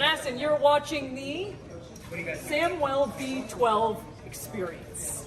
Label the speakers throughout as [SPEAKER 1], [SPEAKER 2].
[SPEAKER 1] Madison, you're watching the Samwell V12 experience.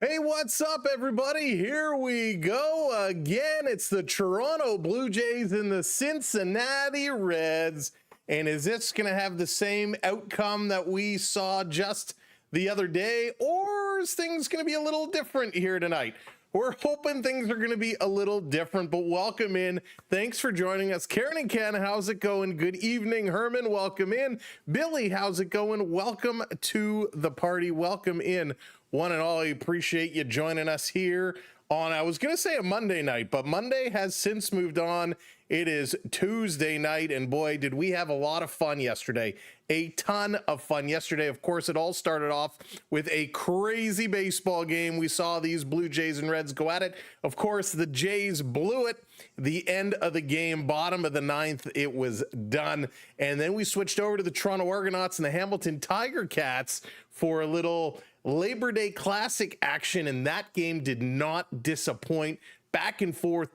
[SPEAKER 2] Hey, what's up, everybody? Here we go again. It's the Toronto Blue Jays and the Cincinnati Reds. And is this going to have the same outcome that we saw just the other day, or is things going to be a little different here tonight? We're hoping things are going to be a little different, but welcome in. Thanks for joining us. Karen and Ken, how's it going? Good evening. Herman, welcome in. Billy, how's it going? Welcome to the party. Welcome in, one and all. I appreciate you joining us here on, I was going to say a Monday night, but Monday has since moved on. It is Tuesday night, and boy, did we have a lot of fun yesterday. A ton of fun yesterday. Of course, it all started off with a crazy baseball game. We saw these Blue Jays and Reds go at it. Of course, the Jays blew it. The end of the game, bottom of the ninth, it was done. And then we switched over to the Toronto Argonauts and the Hamilton Tiger Cats for a little Labor Day Classic action, and that game did not disappoint. Back and forth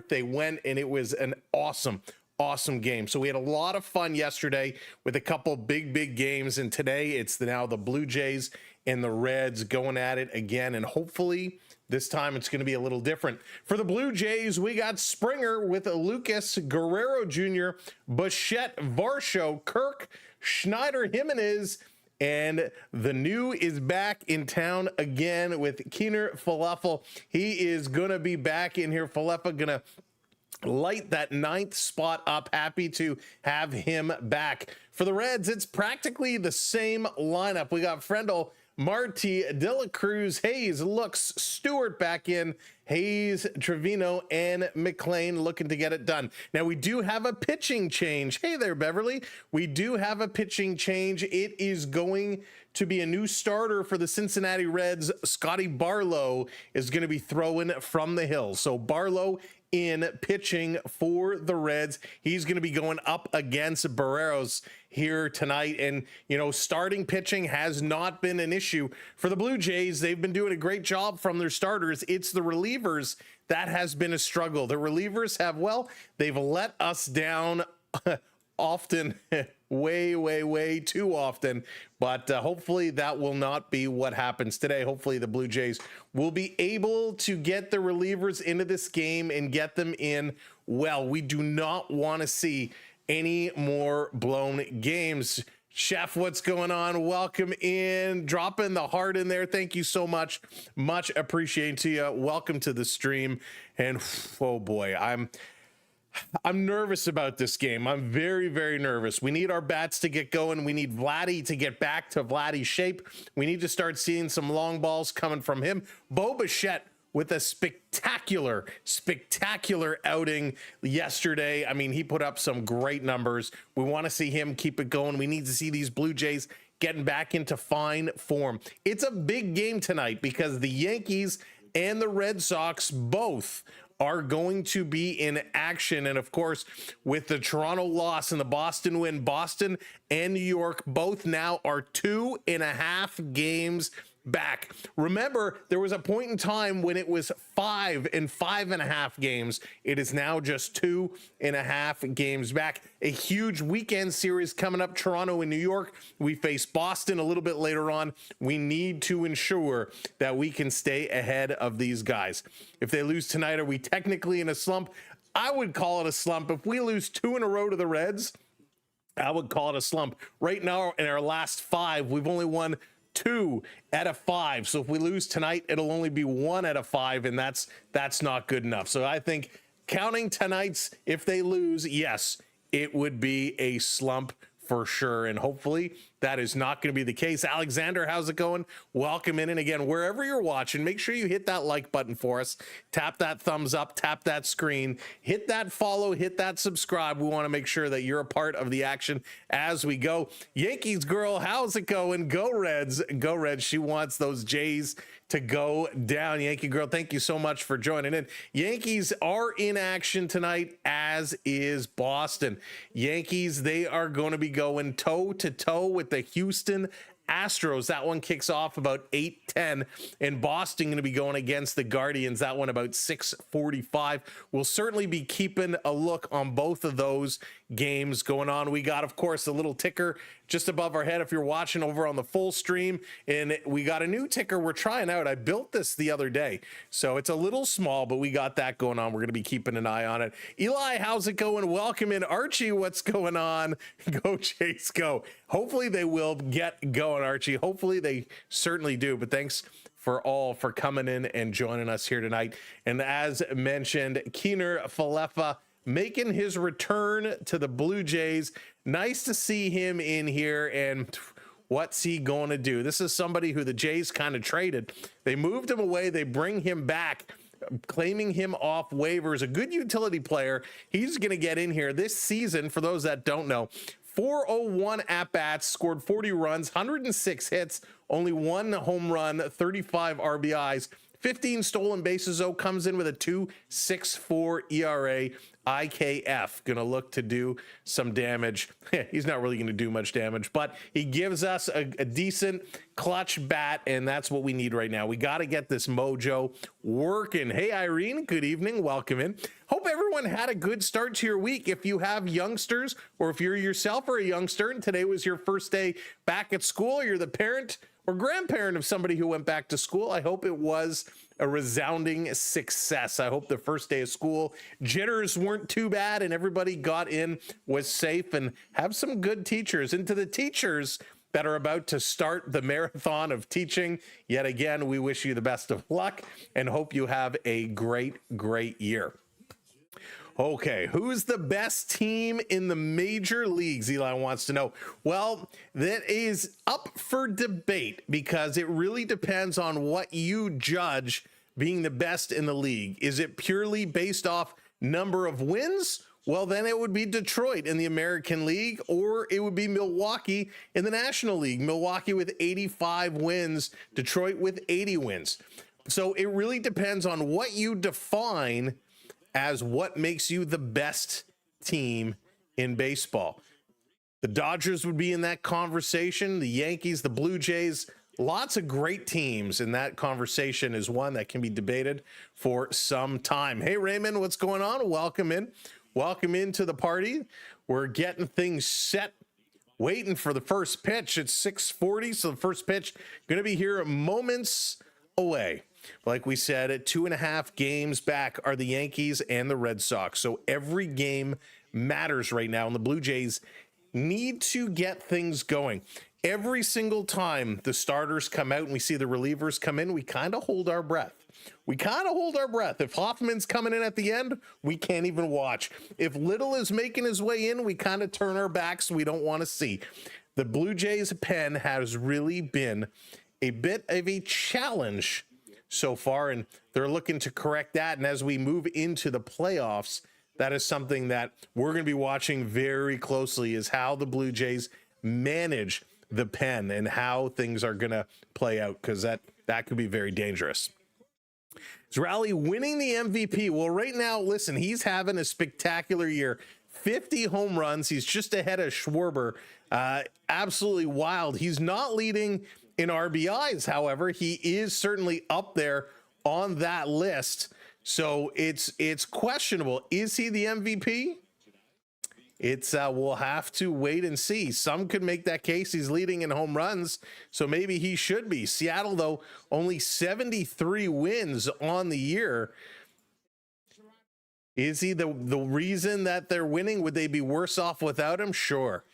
[SPEAKER 2] they went, and it was an awesome game. So we had a lot of fun yesterday with a couple big games, and today it's now the Blue Jays and the Reds going at it again, and hopefully this time it's going to be a little different. For the Blue Jays, we got Springer with Lucas, Guerrero Jr., Bichette, Varsho, Kirk, Schneider, Jimenez, and the new is back in town again with Keener Falafel. He is going to be back in here. Falefa going to light that ninth spot up. Happy to have him back. For the Reds, it's practically the same lineup. We got Frendel, Marty, De La Cruz, Hayes, Looks, Stewart back in, Hayes, Trevino, and McLean looking to get it done. Now, we do have a pitching change. Hey there, Beverly. We do have a pitching change. It is going to be a new starter for the Cincinnati Reds. Scotty Barlow is going to be throwing from the hill. So Barlow in pitching for the Reds. He's going to be going up against Berríos here tonight. And, you know, starting pitching has not been an issue for the Blue Jays. They've been doing a great job from their starters. It's the relievers that has been a struggle. The relievers have, well, they've let us down often, way too often, but hopefully that will not be what happens today. Hopefully the Blue Jays will be able to get the relievers into this game and get them in well. We do not want to see any more blown games. Chef, what's going on? Welcome in, dropping the heart in there. Thank you so much. Much appreciated to you. Welcome to the stream. And oh boy, I'm nervous about this game. I'm very nervous. We need our bats to get going. We need Vladdy to get back to Vladdy's shape. We need to start seeing some long balls coming from him. Bo Bichette with a spectacular outing yesterday. I mean, he put up some great numbers. We want to see him keep it going. We need to see these Blue Jays getting back into fine form. It's a big game tonight because the Yankees and the Red Sox both are going to be in action. And of course, with the Toronto loss and the Boston win, Boston and New York both now are 2.5 games back. Remember, there was a point in time when it was 5 and 5.5 games. It is now just 2.5 games back. A huge weekend series coming up, Toronto and New York. We face Boston a little bit later on. We need to ensure that we can stay ahead of these guys. If they lose tonight, are we technically in a slump? I would call it a slump. If we lose 2 in a row to the Reds, I would call it a slump. Right now, in our last 5, we've only won 2 out of 5. So if we lose tonight, it'll only be 1 out of 5, and that's not good enough. So I think counting tonight's, if they lose, yes, it would be a slump for sure. And hopefully that is not going to be the case. Alexander, how's it going? Welcome in. And again, wherever you're watching, make sure you hit that like button for us. Tap that thumbs up, tap that screen, hit that follow, hit that subscribe. We want to make sure that you're a part of the action as we go. Yankees girl, how's it going? Go Reds, go Reds. She wants those Jays to go down. Yankee girl, thank you so much for joining in. Yankees are in action tonight, as is Boston. Yankees, they are going to be going toe to toe with the Houston Astros. That one kicks off about 8:10, and Boston going to be going against the Guardians. That one about 6:45. We'll certainly be keeping a look on both of those games going on. We got, of course, a little ticker just above our head if you're watching over on the full stream, and we got a new ticker we're trying out. I built this the other day, so it's a little small, but we got that going on. We're going to be keeping an eye on it. Eli, how's it going? Welcome in. Archie, what's going on? Go Chase, go. Hopefully they will get going, Archie. Hopefully they certainly do, but thanks for coming in and joining us here tonight. And as mentioned, Keener Falefa making his return to the Blue Jays. Nice to see him in here, and what's he going to do? This is somebody who the Jays kind of traded. They moved him away. They bring him back, claiming him off waivers. A good utility player. He's going to get in here this season. For those that don't know, 401 at-bats, scored 40 runs, 106 hits, only 1 home run, 35 RBIs, 15 stolen bases, though, comes in with a 2.64 ERA. IKF gonna look to do some damage. He's not really gonna do much damage, but he gives us a decent clutch bat, and that's what we need right now. We got to get this mojo working. Hey Irene, good evening, welcome in. Hope everyone had a good start to your week. If you have youngsters, or if you're yourself or a youngster and today was your first day back at school, or you're the parent or grandparent of somebody who went back to school, I hope it was a resounding success. I hope the first day of school jitters weren't too bad and everybody got in, was safe, and have some good teachers. And to the teachers that are about to start the marathon of teaching, yet again, we wish you the best of luck and hope you have a great, great year. Okay, who's the best team in the major leagues? Eli wants to know. Well, that is up for debate because it really depends on what you judge being the best in the league. Is it purely based off number of wins? Well, then it would be Detroit in the American League, or it would be Milwaukee in the National League. Milwaukee with 85 wins, Detroit with 80 wins. So it really depends on what you define as what makes you the best team in baseball. The Dodgers would be in that conversation, the Yankees, the Blue Jays, lots of great teams, and that conversation is one that can be debated for some time. Hey Raymond, what's going on? Welcome in. Welcome into the party. We're getting things set, waiting for the first pitch. It's 6:40, so the first pitch going to be here moments away. Like we said, at 2.5 games back are the Yankees and the Red Sox. So every game matters right now, and the Blue Jays need to get things going. Every single time the starters come out and we see the relievers come in, we kind of hold our breath. We kind of hold our breath. If Hoffman's coming in at the end, we can't even watch. If Little is making his way in, we kind of turn our backs. We don't want to see. The Blue Jays pen has really been a bit of a challenge so far, and they're looking to correct that. And as we move into the playoffs, that is something that we're going to be watching very closely, is how the Blue Jays manage the pen and how things are going to play out, because that could be very dangerous. Is Raleigh winning the MVP? Well, right now, listen, he's having a spectacular year. 50 home runs. He's just ahead of Schwarber. Absolutely wild. He's not leading in RBIs, however. He is certainly up there on that list. So it's questionable. Is he the MVP? We'll have to wait and see. Some could make that case. He's leading in home runs, so maybe he should be. Seattle, though, only 73 wins on the year. Is he the reason that they're winning? Would they be worse off without him? Sure.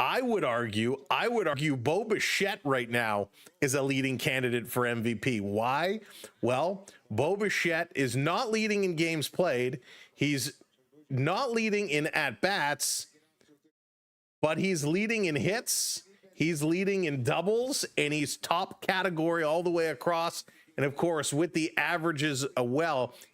[SPEAKER 2] I would argue Bo Bichette right now is a leading candidate for MVP. Why? Well, Bo Bichette is not leading in games played. He's not leading in at-bats, but he's leading in hits. He's leading in doubles, and he's top category all the way across. And of course, with the averages,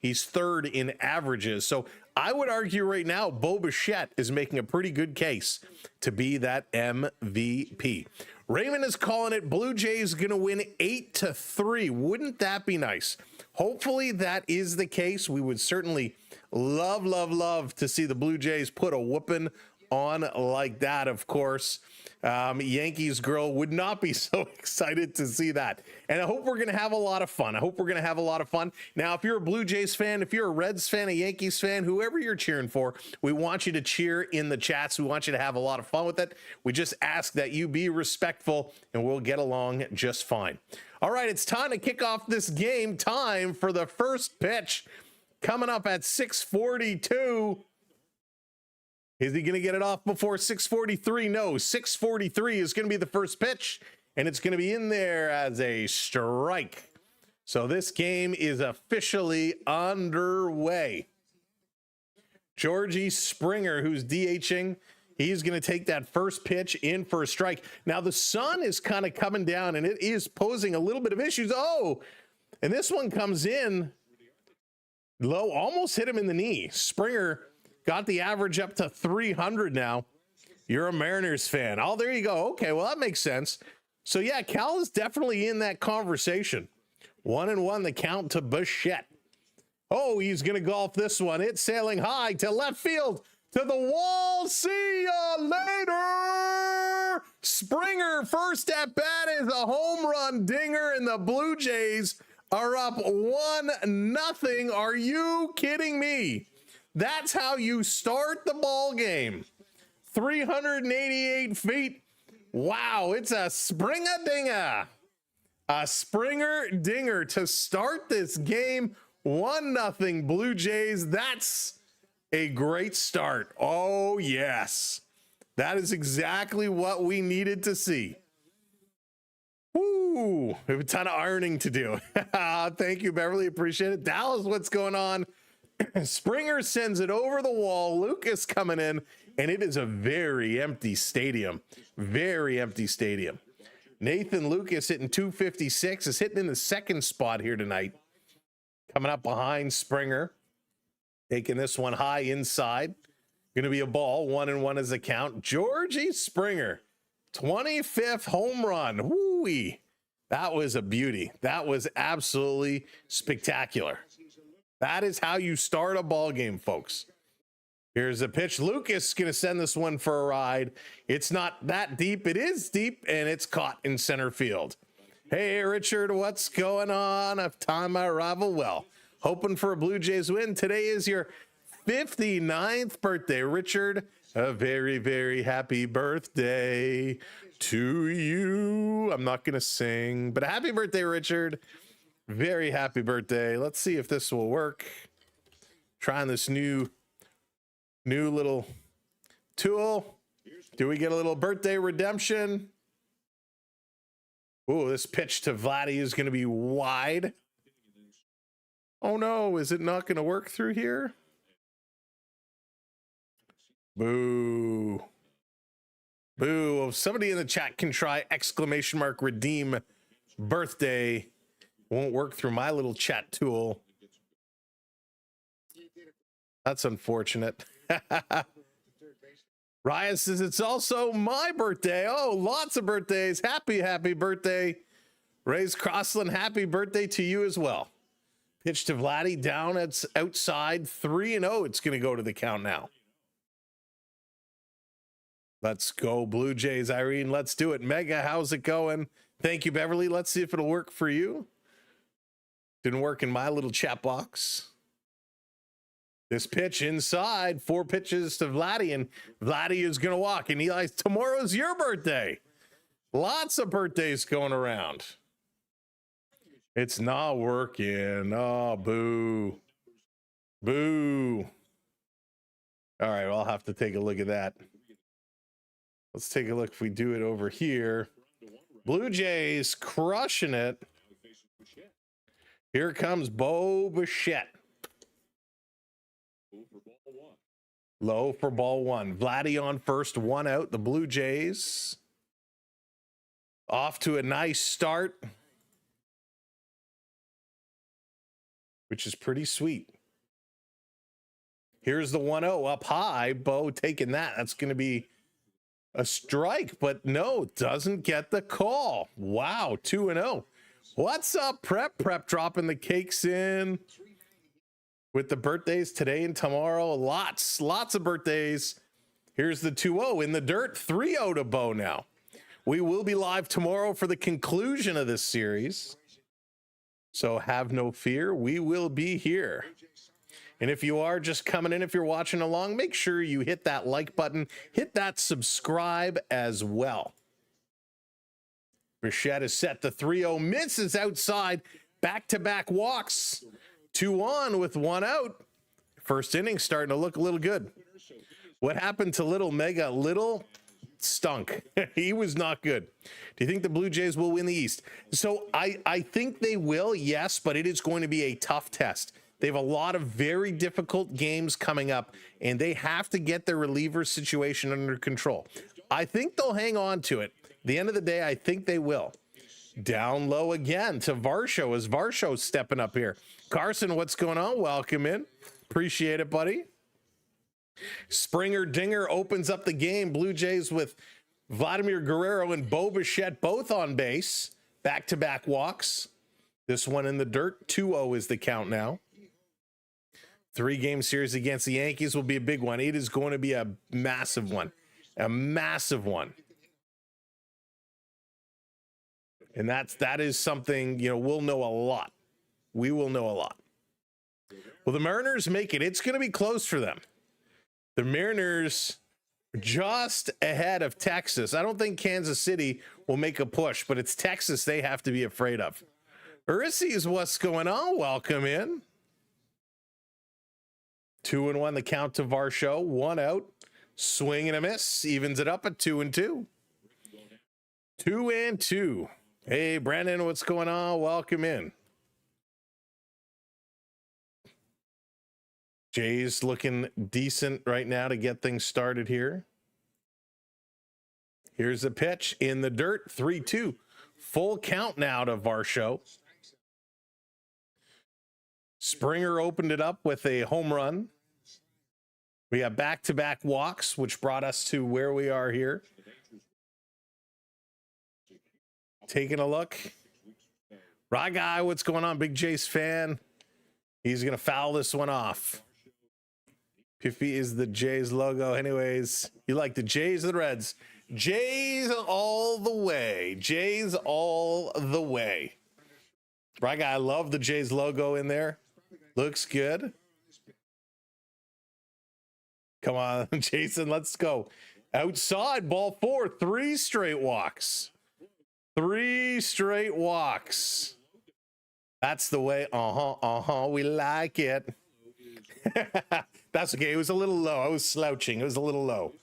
[SPEAKER 2] he's third in averages. So I would argue right now, Bo Bichette is making a pretty good case to be that MVP. Raymond is calling it Blue Jays going to win 8-3. Wouldn't that be nice? Hopefully that is the case. We would certainly love to see the Blue Jays put a whooping on like that, of course. Yankees girl would not be so excited to see that. And I hope we're going to have a lot of fun. Now, if you're a Blue Jays fan, if you're a Reds fan, a Yankees fan, whoever you're cheering for, we want you to cheer in the chats. We want you to have a lot of fun with it. We just ask that you be respectful, and we'll get along just fine. All right, it's time to kick off this game. Time for the first pitch coming up at 6:42. Is he going to get it off before 6:43? No, 6:43 is going to be the first pitch, and it's going to be in there as a strike. So this game is officially underway. Georgie Springer, who's DHing, he's going to take that first pitch in for a strike. Now, the sun is kind of coming down, and it is posing a little bit of issues. Oh, and this one comes in low, almost hit him in the knee. Springer got the average up to 300 now. You're a Mariners fan. Oh, there you go. Okay, well, that makes sense. So, yeah, Cal is definitely in that conversation. 1-1 the count to Bichette. Oh, he's going to golf this one. It's sailing high to left field, to the wall. See ya later. Springer, first at bat is a home run dinger, and the Blue Jays are up 1-0. Are you kidding me? That's how you start the ball game. 388 feet. Wow, it's a Springer-dinger. A Springer-dinger to start this game. 1-0 Blue Jays. That's a great start. Oh, yes. That is exactly what we needed to see. Woo, we have a ton of ironing to do. Thank you, Beverly. Appreciate it. Dallas, what's going on? Springer sends it over the wall. Lucas coming in, and it is a very empty stadium. Very empty stadium. Nathan Lucas hitting 256, is hitting in the second spot here tonight. Coming up behind Springer. Taking this one high inside. Going to be a ball. 1-1 is the count. Georgie Springer, 25th home run. Woo-wee. That was a beauty. That was absolutely spectacular. That is how you start a ball game, folks. Here's a pitch. Lucas is going to send this one for a ride. It's not that deep. It is deep, and it's caught in center field. Hey, Richard, what's going on? I've timed my arrival well. Hoping for a Blue Jays win. Today is your 59th birthday, Richard. A very, very happy birthday to you. I'm not going to sing, but a happy birthday, Richard. Very happy birthday. Let's see if this will work. Trying this new little tool. Do we get a little birthday redemption? Oh, this pitch to Vladdy is going to be wide. Oh no, is it not going to work through here? Boo. Boo. If somebody in the chat can try exclamation mark redeem birthday. Won't work through my little chat tool. That's unfortunate. Ryan says it's also my birthday. Oh, lots of birthdays. Happy birthday. Ray's Crossland, happy birthday to you as well. Pitch to Vladdy down at outside. 3-0. It's going to go to the count now. Let's go, Blue Jays. Irene, let's do it. Mega, how's it going? Thank you, Beverly. Let's see if it'll work for you. Didn't work in my little chat box. This pitch inside, 4 pitches to Vladdy, and Vladdy is going to walk. And Eli, tomorrow's your birthday. Lots of birthdays going around. It's not working. Oh, boo. Boo. All right, well, I'll have to take a look at that. Let's take a look if we do it over here. Blue Jays crushing it. Here comes Bo Bichette. Low for ball 1. Vladdy on first, 1 out. The Blue Jays off to a nice start, which is pretty sweet. Here's the 1-0 up high. Bo taking that. That's going to be a strike, but no, doesn't get the call. Wow, 2-0. What's up, Prep? Prep dropping the cakes in with the birthdays today and tomorrow. Lots of birthdays Here's the 2-0 in the dirt, 3-0 to Bo now. We will be live tomorrow for the conclusion of this series. So have no fear, we will be here. And if you are just coming in, if you're watching along, make sure you hit that like button, hit that subscribe as well. Bichette is set to 3-0, misses outside, back-to-back walks, 2 on with 1 out. First inning starting to look a little good. What happened to Little Mega? Little stunk. He was not good. Do you think the Blue Jays will win the East? So I think they will, yes, but it is going to be a tough test. They have a lot of very difficult games coming up, and they have to get their reliever situation under control. I think they'll hang on to it. At the end of the day, I think they will. Down low again to Varsho as Varsho's stepping up here. Carson, what's going on? Welcome in. Appreciate it, buddy. Springer Dinger opens up the game. Blue Jays with Vladimir Guerrero and Bo Bichette both on base. Back-to-back walks. This one in the dirt. 2-0 is the count now. 3-game series against the Yankees will be a big one. It is going to be a massive one. A massive one. And that is something, you know, we'll know a lot. We will know a lot. Will the Mariners make it? It's going to be close for them. The Mariners just ahead of Texas. I don't think Kansas City will make a push, but it's Texas they have to be afraid of. Berríos, what's going on? Welcome in. 2-1 the count to Varsho. 1 out. Swing and a miss. Evens it up at 2-2. 2-2. Hey, Brandon, what's going on? Welcome in. Jays looking decent right now to get things started here. Here's a pitch in the dirt, 3-2. Full count now to Varsho. Springer opened it up with a home run. We have back-to-back walks, which brought us to where we are here. Taking a look. Right guy, what's going on? Big Jays fan. He's going to foul this one off. Piffy is the Jays logo. Anyways, you like the Jays or the Reds? Jays all the way. Jays all the way. Right guy, I love the Jays logo in there. Looks good. Come on, Jason, let's go. Outside, ball 4, 3 straight walks. 3 straight walks. That's the way. We like it. That's okay. It was a little low. I was slouching. It was a little low.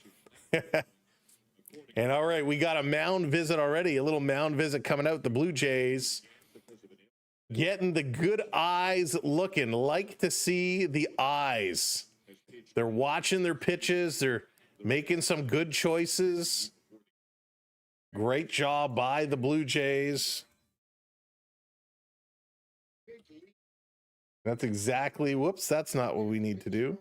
[SPEAKER 2] And all right, we got a mound visit already. A little mound visit coming out. The Blue Jays getting the good eyes looking. Like to see the eyes. They're watching their pitches. They're making some good choices. Great job by the Blue Jays. That's exactly, whoops, that's not what we need to do.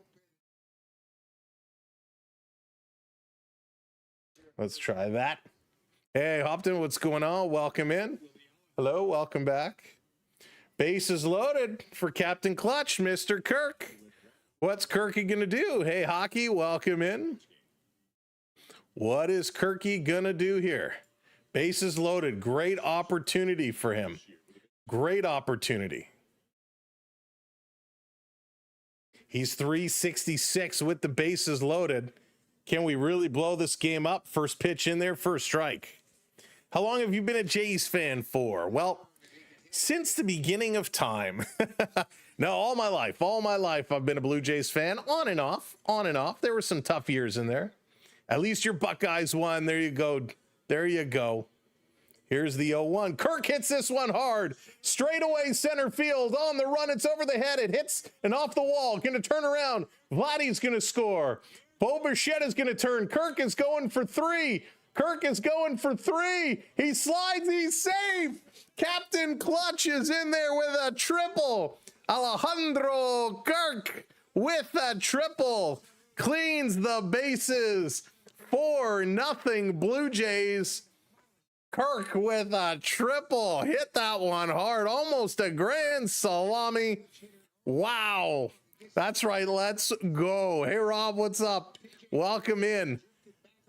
[SPEAKER 2] Let's try that. Hey, Hopton, what's going on? Welcome in. Hello, welcome back. Bases loaded for Captain Clutch, Mr. Kirk. What's Kirky gonna do? Hey, Hockey, welcome in. What is Kirky gonna do here? Bases loaded. Great opportunity for him. Great opportunity. He's 366 with the bases loaded. Can we really blow this game up? First pitch in there, first strike. How long have you been a Jays fan for? Well, since the beginning of time. No, all my life I've been a Blue Jays fan, on and off. There were some tough years in there. At least your Buckeyes won. There you go. There you go. Here's the 0-1. Kirk hits this one hard. Straight away center field. On the run. It's over the head. It hits and off the wall. Going to turn around. Vladdy's going to score. Bo Bichette is going to turn. Kirk is going for 3. Kirk is going for 3. He slides. He's safe. Captain Clutch is in there with a triple. Alejandro Kirk with a triple. Cleans the bases. 4-0 Blue Jays. Kirk with a triple. Hit that one hard. Almost a grand salami. Wow. That's right. Let's go. Hey, Rob, what's up? Welcome in.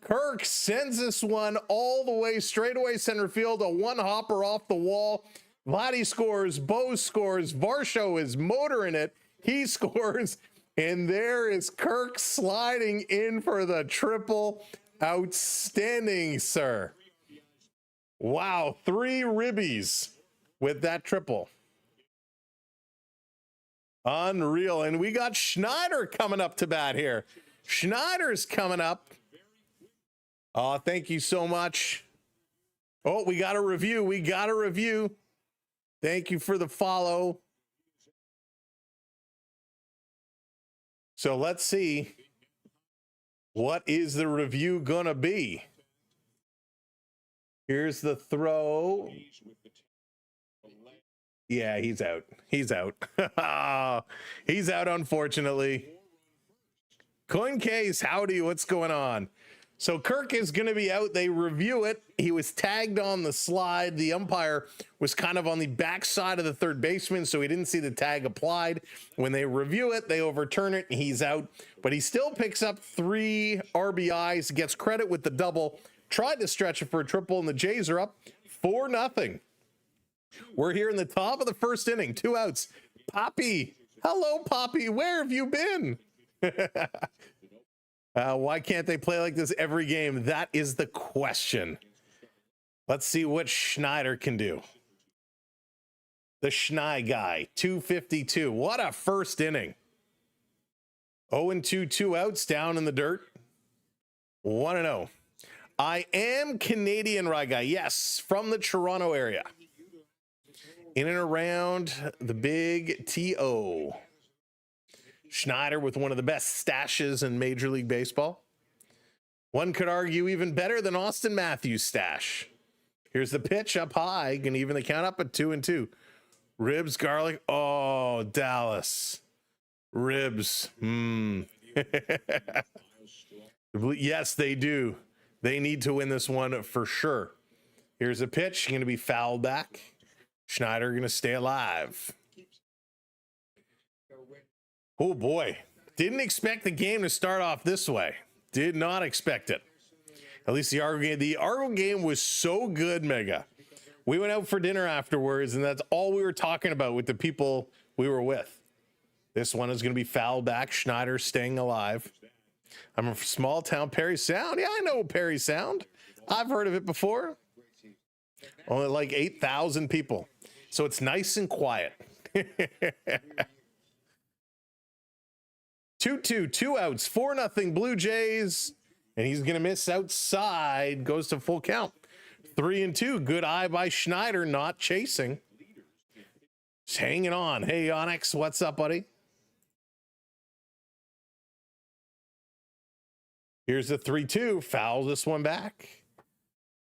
[SPEAKER 2] Kirk sends this one all the way straightaway center field, a one hopper off the wall. Vladdy scores, Bo scores, Varsho is motoring it. He scores, and there is Kirk sliding in for the triple. Outstanding, sir. Wow, 3 ribbies with that triple. Unreal. And we got Schneider coming up to bat here. Schneider's coming up. Oh, thank you so much. Oh, we got a review. We got a review. Thank you for the follow. So let's see. What is the review gonna be? Here's the throw. Yeah, he's out. He's out. He's out, unfortunately. Coin case, howdy, what's going on? So Kirk is going to be out. They review it. He was tagged on the slide. The umpire was kind of on the back side of the third baseman, so he didn't see the tag applied. When they review it, they overturn it, and he's out. But he still picks up 3 RBIs, gets credit with the double, tried to stretch it for a triple, and the Jays are up 4-0. We're here in the top of the first inning, 2 outs. Poppy, hello, Poppy. Where have you been? Why can't they play like this every game? That is the question. Let's see what Schneider can do. The Schnei guy, 252. What a first inning. 0-2, 2 outs, down in the dirt. 1-0. I am Canadian Rye Guy. Yes, from the Toronto area. In and around the big TO. Schneider with one of the best stashes in Major League Baseball. One could argue even better than Austin Matthews' stash. Here's the pitch up high, can even the count up at 2-2. Ribs, garlic. Oh, Dallas. Ribs. Yes, they do. They need to win this one for sure. Here's a pitch, going to be fouled back. Schneider going to stay alive. Oh boy, didn't expect the game to start off this way. Did not expect it. At least the Argo game. The Argo game was so good, Mega. We went out for dinner afterwards, and that's all we were talking about with the people we were with. This one is going to be fouled back. Schneider staying alive. I'm from small town Perry Sound. Yeah, I know Perry Sound. I've heard of it before. Only like 8,000 people. So it's nice and quiet. 2-2, 2 outs, 4-0 Blue Jays. And he's going to miss outside. Goes to full count. 3-2. Good eye by Schneider, not chasing. Just hanging on. Hey, Onyx, what's up, buddy? Here's the 3-2. Fouls this one back.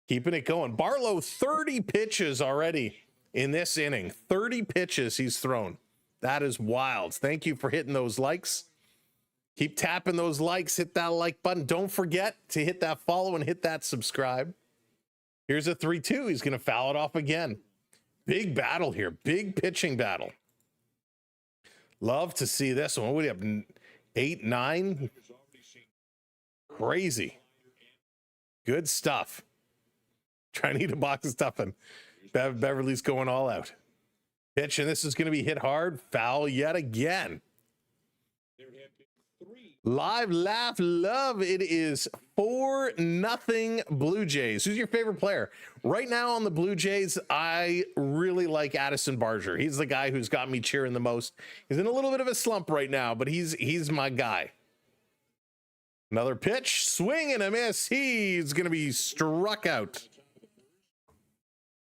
[SPEAKER 2] Keeping it going. Barlow, 30 pitches already in this inning. 30 pitches he's thrown. That is wild. Thank you for hitting those likes. Keep tapping those likes. Hit that like button. Don't forget to hit that follow and hit that subscribe. Here's a 3-2. He's going to foul it off again. Big battle here. Big pitching battle. Love to see this one. What do you have? 8, 9? Crazy. Good stuff. Trying to eat a box of stuffing. Beverly's going all out. Pitch, and this is going to be hit hard. Foul yet again. Live, laugh, love. It is 4-0 Blue Jays. Who's your favorite player? Right now on the Blue Jays, I really like Addison Barger. He's the guy who's got me cheering the most. He's in a little bit of a slump right now, but he's my guy. Another pitch, swing and a miss. He's going to be struck out.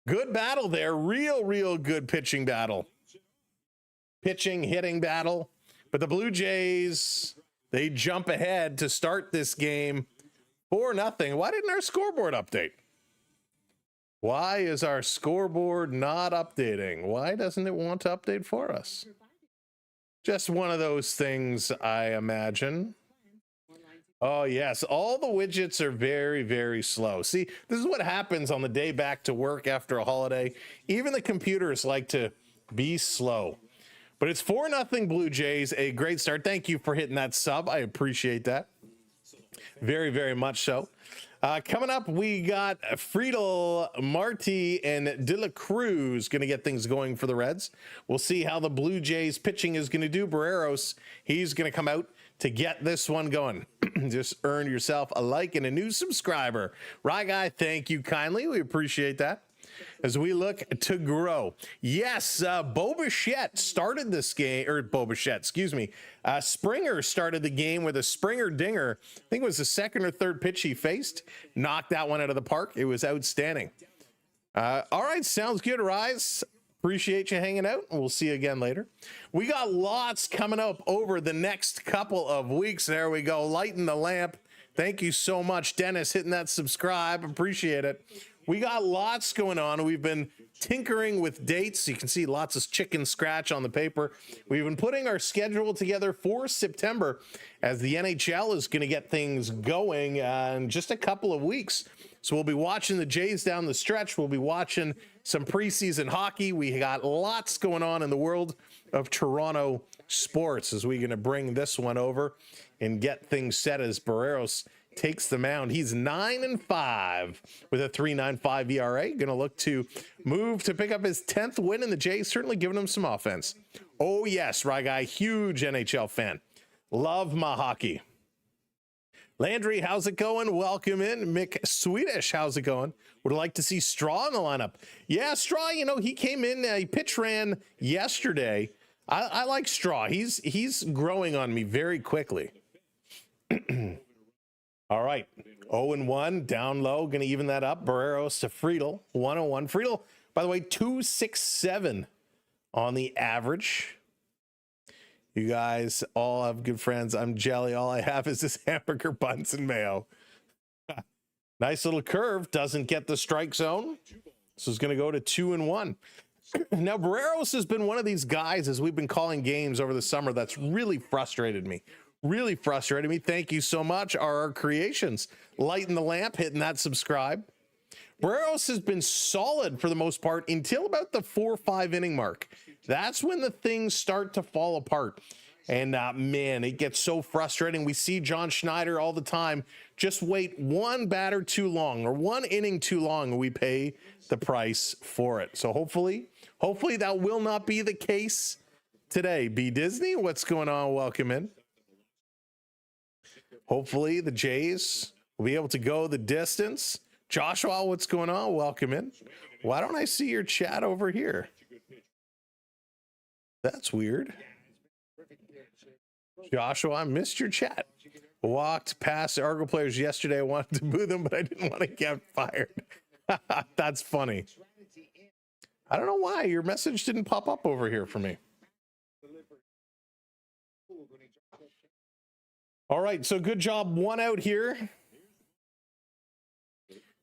[SPEAKER 2] Good battle there. Real good pitching battle. Pitching, hitting battle. But the Blue Jays, they jump ahead to start this game 4-0. Why didn't our scoreboard update? Why is our scoreboard not updating? Why doesn't it want to update for us? Just one of those things, I imagine. Oh, yes. All the widgets are very slow. See, this is what happens on the day back to work after a holiday. Even the computers like to be slow. But it's 4-0 Blue Jays. A great start. Thank you for hitting that sub. I appreciate that. Very, very much so. Coming up, we got Friedel, Marty, and De La Cruz going to get things going for the Reds. We'll see how the Blue Jays pitching is going to do. Berríos, he's going to come out to get this one going. Just earn yourself a like and a new subscriber. Right, guy, thank you kindly. We appreciate that. As we look to grow. Yes, Bo Bichette started this game, or Bo Bichette, excuse me. Springer started the game with a Springer dinger. I think it was the second or third pitch he faced. Knocked that one out of the park. It was outstanding. All right, sounds good, Rise. Appreciate you hanging out. We'll see you again later. We got lots coming up over the next couple of weeks. There we go. Lighten the lamp. Thank you so much, Dennis, hitting that subscribe. Appreciate it. We got lots going on. We've been tinkering with dates. You can see lots of chicken scratch on the paper. We've been putting our schedule together for September as the NHL is going to get things going in just a couple of weeks. So we'll be watching the Jays down the stretch. We'll be watching some preseason hockey. We got lots going on in the world of Toronto sports as we're going to bring this one over and get things set as Berríos takes the mound. He's 9-5 with a 3.95 ERA. Going to look to move to pick up his 10th win, and the Jays certainly giving him some offense. Oh yes, Rye Guy, huge NHL fan. Love my hockey. Landry, how's it going? Welcome in. Mick Swedish, how's it going? Would like to see Straw in the lineup. Yeah, Straw, you know, he came in, he pitch ran yesterday. I like Straw. He's growing on me very quickly. All right, 0-1, down low, going to even that up. Berríos to Friedel, 1-1. Friedel, by the way, 2.67 on the average. You guys all have good friends. I'm jelly. All I have is this hamburger buns and mayo. Nice little curve. Doesn't get the strike zone. So it's going to go to 2-1. Now, Berríos has been one of these guys, as we've been calling games over the summer, that's really frustrated me. Really frustrated me. Thank you so much. Our creations. Lighten the lamp, hitting that subscribe. Berríos has been solid for the most part until about the 4-5 inning mark. That's when the things start to fall apart. And man, it gets so frustrating. We see John Schneider all the time. Just wait one batter too long or one inning too long, and we pay the price for it. So hopefully that will not be the case today. B Disney, what's going on? Welcome in. Hopefully the Jays will be able to go the distance. Joshua, what's going on? Welcome in. Why don't I see your chat over here? That's weird. Joshua, I missed your chat. Walked past the Argo players yesterday. I wanted to boo them, but I didn't want to get fired. That's funny. I don't know why your message didn't pop up over here for me. All right, so good job. One out here.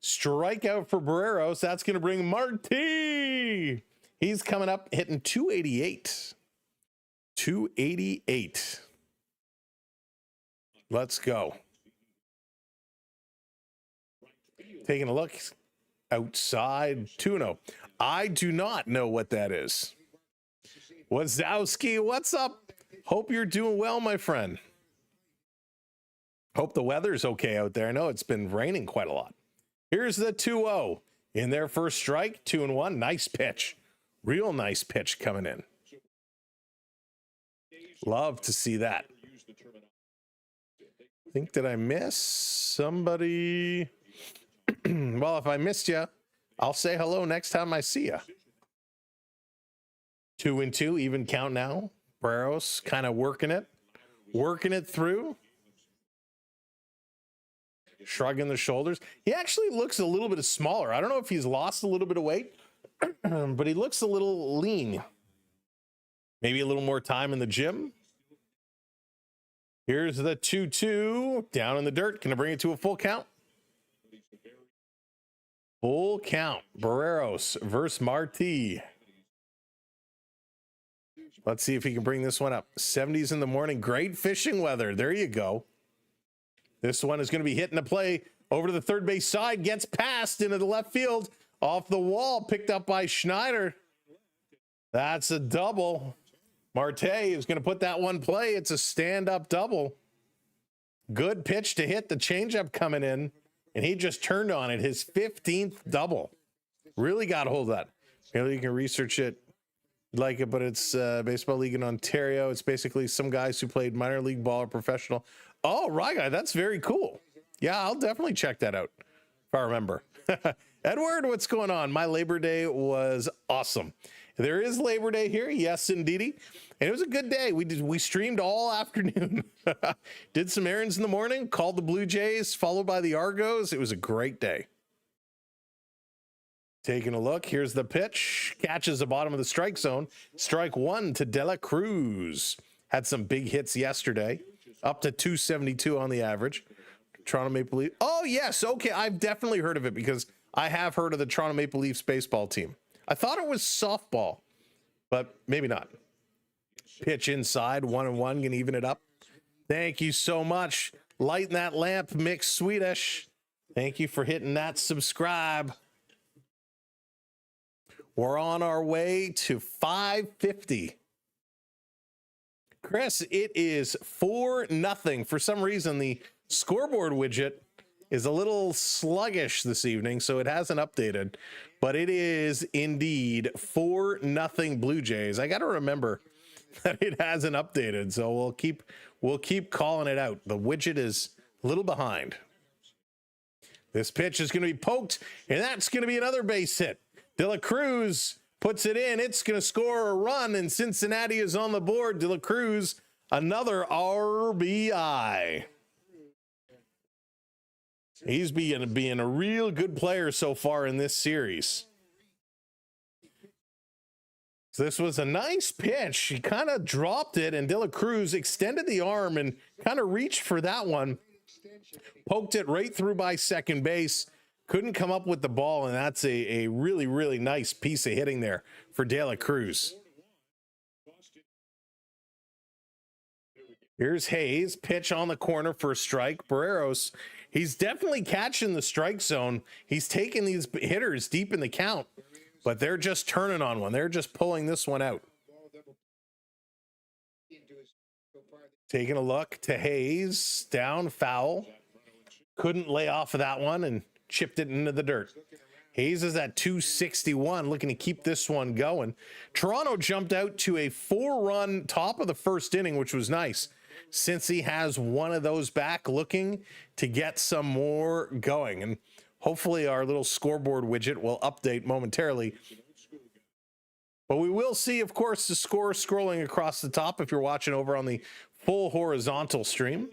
[SPEAKER 2] Strikeout for Berríos. That's going to bring Marty. He's coming up hitting 288. 288. Let's go. Taking a look outside. 2-0. I do not know what that is. Wazowski, what's up? Hope you're doing well, my friend. Hope the weather's okay out there. I know it's been raining quite a lot. Here's the 2-0 in their first strike. 2-1. Nice pitch. Real nice pitch coming in. Love to see that. I think, did I miss somebody? Well, if I missed you, I'll say hello next time I see you. 2-2, even count now. Berríos kind of working it through. Shrugging the shoulders. He actually looks a little bit smaller. I don't know if he's lost a little bit of weight, but he looks a little lean. Maybe a little more time in the gym. Here's the 2-2 down in the dirt. Can I bring it to a full count? Full count. Berríos versus Marty. Let's see if he can bring this one up. 70s in the morning. Great fishing weather. There you go. This one is going to be hitting a play over to the third base side. Gets passed into the left field. Off the wall. Picked up by Schneider. That's a double. Marte is going to put that one play. It's a stand-up double. Good pitch to hit, the changeup coming in, and he just turned on it. His 15th double. Really got a hold of that. Maybe you can research it, like it, but it's baseball league in Ontario. It's basically some guys who played minor league ball or professional. Oh, right, guy, that's very cool. Yeah, I'll definitely check that out if I remember. Edward, what's going on? My Labor Day was awesome. There is Labor Day here, yes, indeedy. And it was a good day. We streamed all afternoon. Did some errands in the morning, called the Blue Jays, followed by the Argos. It was a great day. Taking a look, here's the pitch. Catches the bottom of the strike zone. Strike one to De La Cruz. Had some big hits yesterday. Up to 272 on the average. Toronto Maple Leafs. Oh, yes. Okay. I've definitely heard of it because I have heard of the Toronto Maple Leafs baseball team. I thought it was softball, but maybe not. Pitch inside, 1-1, gonna even it up. Thank you so much. Lighten that lamp, Mick Swedish. Thank you for hitting that subscribe. We're on our way to 550. Chris, it is 4-0. For some reason, the scoreboard widget is a little sluggish this evening, so it hasn't updated, but it is indeed 4-0 Blue Jays. I got to remember that it hasn't updated, so we'll keep calling it out. The widget is a little behind. This pitch is going to be poked, and that's going to be another base hit. De La Cruz puts it in. It's going to score a run, and Cincinnati is on the board. De La Cruz, another RBI. He's being a real good player so far in this series. So this was a nice pitch. He kind of dropped it, and De La Cruz extended the arm and kind of reached for that one. Poked it right through by second base. Couldn't come up with the ball, and that's a really, really nice piece of hitting there for De La Cruz. Here's Hayes. Pitch on the corner for a strike. Berríos, he's definitely catching the strike zone. He's taking these hitters deep in the count, but they're just turning on one. They're just pulling this one out. Taking a look to Hayes. Down, foul. Couldn't lay off of that one and chipped it into the dirt. Hayes is at 261, looking to keep this one going. Toronto jumped out to a 4-run top of the first inning, which was nice. Since he has one of those back, looking to get some more going. And hopefully our little scoreboard widget will update momentarily. But we will see, of course, the score scrolling across the top if you're watching over on the full horizontal stream.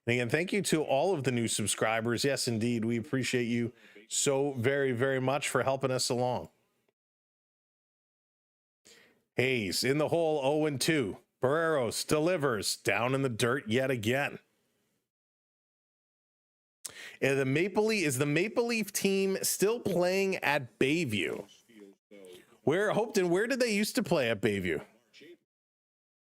[SPEAKER 2] And again, thank you to all of the new subscribers. Yes, indeed. We appreciate you so very, very much for helping us along. Hayes in the hole, 0-2. Berríos delivers down in the dirt yet again. And the Maple Leaf team still playing at Bayview? Where did they used to play at Bayview?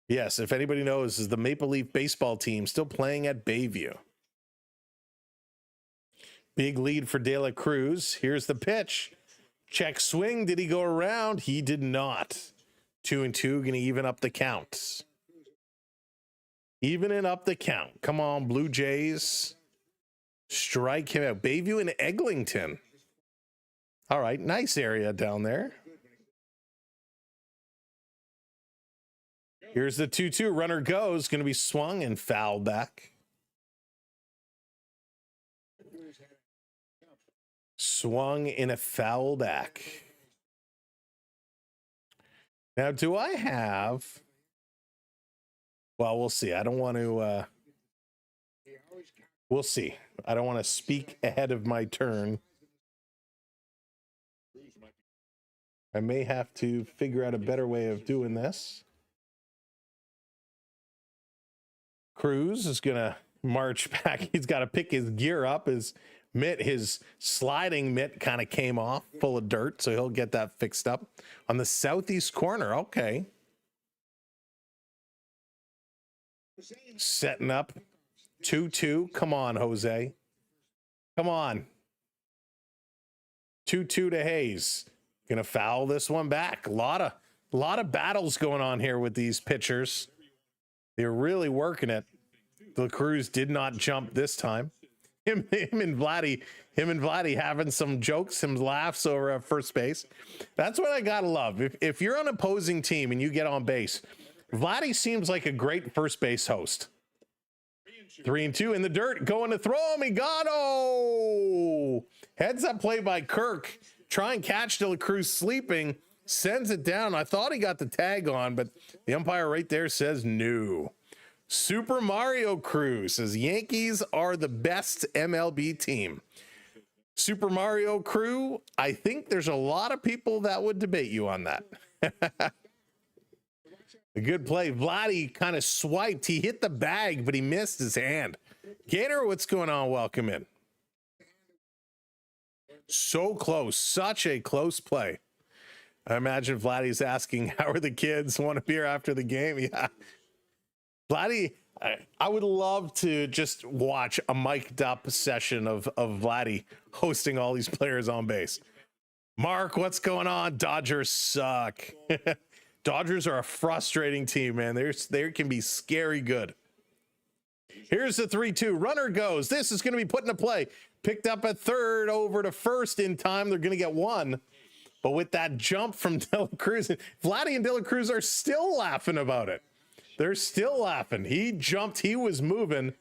[SPEAKER 2] Yes, if anybody knows, is the Maple Leaf baseball team still playing at Bayview? Big lead for De La Cruz. Here's the pitch. Check swing. Did he go around? He did not. 2-2, going to even up the count. Evening up the count. Come on, Blue Jays. Strike him out. Bayview and Eglinton. All right, nice area down there. Here's the 2-2. Runner goes. Going to be swung and fouled back. Swung in a foul back. Now, do I have... Well, we'll see. I don't want to... We'll see. I don't want to speak ahead of my turn. I may have to figure out a better way of doing this. Cruz is going to march back. He's got to pick his gear up. His sliding mitt kind of came off full of dirt, so he'll get that fixed up on the southeast corner. Okay. Setting up 2-2. Come on, Jose. Come on. 2-2 to Hayes. Gonna foul this one back. A lot of battles going on here with these pitchers. They're really working it. De La Cruz did not jump this time. Him and Vladdy having some jokes, some laughs over at first base. That's what I gotta love. If you're an opposing team and you get on base, Vladdy seems like a great first base host. 3-2 in the dirt, going to throw him. He got heads up play by Kirk. Try and catch De La Cruz sleeping, sends it down. I thought he got the tag on, but the umpire right there says no. Super Mario Cruz says Yankees are the best MLB team. Super Mario Crew, I think there's a lot of people that would debate you on that. A good play. Vladdy kind of swiped. He hit the bag, but he missed his hand. Gator, what's going on? Welcome in. So close. Such a close play. I imagine Vladdy's asking, how are the kids? Want a beer after the game? Yeah. Vladdy, I would love to just watch a mic'd up session of Vladdy hosting all these players on base. Mark, what's going on? Dodgers suck. Dodgers are a frustrating team, man. They can be scary good. Here's the 3-2. Runner goes. This is going to be put into play. Picked up at third, over to first in time. They're going to get one. But with that jump from De La Cruz, Vladdy and De La Cruz are still laughing about it. They're still laughing. He jumped. He was moving.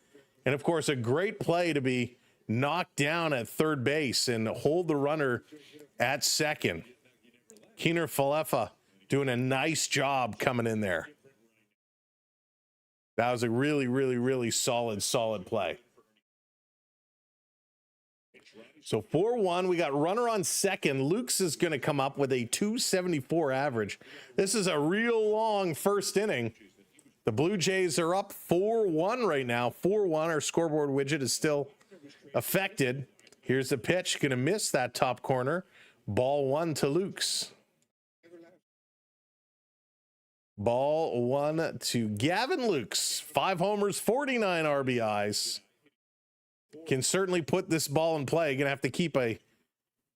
[SPEAKER 2] And, of course, a great play to be knocked down at third base and hold the runner at second. Keener Falefa doing a nice job coming in there. That was a really, really, really solid play. So 4-1, we got runner on second. Lukes is going to come up with a 274 average. This is a real long first inning. The Blue Jays are up 4-1 right now. 4-1. Our scoreboard widget is still affected. Here's the pitch. Going to miss that top corner. Ball one to Lukes. Ball one to Gavin Lukes. 5 homers, 49 RBIs. Can certainly put this ball in play. Gonna have to keep a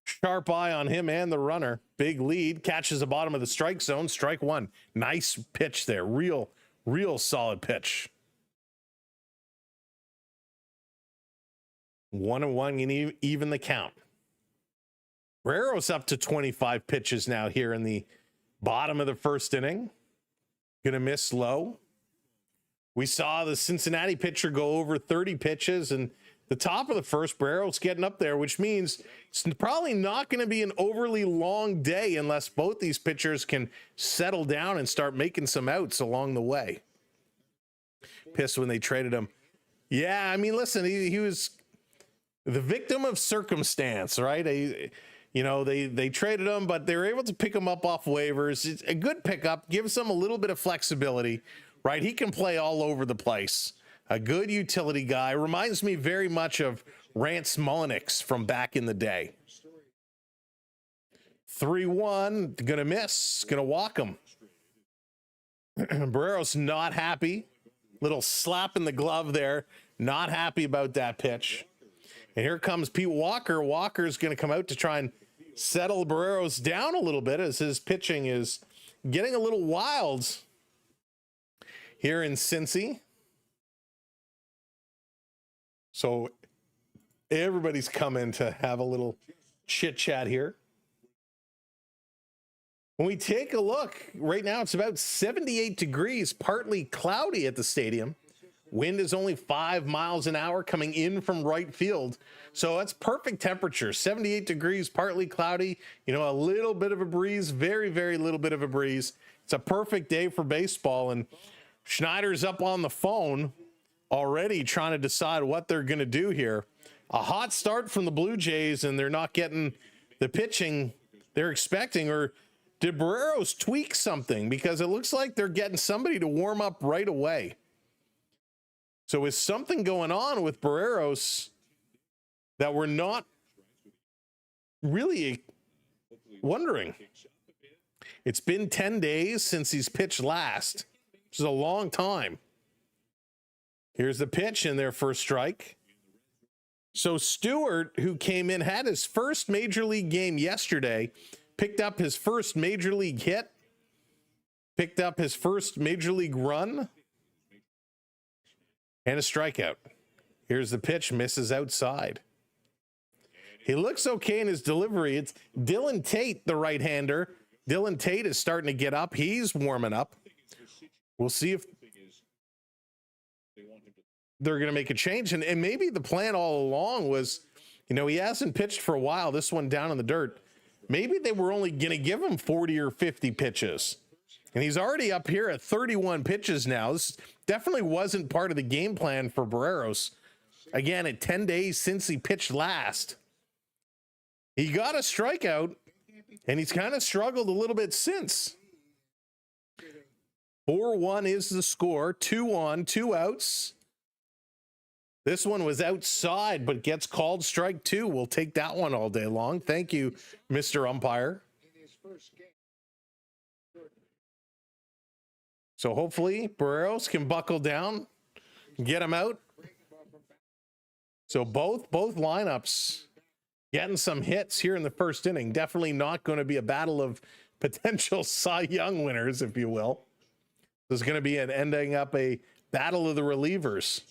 [SPEAKER 2] sharp eye on him and the runner. Big lead. Catches the bottom of the strike zone. Strike one. Nice pitch there. Real solid pitch. 1-1 and even the count. Berríos up to 25 pitches now here in the bottom of the first inning. Gonna miss low. We saw the Cincinnati pitcher go over 30 pitches, and the top of the first, Berríos getting up there, which means it's probably not going to be an overly long day unless both these pitchers can settle down and start making some outs along the way. Pissed when they traded him. Yeah, I mean, listen, he was the victim of circumstance, right? They traded him, but they were able to pick him up off waivers. It's a good pickup, gives him a little bit of flexibility, right? He can play all over the place. A good utility guy. Reminds me very much of Rance Mulliniks from back in the day. 3-1. Gonna miss. Gonna walk him. Berríos not happy. Little slap in the glove there. Not happy about that pitch. And here comes Pete Walker. Walker's gonna come out to try and settle Berríos down a little bit as his pitching is getting a little wild here in Cincy. So everybody's coming to have a little chit chat here. When we take a look, right now it's about 78 degrees, partly cloudy at the stadium. Wind is only 5 miles an hour coming in from right field. So that's perfect temperature, 78 degrees, partly cloudy, a little bit of a breeze, very, very little bit of a breeze. It's a perfect day for baseball. And Schneider's up on the phone already trying to decide what they're going to do here. A hot start from the Blue Jays, and they're not getting the pitching they're expecting. Or did Berríos tweak something? Because it looks like they're getting somebody to warm up right away. So is something going on with Berríos that we're not really wondering? It's been 10 days since he's pitched last, which is a long time. Here's the pitch in there for a strike. So Stewart, who came in, had his first major league game yesterday, picked up his first major league hit, picked up his first major league run. And a strikeout. Here's the pitch, misses outside. He looks okay in his delivery. It's Dylan Tate, the right-hander. Dylan Tate is starting to get up. He's warming up. We'll see if they're going to make a change. And maybe the plan all along was, you know, he hasn't pitched for a while. This one down in the dirt. Maybe they were only going to give him 40 or 50 pitches. And he's already up here at 31 pitches now. This definitely wasn't part of the game plan for Berríos. Again, at 10 days since he pitched last. He got a strikeout, and he's kind of struggled a little bit since. 4-1 is the score. 2 on, 2 outs. This one was outside, but gets called strike 2. We'll take that one all day long. Thank you, Mr. Umpire. So hopefully Berríos can buckle down, get him out. So both lineups getting some hits here in the first inning. Definitely not going to be a battle of potential Cy Young winners, if you will. There's going to be ending up a battle of the relievers.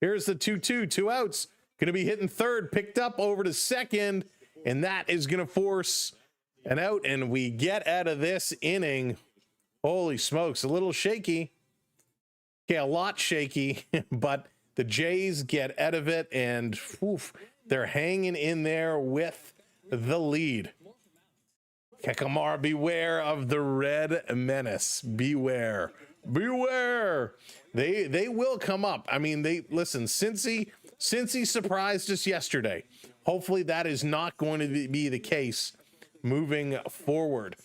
[SPEAKER 2] Here's the 2-2, 2 outs. Going to be hitting third, picked up over to second, and that is going to force an out, and we get out of this inning. Holy smokes, a little shaky. Okay, a lot shaky, but the Jays get out of it, and they're hanging in there with the lead. Kekamar, beware of the Red Menace. Beware. Beware. They will come up. I mean, listen, Cincy surprised us yesterday. Hopefully that is not going to be the case moving forward.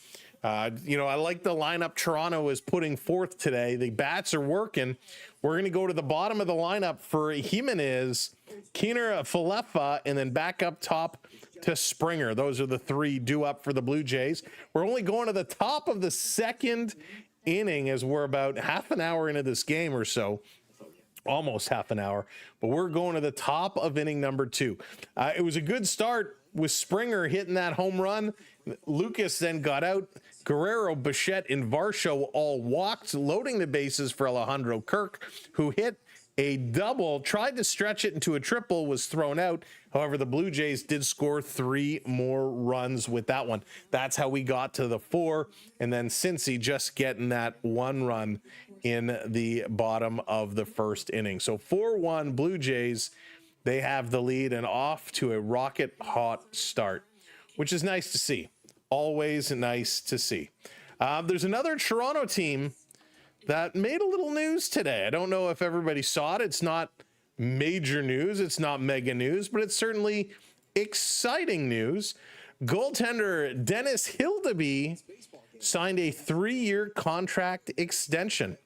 [SPEAKER 2] You know, I like the lineup Toronto is putting forth today. The bats are working. We're going to go to the bottom of the lineup for Jimenez, Keener, Falefa, and then back up top to Springer. Those are the 3 due up for the Blue Jays. We're only going to the top of the second inning as we're about half an hour into this game or so. Almost half an hour, but we're going to the top of inning number 2. It was a good start with Springer hitting that home run. Lucas then got out. Guerrero, Bichette, and Varsho all walked, loading the bases for Alejandro Kirk, who hit a double, tried to stretch it into a triple, was thrown out. However, the Blue Jays did score 3 more runs with that one. That's how we got to the 4, and then Cincy just getting that 1 run in the bottom of the first inning. So 4-1 Blue Jays, they have the lead and off to a rocket hot start, which is nice to see. Always nice to see. There's another Toronto team that made a little news today. I don't know if everybody saw it. It's not major news. It's not mega news, but it's certainly exciting news. Goaltender Dennis Hildeby signed a 3-year contract extension.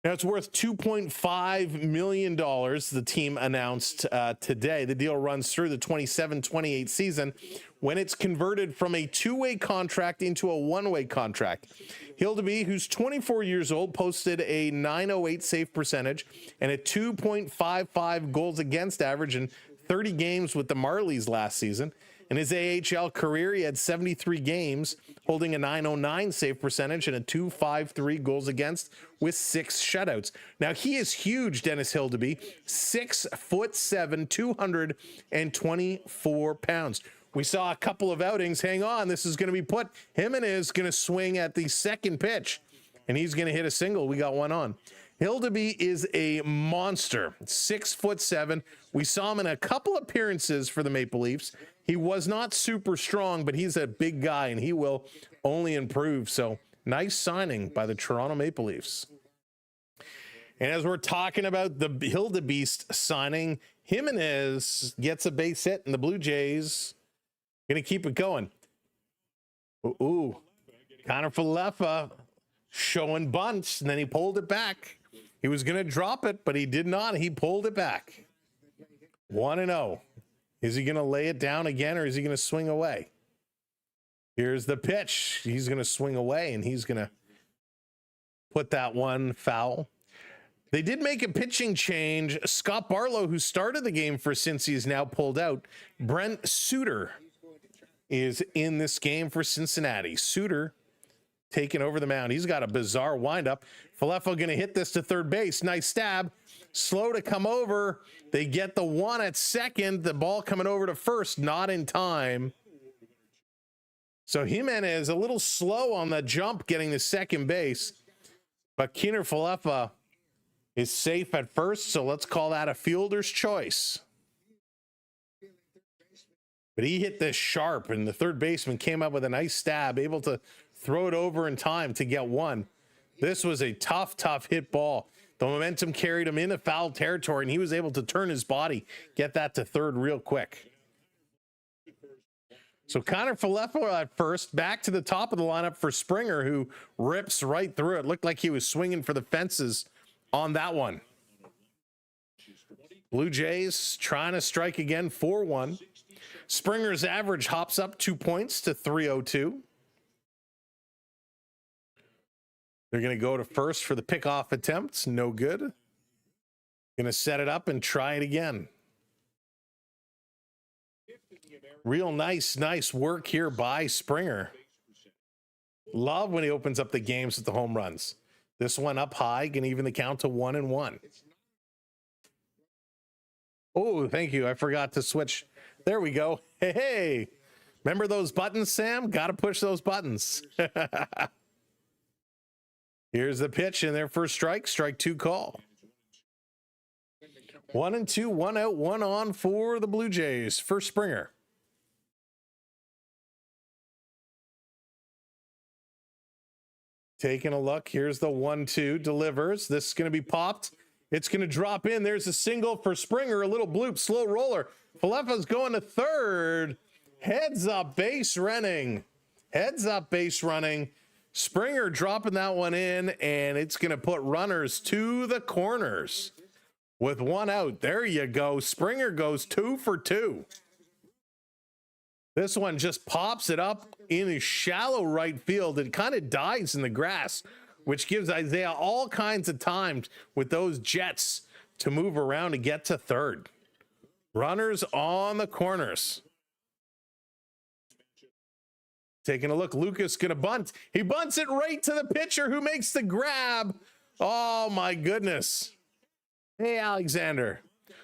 [SPEAKER 2] Now it's worth $2.5 million, the team announced today. The deal runs through the 27-28 season when it's converted from a 2-way contract into a 1-way contract. Hildeby, who's 24 years old, posted a .908 save percentage and a 2.55 goals against average in 30 games with the Marlies last season. In his AHL career, he had 73 games, holding a .909 save percentage and a .253 goals against with 6 shutouts. Now, he is huge, Dennis Hildeby, 6'7", 224 pounds. We saw a couple of outings. Hang on, this is going to be put. Jimenez going to swing at the second pitch, and he's going to hit a single. We got one on. Hildeby is a monster, 6'7". We saw him in a couple appearances for the Maple Leafs. He was not super strong, but he's a big guy, and he will only improve. So nice signing by the Toronto Maple Leafs. And as we're talking about the Hildebeest signing, Jimenez gets a base hit, and the Blue Jays going to keep it going. Ooh, Connor Falefa showing bunts, and then he pulled it back. He was going to drop it, but he did not. He pulled it back. 1-0. Is he going to lay it down again, or is he going to swing away? Here's the pitch. He's going to swing away, and he's going to put that one foul. They did make a pitching change. Scott Barlow, who started the game for Cincy, is now pulled out. Brent Suter is in this game for Cincinnati. Suter taking over the mound. He's got a bizarre windup. Falefa going to hit this to third base. Nice stab. slow to come over. They get the one at second. The ball coming over to first, not in time. So Jimenez a little slow on the jump getting to second base. But Keener Falefa is safe at first, so let's call that a fielder's choice. But he hit this sharp, and the third baseman came up with a nice stab, able to throw it over in time to get one. This was a tough hit ball. The momentum carried him into foul territory, and he was able to turn his body, get that to third real quick. So Keener Falefa at first, back to the top of the lineup for Springer, who rips right through it. Looked like he was swinging for the fences on that one. Blue Jays trying to strike again, 4-1. Springer's average hops up 2 points to 302. They're going to go to first for the pickoff attempts. No good. Going to set it up and try it again. Real nice work here by Springer. Love when he opens up the games with the home runs. This one up high can even the count to 1-1. Oh, thank you. I forgot to switch. There we go. Hey, remember those buttons, Sam? Got to push those buttons. Here's the pitch in there for strike. Strike two call. 1-2, 1 out, 1 on for the Blue Jays for Springer. Taking a look. Here's the 1-2. Delivers. This is going to be popped. It's going to drop in. There's a single for Springer. A little bloop. Slow roller. Falefa's going to third. Heads up base running. Heads up base running. Springer dropping that one in, and it's going to put runners to the corners with 1 out. There you go. Springer goes 2 for 2. This one just pops it up in a shallow right field. It kind of dies in the grass, which gives Isaiah all kinds of time with those jets to move around to get to third. Runners on the corners. Taking a look, Lucas gonna bunt. He bunts it right to the pitcher who makes the grab. Oh my goodness. Hey, Alexander.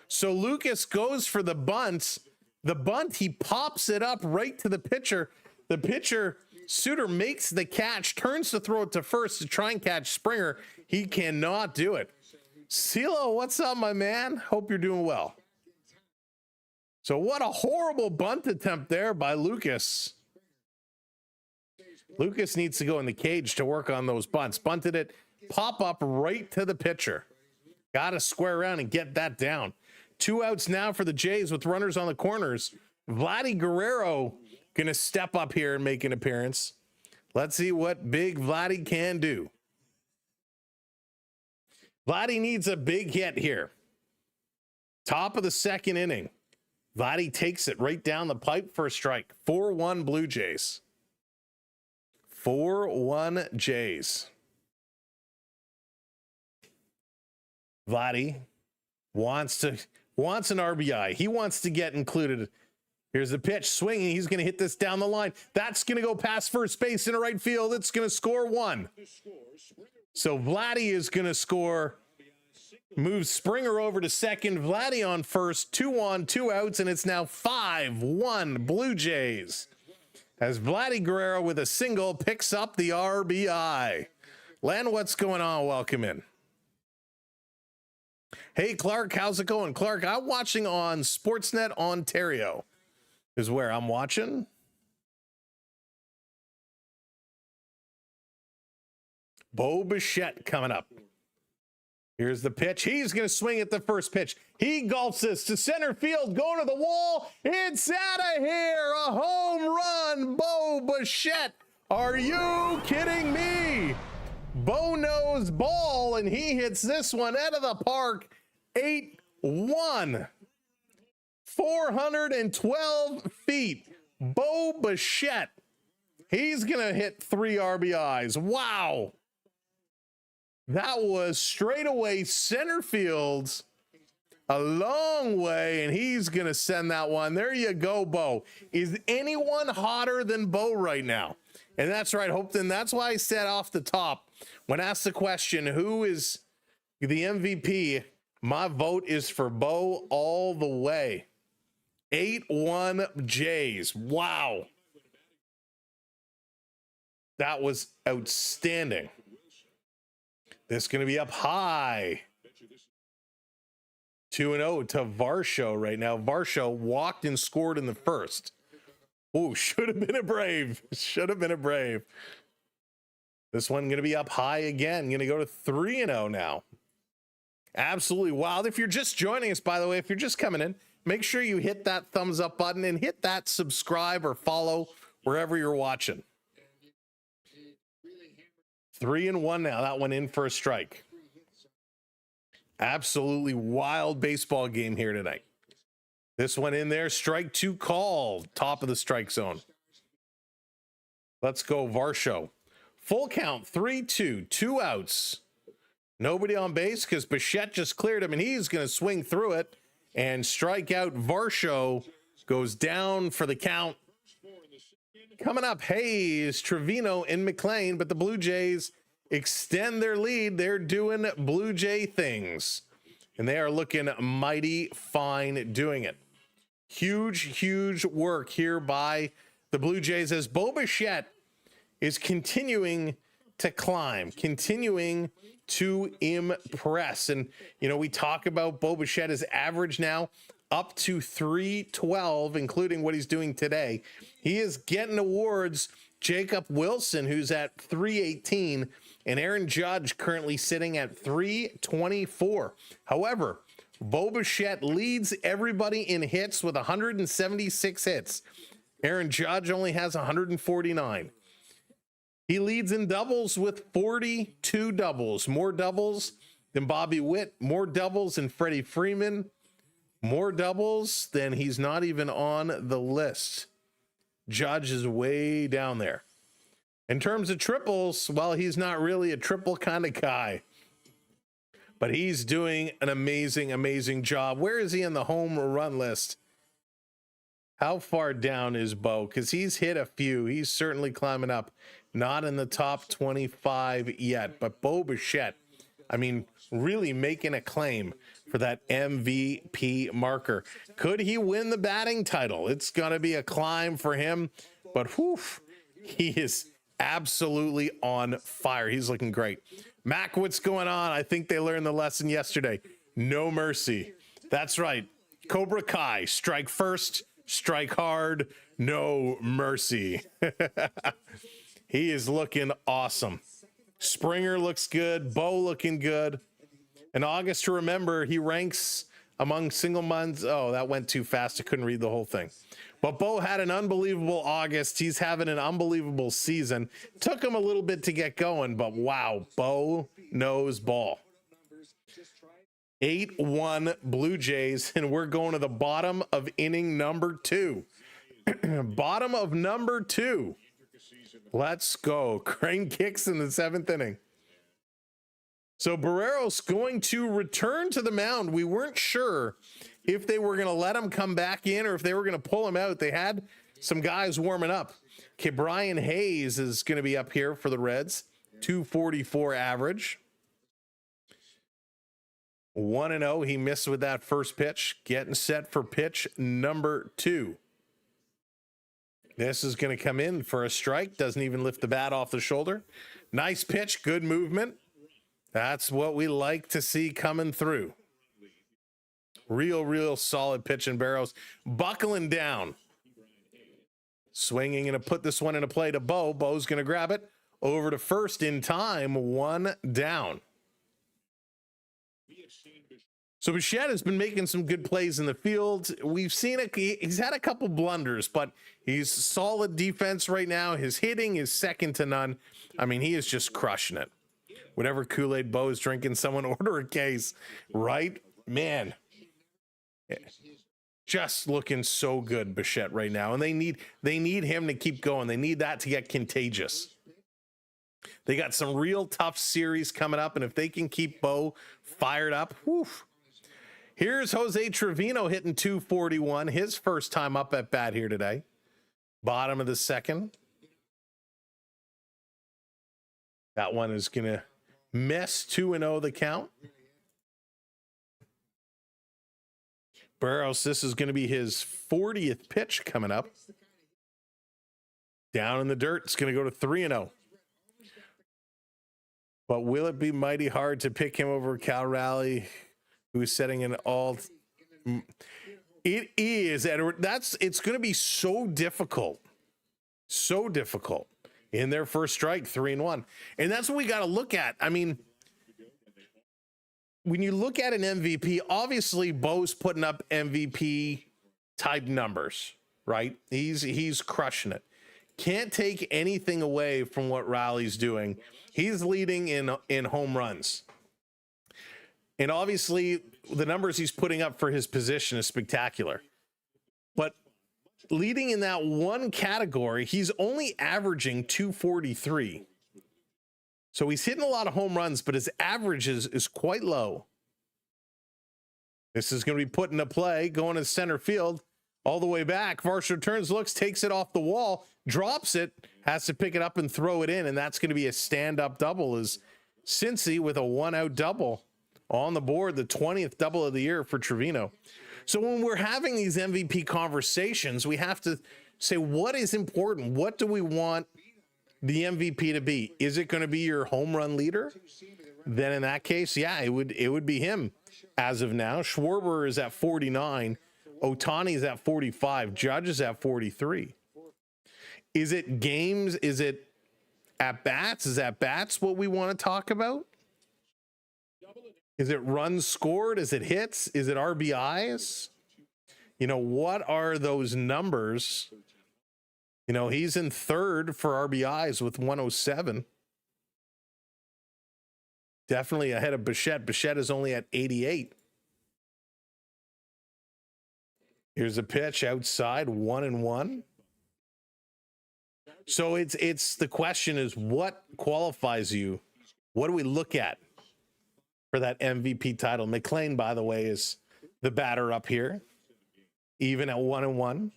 [SPEAKER 2] So Lucas goes for the bunt. The bunt, he pops it up right to the pitcher. The pitcher, Suter, makes the catch, turns to throw it to first to try and catch Springer. He cannot do it. CeeLo, what's up, my man? Hope you're doing well. So what a horrible bunt attempt there by Lucas. Lucas needs to go in the cage to work on those bunts. Bunted it, pop up right to the pitcher. Got to square around and get that down. 2 outs now for the Jays with runners on the corners. Vladdy Guerrero going to step up here and make an appearance. Let's see what big Vladdy can do. Vladdy needs a big hit here. Top of the second inning. Vladdy takes it right down the pipe for a strike. 4-1 Blue Jays. 4-1 Jays. Vladdy wants an RBI. He wants to get included. Here's the pitch, swinging. He's going to hit this down the line. That's going to go past first base into right field. It's going to score 1. So Vladdy is going to score. Moves Springer over to second. Vladdy on first. 2 on, 2 outs, and it's now 5-1 Blue Jays. As Vladdy Guerrero with a single picks up the RBI. Len, what's going on? Welcome in. Hey, Clark, how's it going? Clark, I'm watching on Sportsnet Ontario is where I'm watching. Bo Bichette coming up. Here's the pitch. He's going to swing at the first pitch. He gulps this to center field, going to the wall. It's out of here. A home run, Bo Bichette. Are you kidding me? Bo knows ball, and he hits this one out of the park. 8-1. 412 feet. Bo Bichette. He's going to hit 3 RBIs. Wow. That was straight away center fields a long way, and he's going to send that one. There you go, Bo. Is anyone hotter than Bo right now? And that's right, Hopeton. That's why I said off the top, when asked the question, who is the MVP My vote is for Bo all the way. 8-1 Jays. Wow. That was outstanding. This is going to be up high. 2-0 to Varsho right now. Varsho walked and scored in the first. Oh, should have been a Brave. Should have been a Brave. This one going to be up high again. Going to go to 3-0 now. Absolutely wild. If you're just joining us, by the way, if you're just coming in, make sure you hit that thumbs up button and hit that subscribe or follow wherever you're watching. 3-1 now. That one in for a strike. Absolutely wild baseball game here tonight. This one in there, strike 2 call, top of the strike zone. Let's go Varsho. Full count, 3-2, 2 outs. Nobody on base because Bichette just cleared him, and he's going to swing through it and strike out. Varsho goes down for the count. Coming up, Hayes, Trevino, and McLean, but the Blue Jays extend their lead. They're doing Blue Jay things, and they are looking mighty fine doing it. Huge work here by the Blue Jays as Bo Bichette is continuing to climb, continuing to impress. And, you know, we talk about Bo Bichette's average now up to 312, including what he's doing today. He is getting awards. Jacob Wilson, who's at 318, and Aaron Judge currently sitting at 324. However, Bo Bichette leads everybody in hits with 176 hits. Aaron Judge only has 149. He leads in doubles with 42 doubles. More doubles than Bobby Witt. More doubles than Freddie Freeman. More doubles than he's not even on the list. Judge is way down there. In terms of triples, well, he's not really a triple kind of guy, but he's doing an amazing job. Where is he in the home run list? How far down is Bo? Because he's hit a few. He's certainly climbing up. Not in the top 25 yet, but Bo Bichette, I mean, really making a claim for that MVP marker. Could he win the batting title? It's going to be a climb for him, but whew, he is absolutely on fire. He's looking great. Mac, what's going on? I think they learned the lesson yesterday. No mercy. That's right. Cobra Kai, strike first, strike hard, no mercy. He is looking awesome. Springer looks good. Bo looking good. In August to remember, he ranks among single months. Oh, that went too fast. I couldn't read the whole thing. But Bo had an unbelievable August. He's having an unbelievable season. Took him a little bit to get going, but wow, Bo knows ball. 8-1 Blue Jays, and we're going to the bottom of inning number 2. Bottom of number 2. Let's go. Crane kicks in the 7th inning. So Berríos going to return to the mound. We weren't sure if they were going to let him come back in or if they were going to pull him out. They had some guys warming up. Okay, Brian Hayes is going to be up here for the Reds. 244 average. 1-0. He missed with that first pitch. Getting set for pitch number 2. This is going to come in for a strike. Doesn't even lift the bat off the shoulder. Nice pitch. Good movement. That's what we like to see coming through. Real solid pitch in Berríos. Buckling down. Swinging and to put this one into play to Bo. Bo's going to grab it. Over to first in time. 1 down. So Bichette has been making some good plays in the field. We've seen it. He's had a couple blunders, but he's solid defense right now. His hitting is second to none. I mean, he is just crushing it. Whatever Kool-Aid Bo is drinking, someone order a case, right? Man, just looking so good, Bichette, right now. And they need him to keep going. They need that to get contagious. They got some real tough series coming up, and if they can keep Bo fired up, whew. Here's Jose Trevino hitting 241, his first time up at bat here today. Bottom of the 2nd. That one is going to miss. 2-0 the count. Berríos, this is going to be his 40th pitch coming up. Down in the dirt. It's going to go to 3-0. But will it be mighty hard to pick him over Cal Raleigh, who's setting an all? It is, Edward. It's going to be so difficult. So difficult in their first strike, 3-1. And that's what we got to look at. I mean, when you look at an MVP, obviously Bo's putting up MVP type numbers, right? He's crushing it. Can't take anything away from what Raleigh's doing. He's leading in home runs. And obviously the numbers he's putting up for his position is spectacular. But leading in that one category, he's only averaging 243. So he's hitting a lot of home runs, but his average is quite low. This is going to be put into play, going to center field, all the way back. Varsho turns, looks, takes it off the wall, drops it, has to pick it up and throw it in, and that's going to be a stand-up double as Cincy with a one-out double on the board, the 20th double of the year for Trevino. So when we're having these MVP conversations, we have to say, what is important? What do we want the MVP to be? Is it going to be your home run leader? Then in that case, yeah, it would be him as of now. Schwarber is at 49. Ohtani is at 45. Judge is at 43. Is it games? Is it at bats? Is at bats what we want to talk about? Is it runs scored? Is it hits? Is it RBIs? You know, what are those numbers? You know, he's in third for RBIs with 107. Definitely ahead of Bichette. Bichette is only at 88. Here's a pitch outside, 1-1. So it's the question is, what qualifies you? What do we look at for that MVP title? McLean, by the way, is the batter up here, even at 1-1.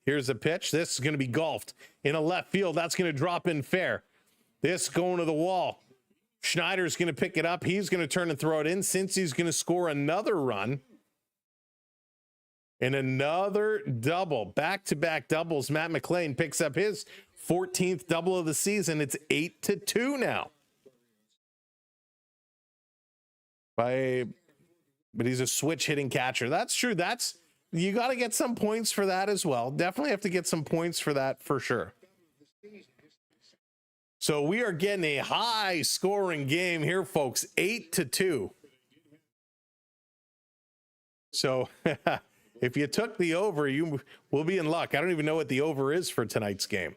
[SPEAKER 2] Here's a pitch. This is going to be golfed in a left field. That's going to drop in fair. This going to the wall. Schneider's going to pick it up. He's going to turn and throw it in. Cincy's going to score another run. And another double. Back-to-back doubles. Matt McLean picks up his 14th double of the season. It's 8-2 now. But he's a switch hitting catcher. That's true. You got to get some points for that as well. Definitely have to get some points for that for sure. So we are getting a high scoring game here, folks. 8-2. So if you took the over, you will be in luck. I don't even know what the over is for tonight's game.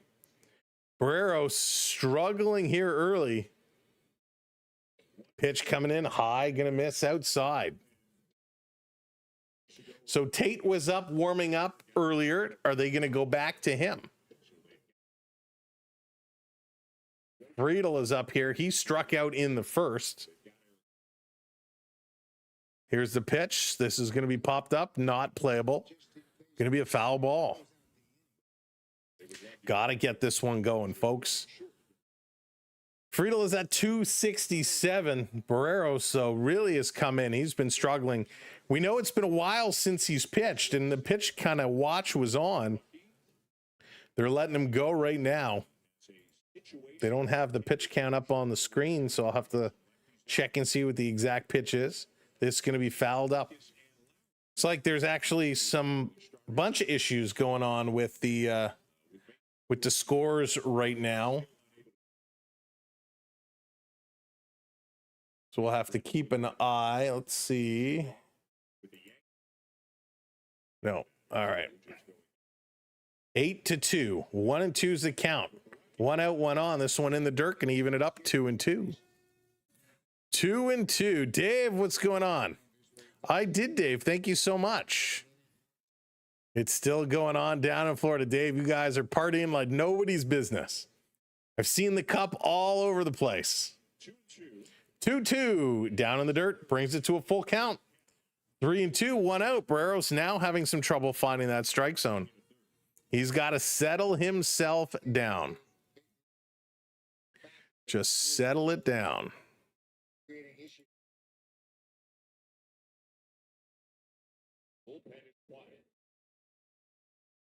[SPEAKER 2] Berríos struggling here early. Pitch coming in high, going to miss outside. So Tate was up, warming up earlier. Are they going to go back to him? Friedel is up here. He struck out in the first. Here's the pitch. This is going to be popped up, not playable. Going to be a foul ball. Got to get this one going, folks. Friedel is at 267. Berríos, so really has come in. He's been struggling. We know it's been a while since he's pitched, and the pitch kind of watch was on. They're letting him go right now. They don't have the pitch count up on the screen, so I'll have to check and see what the exact pitch is. This is going to be fouled up. It's like there's actually some bunch of issues going on with the scores right now. So we'll have to keep an eye. Let's see. No. All right. 8-2. 1-2 is the count. 1 out, 1 on. This one in the dirt can even it up 2-2. 2-2. Dave, what's going on? I did, Dave. Thank you so much. It's still going on down in Florida. Dave, you guys are partying like nobody's business. I've seen the cup all over the place. 2-2. Down in the dirt. Brings it to a full count. 3-2. 1 out. Berríos now having some trouble finding that strike zone. He's got to settle himself down. Just settle it down.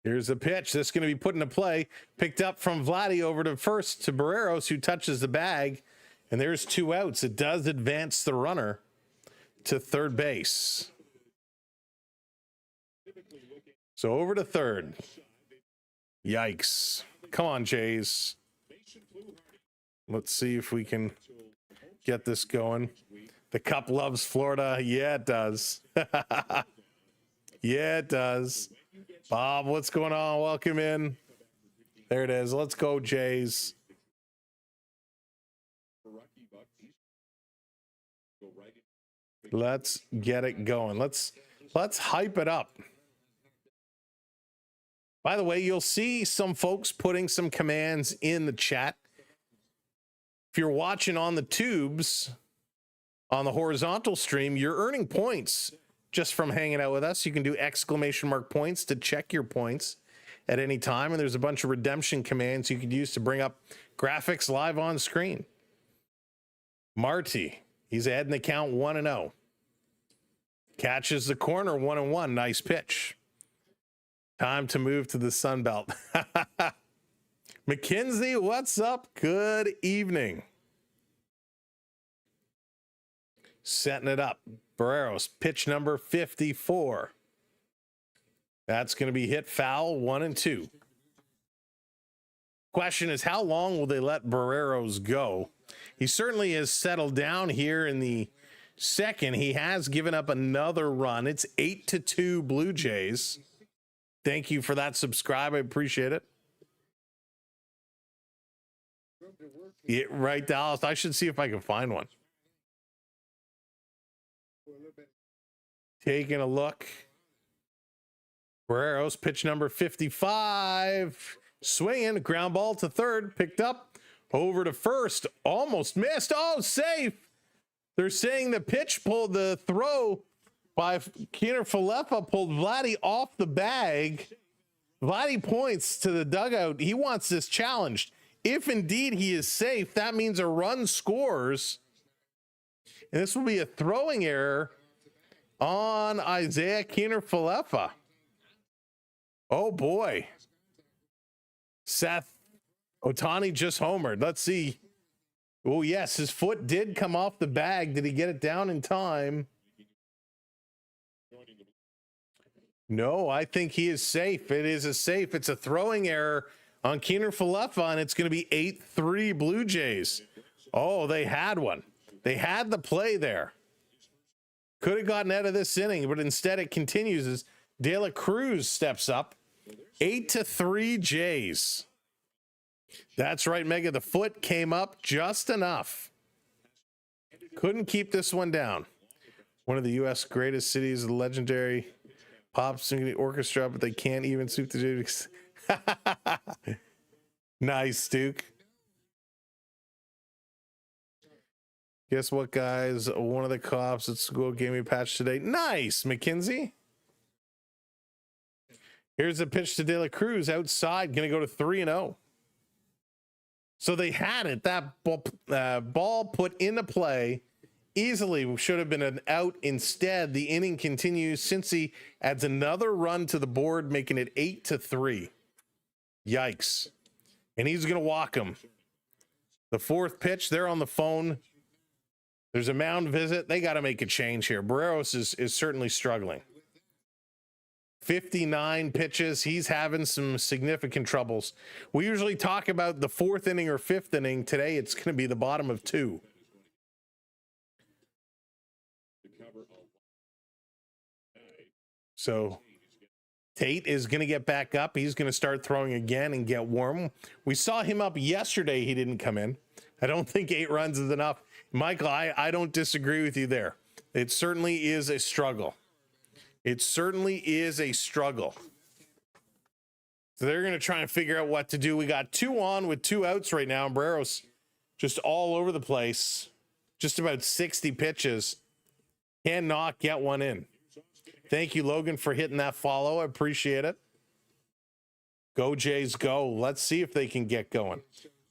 [SPEAKER 2] Here's a pitch. This is going to be put into play. Picked up from Vladdy over to first to Berríos, who touches the bag. And there's 2 outs. It does advance the runner to third base. So over to third. Yikes. Come on, Jays. Let's see if we can get this going. The Cup loves Florida. Yeah, it does. Yeah, it does. Bob, what's going on? Welcome in. There it is. Let's go, Jays. Let's get it going. Let's hype it up. By the way, you'll see some folks putting some commands in the chat. If you're watching on the tubes, on the horizontal stream, you're earning points just from hanging out with us. You can do ! points to check your points at any time. And there's a bunch of redemption commands you could use to bring up graphics live on screen. Marty, he's adding the count 1-0. Catches the corner 1-1. Nice pitch. Time to move to the Sun Belt. Mackenzie, what's up? Good evening. Setting it up. Berríos, pitch number 54. That's going to be hit foul, 1-2. Question is, how long will they let Berríos go? He certainly has settled down here in the second. He has given up another run. It's 8-2 Blue Jays. Thank you for that subscribe. I appreciate it. Yeah, right, Dallas. I should see if I can find one. Taking a look. Berríos, pitch number 55. Swinging, ground ball to third. Picked up. Over to first. Almost missed. Oh, safe. They're saying the pitch pulled, the throw by Keener Falefa pulled Vladdy off the bag. Vladdy points to the dugout. He wants this challenged. If indeed he is safe, that means a run scores. And this will be a throwing error on Isaiah Keener Falefa. Oh boy. Seth Ohtani just homered. Let's see. Oh yes, his foot did come off the bag. Did he get it down in time? No, I think he is safe. It is a safe. It's a throwing error on Keener Falefa, and it's going to be 8-3 Blue Jays. Oh, they had one. They had the play there. Could have gotten out of this inning, but instead it continues as De La Cruz steps up. 8-3 Jays. That's right, Mega. The foot came up just enough. Couldn't keep this one down. One of the U.S. greatest cities, the legendary pop singing orchestra, but they can't even suit the Jays. Nice, Duke. Guess what, guys? One of the cops at school gave me a patch today. Nice, Mackenzie. Here's a pitch to De La Cruz outside. Going to go to 3-0. So they had it. That ball put into play easily should have been an out. Instead, the inning continues. Cincy adds another run to the board, making it 8-3. Yikes. And he's going to walk him. The fourth pitch, they're on the phone. There's a mound visit. They got to make a change here. Berríos is certainly struggling. 59 pitches. He's having some significant troubles. We usually talk about the fourth inning or fifth inning. Today, it's going to be the bottom of 2. So Tate is going to get back up. He's going to start throwing again and get warm. We saw him up yesterday. He didn't come in. I don't think 8 runs is enough. Michael, I don't disagree with you there. It certainly is a struggle. It certainly is a struggle. So they're going to try and figure out what to do. We got 2 on with 2 outs right now. And Berríos just all over the place. Just about 60 pitches. Cannot get one in. Thank you, Logan, for hitting that follow. I appreciate it. Go Jays, go. Let's see if they can get going.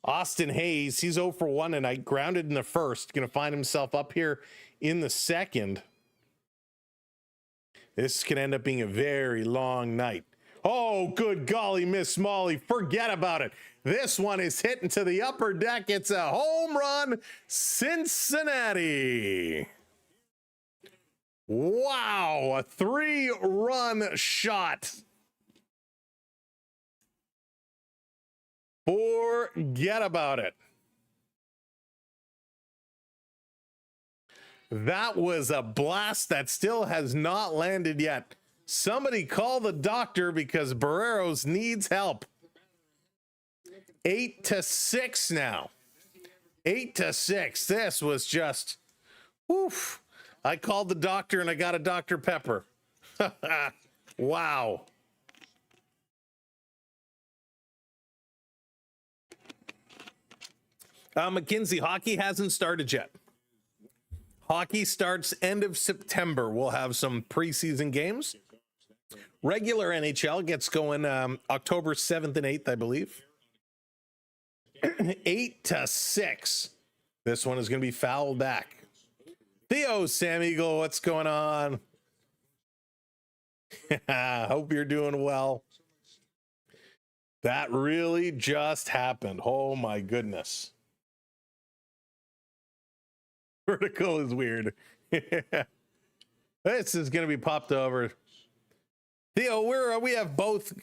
[SPEAKER 2] Austin Hayes, he's 0 for 1 tonight. Grounded in the first. Going to find himself up here in the second. This can end up being a very long night. Oh, good golly, Miss Molly. Forget about it. This one is hitting to the upper deck. It's a home run, Cincinnati. Wow, a 3-run shot. Forget about it. That was a blast that still has not landed yet. Somebody call the doctor because Berríos needs help. 8-6 now. 8-6. This was just, woof. I called the doctor and I got a Dr. Pepper. Wow. McKinsey, hockey hasn't started yet. Hockey starts end of September. We'll have some preseason games. Regular NHL gets going October 7th and 8th, I believe. 8-6. This one is going to be fouled back. Theo, Sam Eagle, what's going on? Hope you're doing well. That really just happened. Oh my goodness. Vertical is weird. This is going to be popped over. Theo, we have both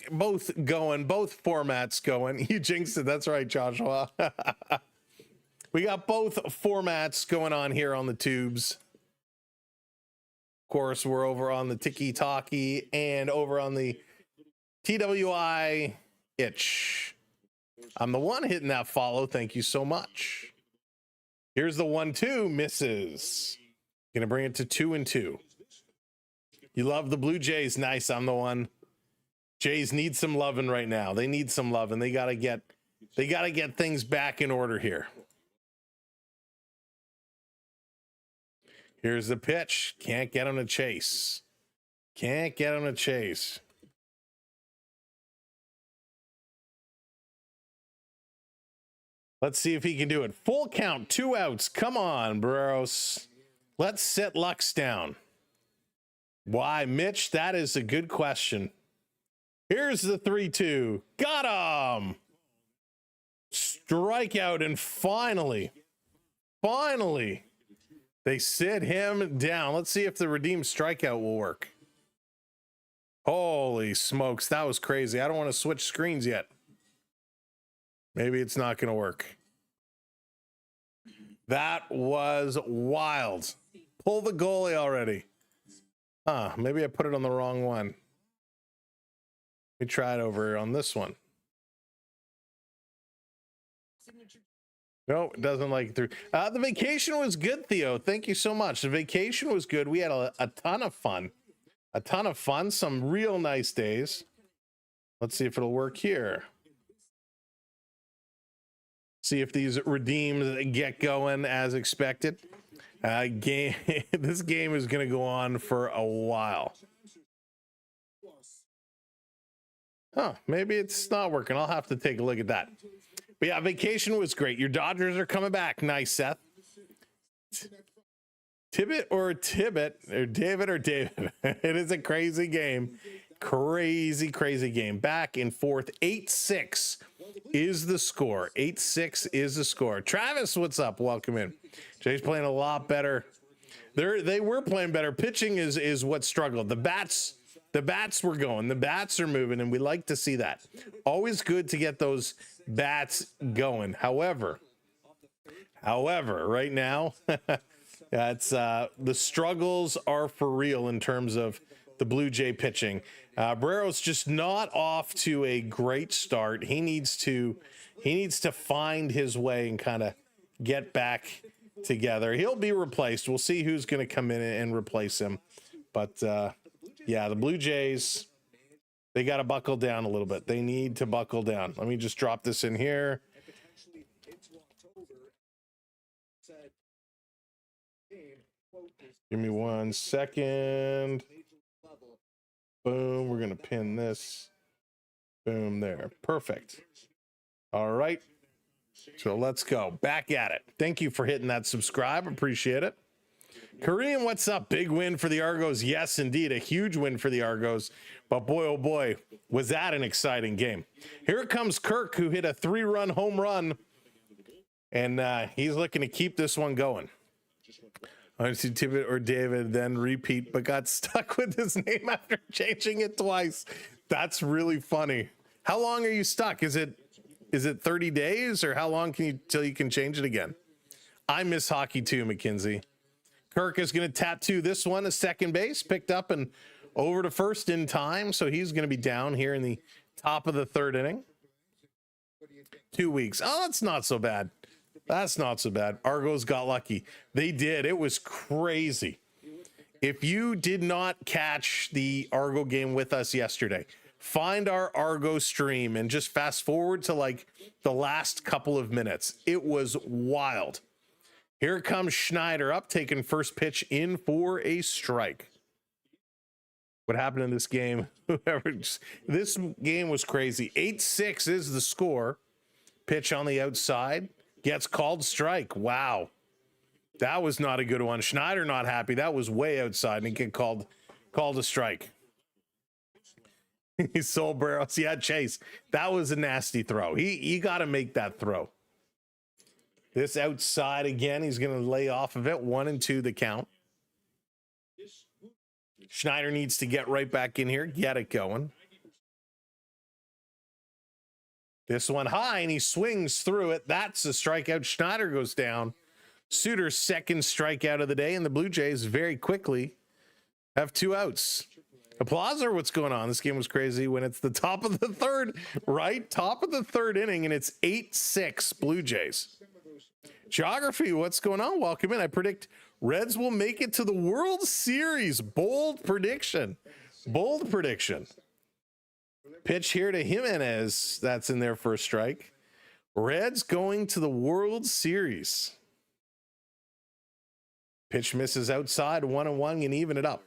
[SPEAKER 2] going, both formats going. You jinxed it. That's right, Joshua. We got both formats going on here on the tubes. Of course, we're over on the Tiki Talkie and over on the TWI itch. I'm the one hitting that follow. Thank you so much. Here's the 1-2, misses. Gonna bring it to 2-2. You love the Blue Jays. Nice. I'm the one. Jays need some loving right now. They need some loving. They gotta get things back in order here. Here's the pitch. Can't get him to chase. Can't get him to chase. Let's see if he can do it. Full count, 2 outs. Come on, Berríos. Let's sit Lux down. Why, Mitch? That is a good question. Here's the 3-2. Got him. Strikeout, and finally, they sit him down. Let's see if the redeemed strikeout will work. Holy smokes, that was crazy. I don't want to switch screens yet. Maybe it's not going to work. That was wild. Pull the goalie already. Maybe I put it on the wrong one. Let me try it over on this one. No, it doesn't like it through. The vacation was good, Theo. Thank you so much. The vacation was good. We had a ton of fun. Some real nice days. Let's see if it'll work here. See if these redeems get going as expected. This game is going to go on for a while. Oh, maybe it's not working. I'll have to take a look at that. But yeah, vacation was great. Your Dodgers are coming back. Nice, Seth. Tibbet or David? It is a crazy game. Crazy game. Back and forth. 8-6 is the score. 8-6 is the score. Travis, what's up? Welcome in. Jay's playing a lot better. They were playing better. Pitching is what struggled. The bats were going. The bats are moving, and we like to see that. Always good to get those bats going. However, right now, it's the struggles are for real in terms of the Blue Jay pitching. Berríos just not off to a great start. He needs to find his way and kind of get back together. He'll be replaced. We'll see who's going to come in and replace him. But yeah, the Blue Jays, they got to buckle down a little bit. They need to buckle down. Let me just drop this in here. Give me 1 second. Boom. We're going to pin this. Boom there. Perfect. All right. So let's go back at it. Thank you for hitting that subscribe. Appreciate it. Kareem, what's up? Big win for the Argos. Yes, indeed, a huge win for the Argos. But boy, oh boy, was that an exciting game. Here comes Kirk, who hit a 3-run home run. And he's looking to keep this one going. I see Tibbet or David, then repeat, but got stuck with his name after changing it twice. That's really funny. How long are you stuck? Is it 30 days, or how long till you can change it again? I miss hockey too, McKinsey. Kirk is going to tattoo this one as second base, picked up and over to first in time, so he's going to be down here in the top of the third inning. 2 weeks. Oh, that's not so bad. That's not so bad. Argos got lucky. They did. It was crazy. If you did not catch the Argo game with us yesterday, find our Argo stream and just fast forward to like the last couple of minutes. It was wild. Here comes Schneider up, taking first pitch in for a strike. What happened in this game? This game was crazy. 8-6 is the score. Pitch on the outside. Gets called strike. Wow. That was not a good one. Schneider not happy. That was way outside and he get called a strike. He sold Berríos. Yeah, Chase. That was a nasty throw. You got to make that throw. This outside again. He's going to lay off of it. 1-2 the count. Schneider needs to get right back in here. Get it going. This one high, and he swings through it. That's a strikeout. Schneider goes down. Suter's second strikeout of the day, and the Blue Jays very quickly have 2 outs. Applause or what's going on? This game was crazy when it's the top of the third, right? Top of the third inning, and it's 8-6 Blue Jays. Geography, what's going on? Welcome in. I predict Reds will make it to the World Series. Bold prediction. Bold prediction. Pitch here to Jimenez. That's in there for a strike. Reds going to the World Series. Pitch misses outside. 1-1 and even it up.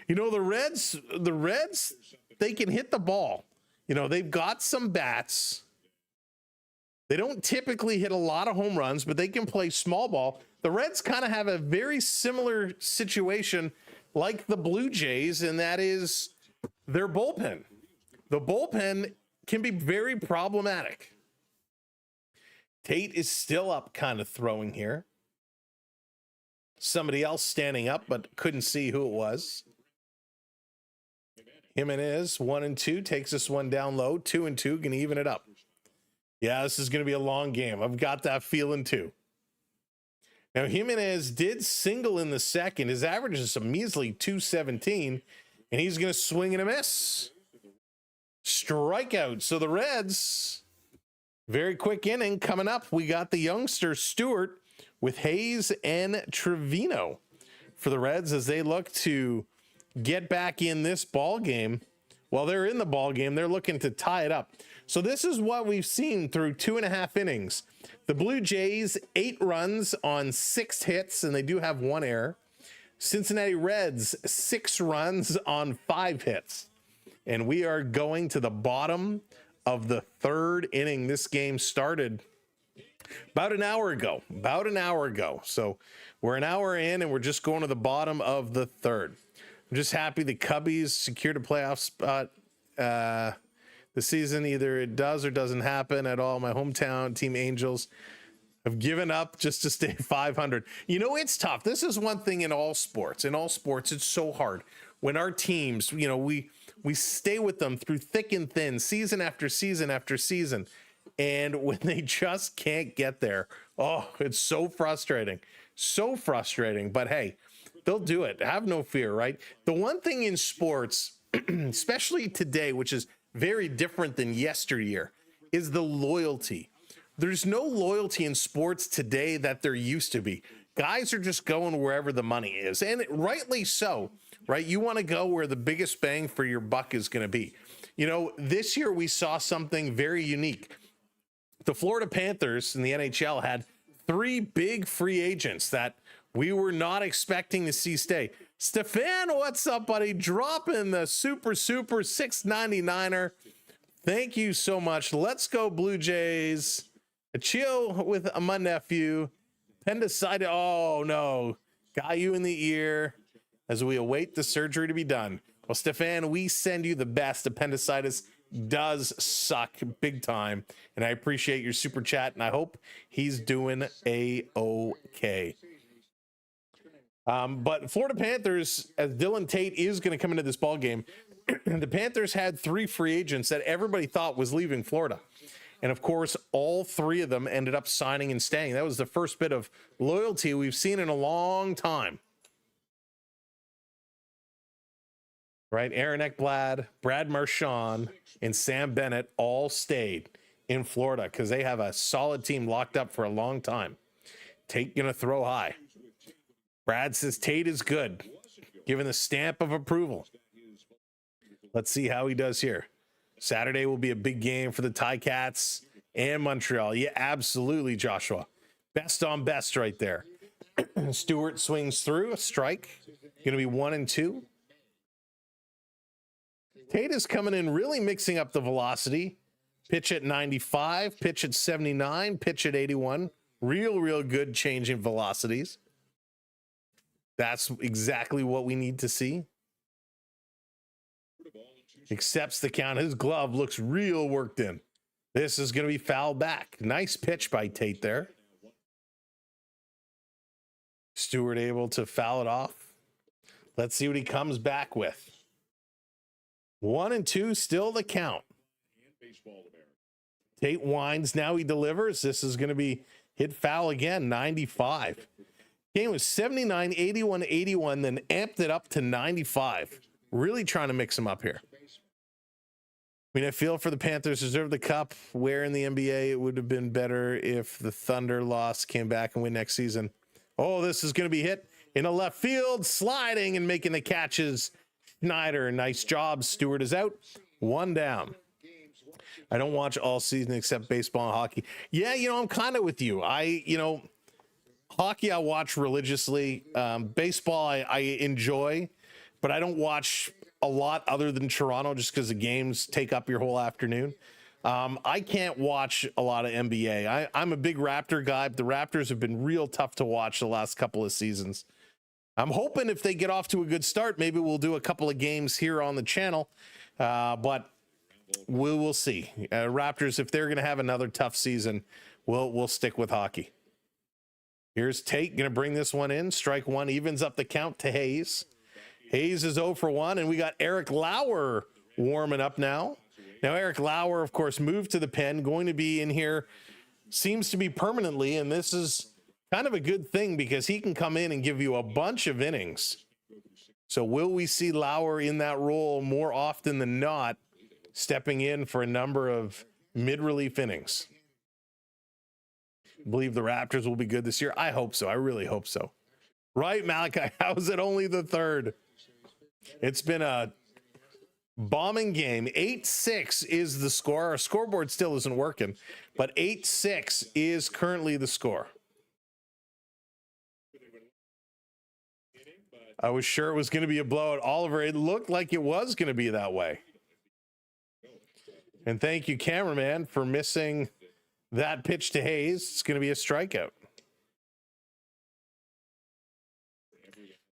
[SPEAKER 2] You know, the Reds, they can hit the ball. You know, they've got some bats. They don't typically hit a lot of home runs, but they can play small ball. The Reds kind of have a very similar situation like the Blue Jays, and that is their bullpen. The bullpen can be very problematic. Tate is still up, kind of throwing here. Somebody else standing up, but couldn't see who it was. Jimenez, 1-2, takes this one down low. 2-2, gonna even it up. Yeah, this is gonna be a long game. I've got that feeling too. Now, Jimenez did single in the second. His average is a measly 217, and he's gonna swing and a miss. Strikeout. So the Reds, very quick inning coming up. We got the youngster Stewart with Hayes and Trevino for the Reds as they look to get back in this ball game. While they're in the ball game, they're looking to tie it up. So this is what we've seen through 2.5 innings. The Blue Jays, 8 runs on 6 hits, and they do have 1 error. Cincinnati Reds, 6 runs on 5 hits. And we are going to the bottom of the 3rd inning. This game started about an hour ago. So we're an hour in, and we're just going to the bottom of the 3rd. I'm just happy the Cubbies secured a playoff spot. The season, either it does or doesn't happen at all. My hometown team Angels have given up just to stay 500. You know, it's tough. This is one thing in all sports. In all sports, it's so hard. When our teams, you know, we stay with them through thick and thin, season after season after season. And when they just can't get there, oh, it's so frustrating. So frustrating. But hey, they'll do it. Have no fear, right? The one thing in sports, especially today, which is very different than yesteryear, is the loyalty. There's no loyalty in sports today that there used to be. Guys are just going wherever the money is, and rightly so, right? You want to go where the biggest bang for your buck is going to be. You know, this year we saw something very unique. The Florida Panthers in the NHL had 3 big free agents that we were not expecting to see stay. Stefan, what's up, buddy? Dropping the super 699er. Thank you so much. Let's go Blue Jays. A chill with my nephew. Appendicitis. Oh no, Got you in the ear as we await the surgery to be done. Well, Stefan, we send you the best. Appendicitis does suck big time, and I appreciate your super chat, and I hope he's doing a-okay. But Florida Panthers, as Dylan Tate is going to come into this ball game, the Panthers had 3 free agents that everybody thought was leaving Florida. And of course, all 3 of them ended up signing and staying. That was the first bit of loyalty we've seen in a long time. Right? Aaron Ekblad, Brad Marchand, and Sam Bennett all stayed in Florida because they have a solid team locked up for a long time. Tate going to throw high. Brad says Tate is good, given the stamp of approval. Let's see how he does here. Saturday will be a big game for the Ticats and Montreal. Yeah, absolutely, Joshua. Best on best right there. Stewart swings through, a strike. Going to be 1-2. Tate is coming in, really mixing up the velocity. Pitch at 95, pitch at 79, pitch at 81. Real good change in velocities. That's exactly what we need to see. Accepts the count. His glove looks real worked in. This is going to be foul back. Nice pitch by Tate there. Stewart able to foul it off. Let's see what he comes back with. 1-2, still the count. Tate winds. Now he delivers. This is going to be hit foul again. 95. Game was 79, 81, 81, then amped it up to 95. Really trying to mix him up here. I mean, I feel for the Panthers deserve the cup. Where in the NBA it would have been better if the Thunder lost, came back and win next season. Oh, this is going to be hit in a left field, sliding and making the catches. Schneider, nice job. Stewart is out. 1 down. I don't watch all season except baseball and hockey. Yeah, I'm kind of with you. Hockey I watch religiously. Baseball I enjoy, but I don't watch a lot other than Toronto just because the games take up your whole afternoon. I can't watch a lot of NBA. I'm a big Raptor guy, but the Raptors have been real tough to watch the last couple of seasons. I'm hoping if they get off to a good start, maybe we'll do a couple of games here on the channel, but we will see. Raptors, if they're going to have another tough season, we'll stick with hockey. Here's Tate, going to bring this one in. Strike 1, evens up the count to Hayes. Hayes is 0 for 1, and we got Eric Lauer warming up now. Now, Eric Lauer, of course, moved to the pen, going to be in here, seems to be permanently, and this is kind of a good thing because he can come in and give you a bunch of innings. So will we see Lauer in that role more often than not, stepping in for a number of mid-relief innings? I believe the Raptors will be good this year. I hope so. I really hope so. Right, Malachi? How's it only the 3rd? It's been a bombing game. 8-6 is the score. Our scoreboard still isn't working, but 8-6 is currently the score. I was sure it was going to be a blowout. Oliver, it looked like it was going to be that way. And thank you, cameraman, for missing that pitch to Hayes. It's going to be a strikeout.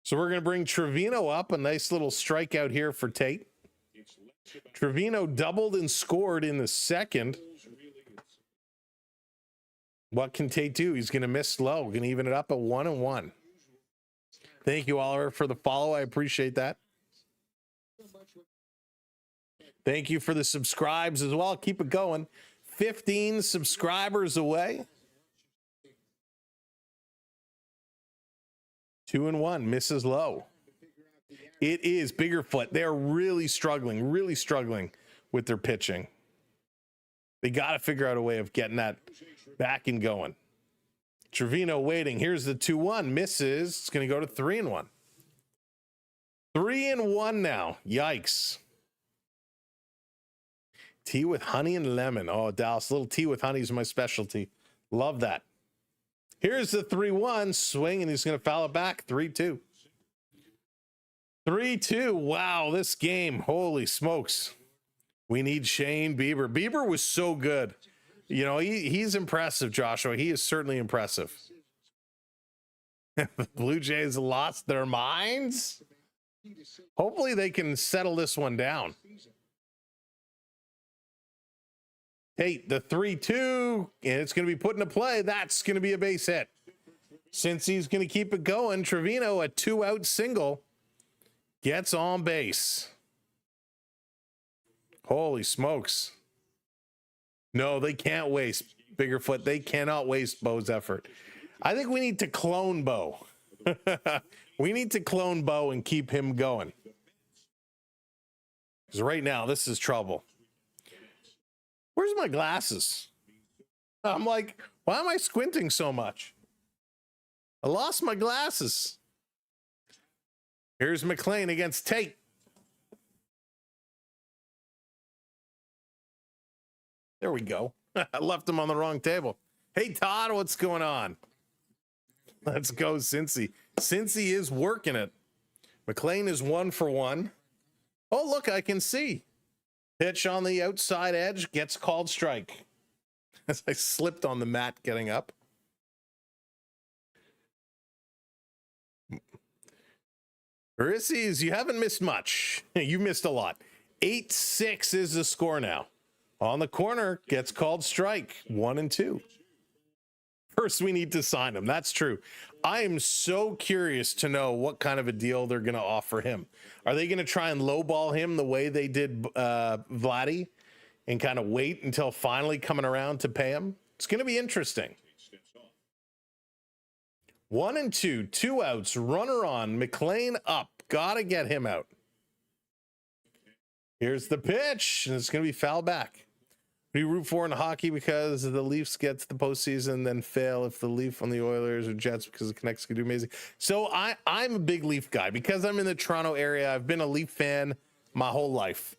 [SPEAKER 2] So we're going to bring Trevino up. A nice little strikeout here for Tate. Trevino doubled and scored in the 2nd. What can Tate do? He's going to miss slow. Going to even it up at 1-1. Thank you, Oliver, for the follow. I appreciate that. Thank you for the subscribes as well. Keep it going. 15 subscribers away. 2-1, misses low. It is Biggerfoot. They're really struggling with their pitching. They got to figure out a way of getting that back and going. Trevino waiting. Here's the 2-1. Misses. It's going to go to 3-1. 3-1 now. Yikes. Tea with honey and lemon. Oh, Dallas, little tea with honey is my specialty. Love that. Here's the 3-1 swing, and he's going to foul it back. 3-2. 3-2. Wow, this game. Holy smokes. We need Shane Bieber. Bieber was so good. He's impressive, Joshua. He is certainly impressive. The Blue Jays lost their minds. Hopefully they can settle this one down. Hey, the 3-2, and it's going to be put into play. That's going to be a base hit. Since he's going to keep it going, Trevino, a 2-out single, gets on base. Holy smokes. No, they can't waste Biggerfoot. They cannot waste Bo's effort. I think we need to clone Bo. We need to clone Bo and keep him going. Because right now, this is trouble. Where's my glasses? I'm like, why am I squinting so much? I lost my glasses. Here's McLean against Tate. There we go. I left him on the wrong table. Hey, Todd, what's going on? Let's go, Cincy. Cincy is working it. McLean is 1 for 1. Oh, look, I can see. Pitch on the outside edge, gets called strike. As I slipped on the mat getting up. Berríos, you haven't missed much. You missed a lot. 8-6 is the score now. On the corner, gets called strike. 1-2. First, we need to sign him. That's true. I am so curious to know what kind of a deal they're going to offer him. Are they going to try and lowball him the way they did Vladdy and kind of wait until finally coming around to pay him? It's going to be interesting. 1-2, 2 outs, runner on, McLean up. Got to get him out. Here's the pitch, and it's going to be foul back. We root for in hockey because the Leafs get to the postseason, then fail if the Leaf on the Oilers or Jets because the Canucks could do amazing. So I'm a big Leaf guy because I'm in the Toronto area. I've been a Leaf fan my whole life,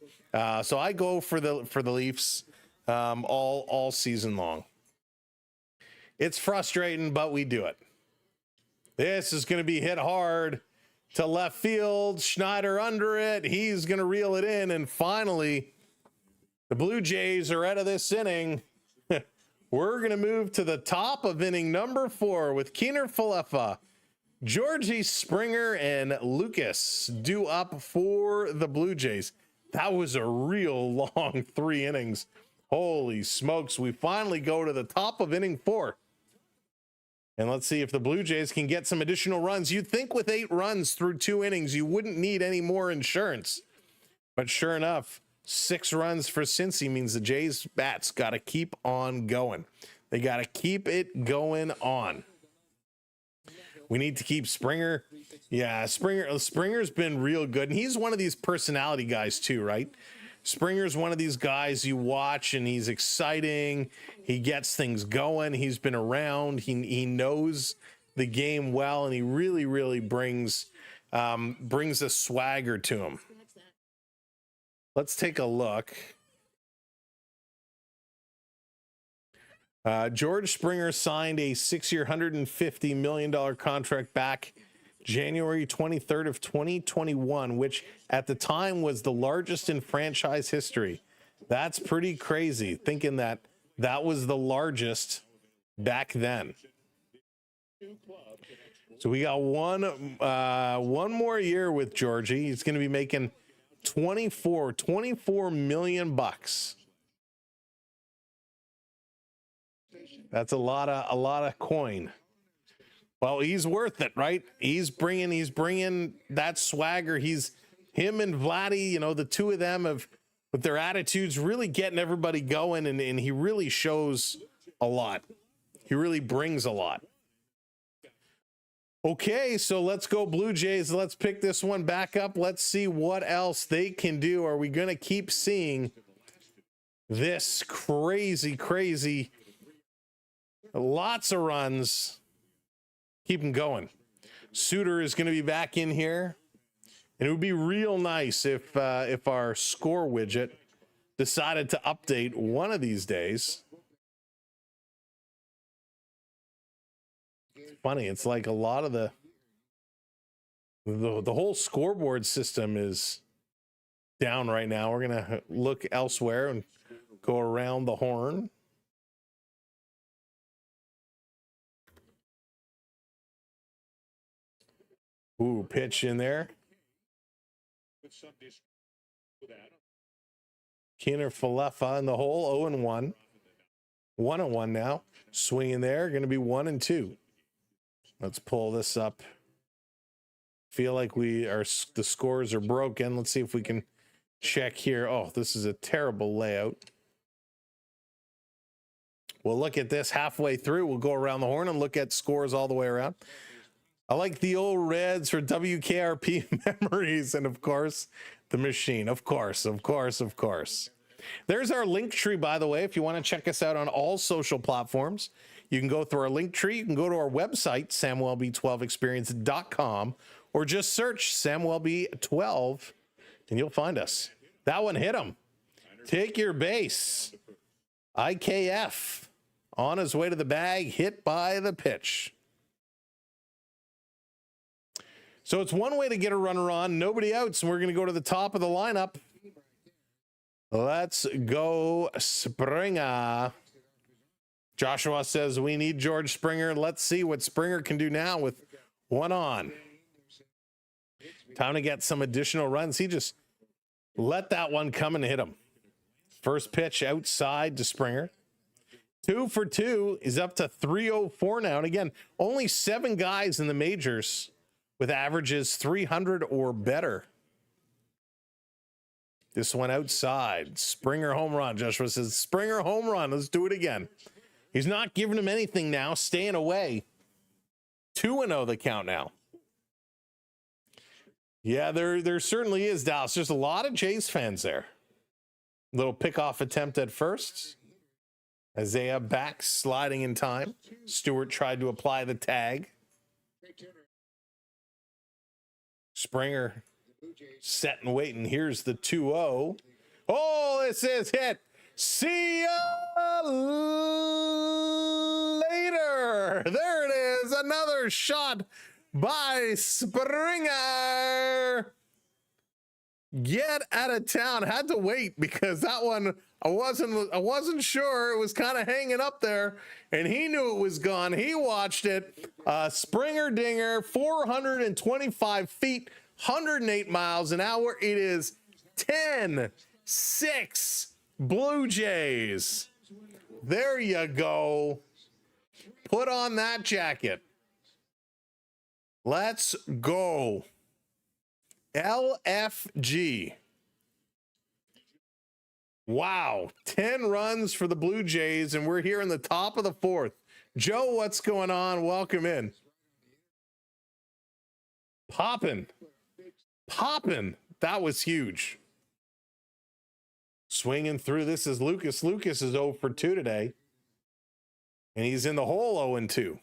[SPEAKER 2] so I go for the Leafs all season long. It's frustrating, but we do it. This is going to be hit hard to left field. Schneider under it. He's going to reel it in, and finally, the Blue Jays are out of this inning. We're going to move to the top of inning number 4 with Keener Falefa, Georgie Springer, and Lucas due up for the Blue Jays. That was a real long 3 innings. Holy smokes. We finally go to the top of inning 4. And let's see if the Blue Jays can get some additional runs. You'd think with 8 runs through 2 innings, you wouldn't need any more insurance. But sure enough, 6 runs for Cincy means the Jays bats got to keep on going. They got to keep it going on. We need to keep Springer. Yeah, Springer's been real good. And he's one of these personality guys too, right? Springer's one of these guys you watch and he's exciting. He gets things going. He's been around. He knows the game well, and he really brings a swagger to him. Let's take a look. George Springer signed a 6-year, $150 million contract back January 23rd of 2021, which at the time was the largest in franchise history. That's pretty crazy, thinking that was the largest back then. So we got one more year with Georgie. He's going to be making 24 million bucks. That's a lot of coin. Well, he's worth it, right? He's bringing that swagger. Him and Vladdy, you know, the two of them have, with their attitudes, really getting everybody going, and he really shows a lot. He really brings a lot. Okay, so let's go Blue Jays. Let's pick this one back up. Let's see what else they can do. Are we going to keep seeing this crazy, lots of runs? Keep them going. Suter is going to be back in here. And it would be real nice if our score widget decided to update one of these days. Funny, it's like a lot of the whole scoreboard system is down right now. We're gonna look elsewhere and go around the horn. Ooh, pitch in there. Keener Falefa in the hole, 0-1. 1-1 now. Swinging there, going to be 1-2. Let's pull this up. Feel like the scores are broken. Let's see if we can check here. Oh, this is a terrible layout. We'll look at this halfway through. We'll go around the horn and look at scores all the way around. I like the old Reds for WKRP memories, and of course, the machine. Of course. There's our link tree, by the way. If you want to check us out on all social platforms, you can go through our link tree. You can go to our website, SamWellB12experience.com, or just search SamWellB12, and you'll find us. That one hit him. Take your base. IKF on his way to the bag, hit by the pitch. So it's one way to get a runner on, nobody outs, and we're going to go to the top of the lineup. Let's go Springer. Joshua says we need George Springer. Let's see what Springer can do now with one on. Time to get some additional runs. He just let that one come and hit him. First pitch outside to Springer. 2 for 2 is up to 304 now. And again, only 7 guys in the majors with averages 300 or better. This one outside. Springer home run. Joshua says, Springer home run. Let's do it again. He's not giving him anything now. Staying away. 2-0 the count now. Yeah, there certainly is, Dallas. There's a lot of Jays fans there. Little pickoff attempt at first. Isaiah back sliding in time. Stewart tried to apply the tag. Springer set and waiting. Here's the 2-0. Oh, this is hit. See ya later. There it is. Another shot by Springer. Get out of town. Had to wait because that one I wasn't sure. It was kind of hanging up there, and he knew it was gone. He watched it. Springer dinger, 425 feet, 108 miles an hour. It is 10-6 Blue Jays. There you go. Put on that jacket. Let's go. LFG. Wow. 10 runs for the Blue Jays, and we're here in the top of the 4th. Joe, what's going on? Welcome in. Poppin'. That was huge. Swinging through. This is Lucas. Lucas is 0 for 2 today, and he's in the hole 0-2.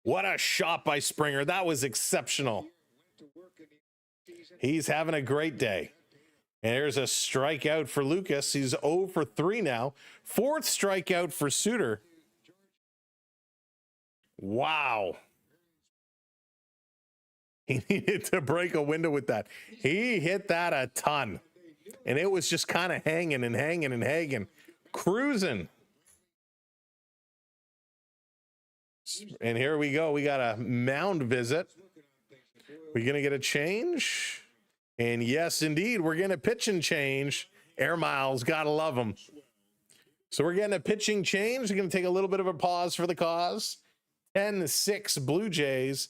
[SPEAKER 2] What a shot by Springer. That was exceptional. He's having a great day. And there's a strikeout for Lucas. He's 0 for 3 now. 4th strikeout for Suter. Wow. He needed to break a window with that. He hit that a ton. And it was just kind of hanging. Cruising. And here we go. We got a mound visit. We're going to get a change. And yes, indeed, we're getting a pitching change. Air Miles, gotta love them. So we're getting a pitching change. We're going to take a little bit of a pause for the cause. 10-6 Blue Jays.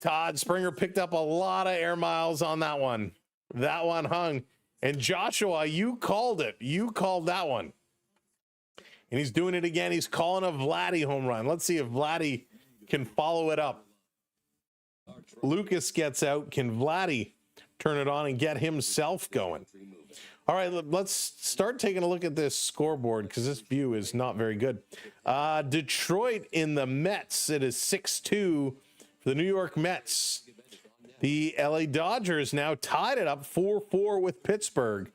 [SPEAKER 2] Todd Springer picked up a lot of air miles on that one. That one hung. And Joshua, you called it. You called that one. And he's doing it again. He's calling a Vladdy home run. Let's see if Vladdy can follow it up. Lucas gets out. Can Vladdy turn it on and get himself going? All right, let's start taking a look at this scoreboard because this view is not very good. Detroit in the Mets. It is 6-2 for the New York Mets. The LA Dodgers now tied it up 4-4 with Pittsburgh.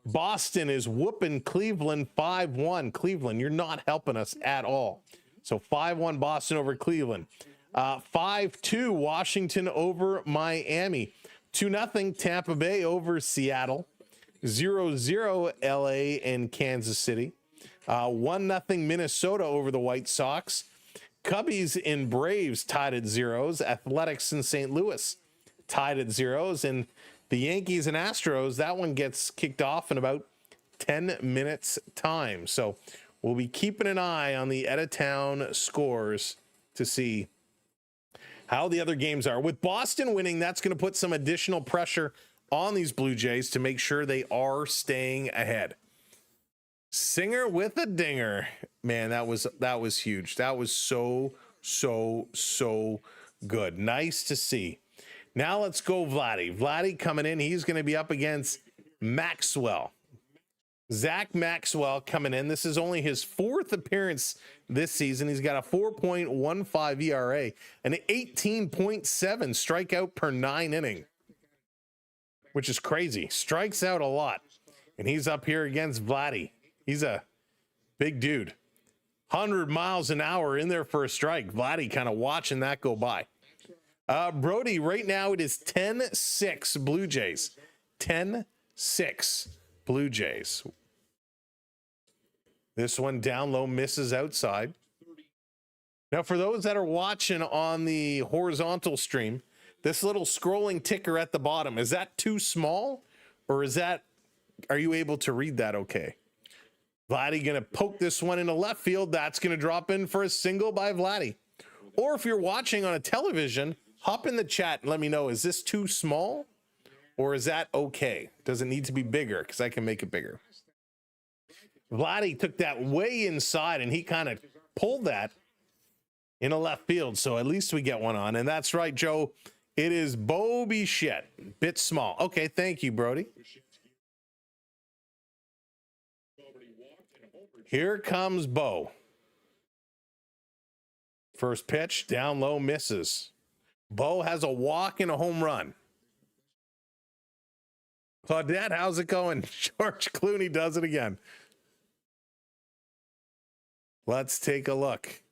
[SPEAKER 2] Boston is whooping Cleveland 5-1. Cleveland, you're not helping us at all. So 5-1 Boston over Cleveland. 5-2 Washington over Miami. 2-0 Tampa Bay over Seattle. 0-0 LA and Kansas City. 1-0 Minnesota over the White Sox. Cubbies in Braves tied at zeros. Athletics in St. Louis tied at zeros. And the Yankees and Astros, that one gets kicked off in about 10 minutes time. So we'll be keeping an eye on the out-of-town scores to see how the other games are. With Boston winning, that's going to put some additional pressure on these Blue Jays to make sure they are staying ahead. Singer with a dinger. Man, that was huge. That was so good. Nice to see. Now let's go Vladdy. Vladdy coming in. He's going to be up against Maxwell. Zach Maxwell coming in. This is only his 4th appearance this season. He's got a 4.15 ERA, an 18.7 strikeout per 9 inning, which is crazy. Strikes out a lot. And he's up here against Vladdy. He's a big dude. 100 miles an hour in there for a strike. Vladdy kind of watching that go by. Brody, right now it is 10-6 Blue Jays. 10-6 Blue Jays. This one down low, misses outside. Now, for those that are watching on the horizontal stream, this little scrolling ticker at the bottom, is that too small? Or are you able to read that okay? Vladdy going to poke this one into left field. That's going to drop in for a single by Vladdy. Or if you're watching on a television, hop in the chat and let me know, is this too small? Or is that okay? Does it need to be bigger? Because I can make it bigger. Vladdy took that way inside, and he kind of pulled that in a left field. So at least we get one on. And that's right, Joe. It is Bo Bichette. Bit small. Okay, thank you, Brody. Here comes Bo. First pitch, down low, misses. Bo has a walk and a home run. Claudette, how's it going? George Clooney does it again. Let's take a look.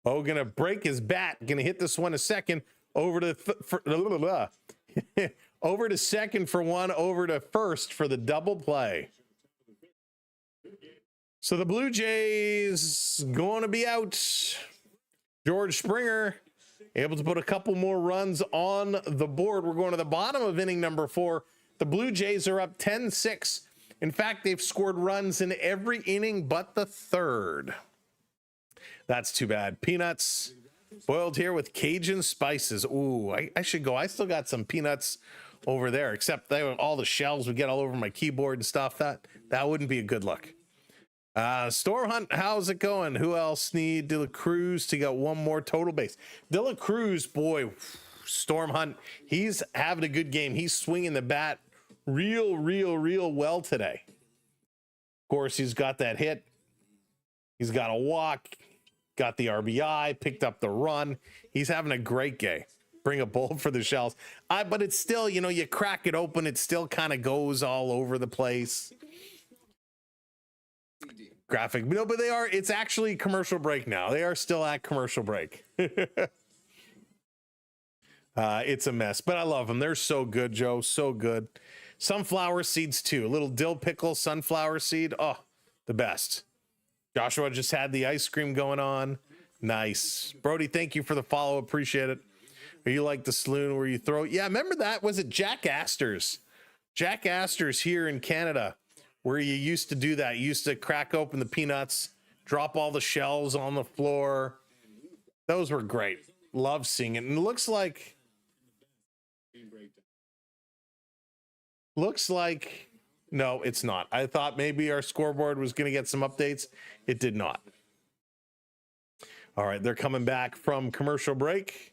[SPEAKER 2] Bo gonna break his bat. Gonna hit this one a second. Over to over to second for one. Over to first for the double play. So the Blue Jays going to be out. George Springer able to put a couple more runs on the board. We're going to the bottom of inning number 4. The Blue Jays are up 10-6. In fact, they've scored runs in every inning but the 3rd. That's too bad. Peanuts boiled here with Cajun spices. Ooh, I should go. I still got some peanuts over there, except they all the shells would get all over my keyboard and stuff. That wouldn't be a good look. Storm Hunt, how's it going? Who else need De La Cruz to get one more total base? De La Cruz, boy, Storm Hunt, he's having a good game. He's swinging the bat real well today. Of course, he's got that hit. He's got a walk, got the RBI, picked up the run. He's having a great game. Bring a bowl for the shells. But it's still, you crack it open, it still kind of goes all over the place. Graphic. No, but it's actually commercial break now. They are still at commercial break. It's a mess, but I love them. They're so good, Joe. So good. Sunflower seeds too. A little dill pickle, sunflower seed. Oh, the best. Joshua just had the ice cream going on. Nice. Brody, thank you for the follow. Appreciate it. Are you like the saloon where you throw? Yeah, remember that? Was it Jack Astor's? Jack Astor's here in Canada, where you used to do that. You used to crack open the peanuts, drop all the shells on the floor. Those were great. Love seeing it. And it looks like no, it's not. I thought maybe our scoreboard was going to get some updates. It did not. All right, they're coming back from commercial break.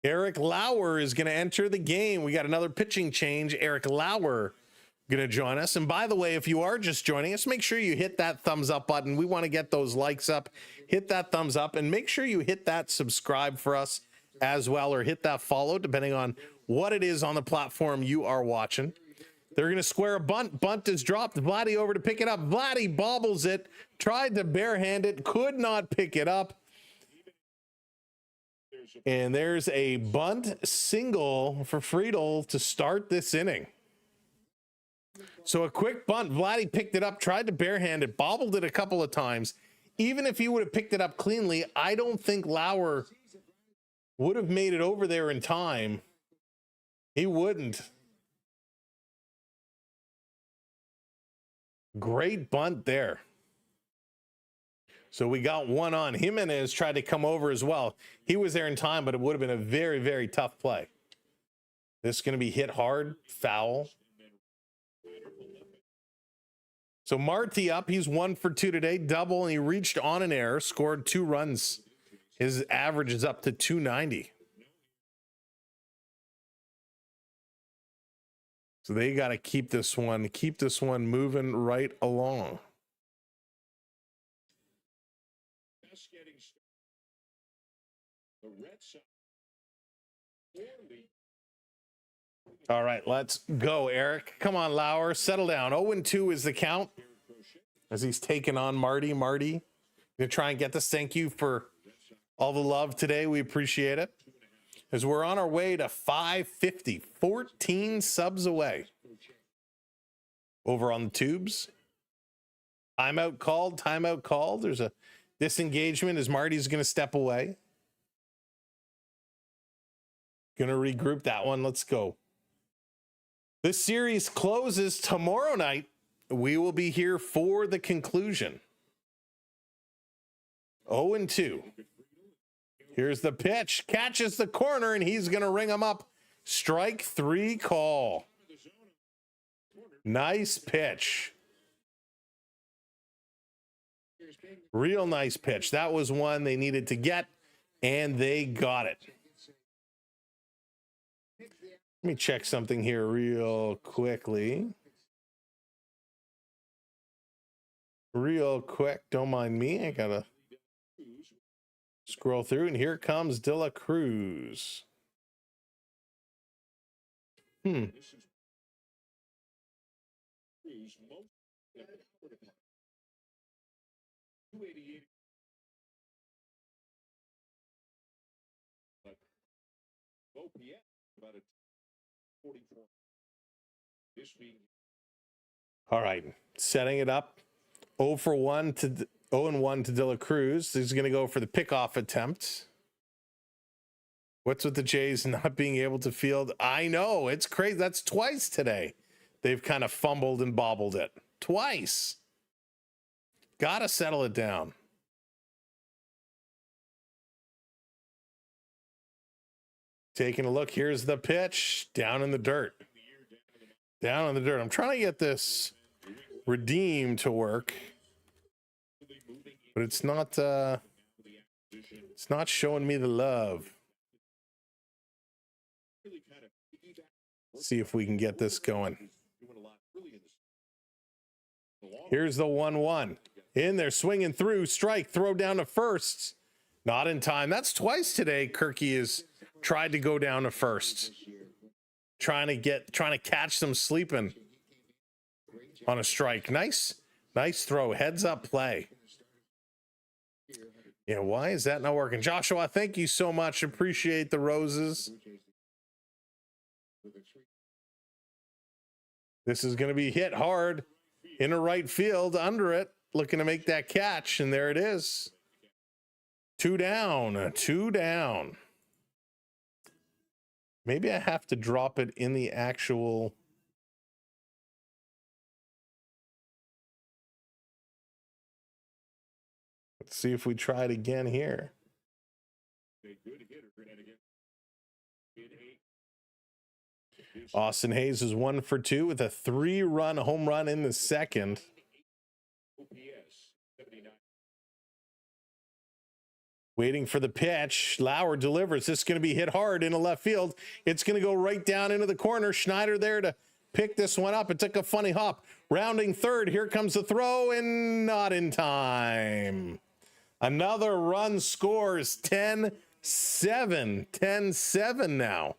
[SPEAKER 2] Eric Lauer is going to enter the game. We got another pitching change. Eric Lauer going to join us. And by the way, if you are just joining us, make sure you hit that thumbs up button. We want to get those likes up. Hit that thumbs up and make sure you hit that subscribe for us as well, or hit that follow, depending on what it is on the platform you are watching. They're going to square a bunt. Bunt is dropped. Vladdy over to pick it up. Vladdy bobbles it, tried to barehand it, could not pick it up. And there's a bunt single for Friedel to start this inning. So a quick bunt. Vladdy picked it up, tried to barehand it, bobbled it a couple of times. even if he would have picked it up cleanly, I don't think Lauer would have made it over there in time. He wouldn't. Great bunt there. So we got one on. Jimenez tried to come over as well. He was there in time, but it would have been a very, very tough play. This is going to be hit hard, foul. So Marty up. He's 1 for 2 today, double, and he reached on an error, scored 2 runs. His average is up to 290. So they got to keep this one moving right along. All right, let's go, Eric. Come on, Lauer, settle down. 0-2 is the count as he's taking on Marty. Marty, gonna try and get this. Thank you for all the love today. We appreciate it. As we're on our way to 550, 14 subs away. Over on the tubes. Timeout called, timeout called. There's a disengagement as Marty's going to step away. Going to regroup that one. Let's go. This series closes tomorrow night. We will be here for the conclusion. 0-2. Here's the pitch. Catches the corner, and he's going to ring him up. Strike 3 call. Nice pitch. Real nice pitch. That was one they needed to get, and they got it. Let me check something here real quickly. Real quick. Don't mind me. I got to scroll through, and here comes De La Cruz. All right, setting it up. 0-1 to De La Cruz. He's going to go for the pickoff attempt. What's with the Jays not being able to field? I know, it's crazy. That's twice today. They've kind of fumbled and bobbled it. Twice. Gotta settle it down. Taking a look. Here's the pitch. Down in the dirt. Down in the dirt. I'm trying to get this redeem to work, but it's not showing me the love. Let's see if we can get this going. Here's the 1-1. In there, swinging through, strike, throw down to first. Not in time. That's twice today Kirky has tried to go down to first. Trying to catch them sleeping on a strike. Nice throw. Heads up play. Yeah, why is that not working? Joshua, thank you so much. Appreciate the roses. This is going to be hit hard in a right field under it. Looking to make that catch, and there it is. 2 down, 2 down. Maybe I have to drop it in the actual. Let's see if we try it again here. Austin Hayes is 1 for 2 with a 3-run home run in the second. Waiting for the pitch. Lauer delivers. This is going to be hit hard into left field. It's going to go right down into the corner. Schneider there to pick this one up. It took a funny hop. Rounding third. Here comes the throw, and not in time. Another run scores. 10-7. 10-7 now.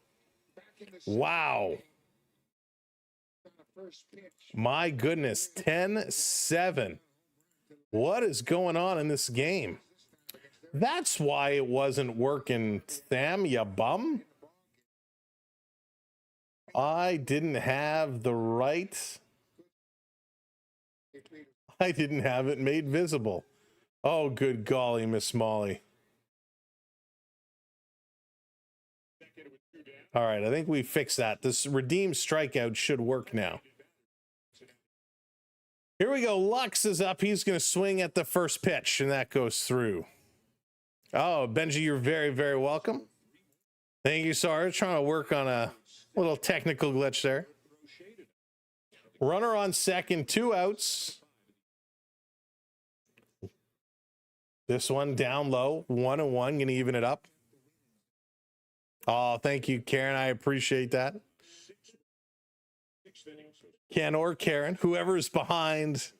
[SPEAKER 2] Wow. My goodness. 10-7. What is going on in this game? That's why it wasn't working, Sam, you bum. I didn't have the right. I didn't have it made visible. Oh, good golly, Miss Molly. All right, I think we fixed that. This redeem strikeout should work now. Here we go. Lux is up. He's going to swing at the first pitch, and that goes through. Oh, Benji, you're very, very welcome. Thank you, Sarge. Trying to work on a little technical glitch there. Runner on second, 2 outs. This one down low, 1-1, going to even it up. Oh, thank you, Karen. I appreciate that. Ken or Karen, whoever's behind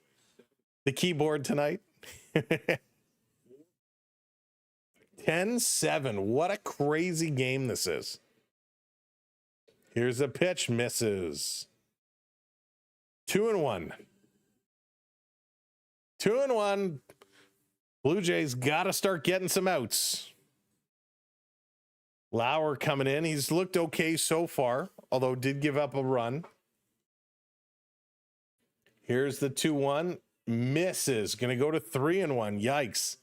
[SPEAKER 2] the keyboard tonight. 10-7. What a crazy game this is. Here's a pitch, misses. 2-1. 2-1. Blue Jays got to start getting some outs. Lauer coming in. He's looked okay so far, although did give up a run. Here's the 2-1. Misses. Going to go to 3-1. Yikes.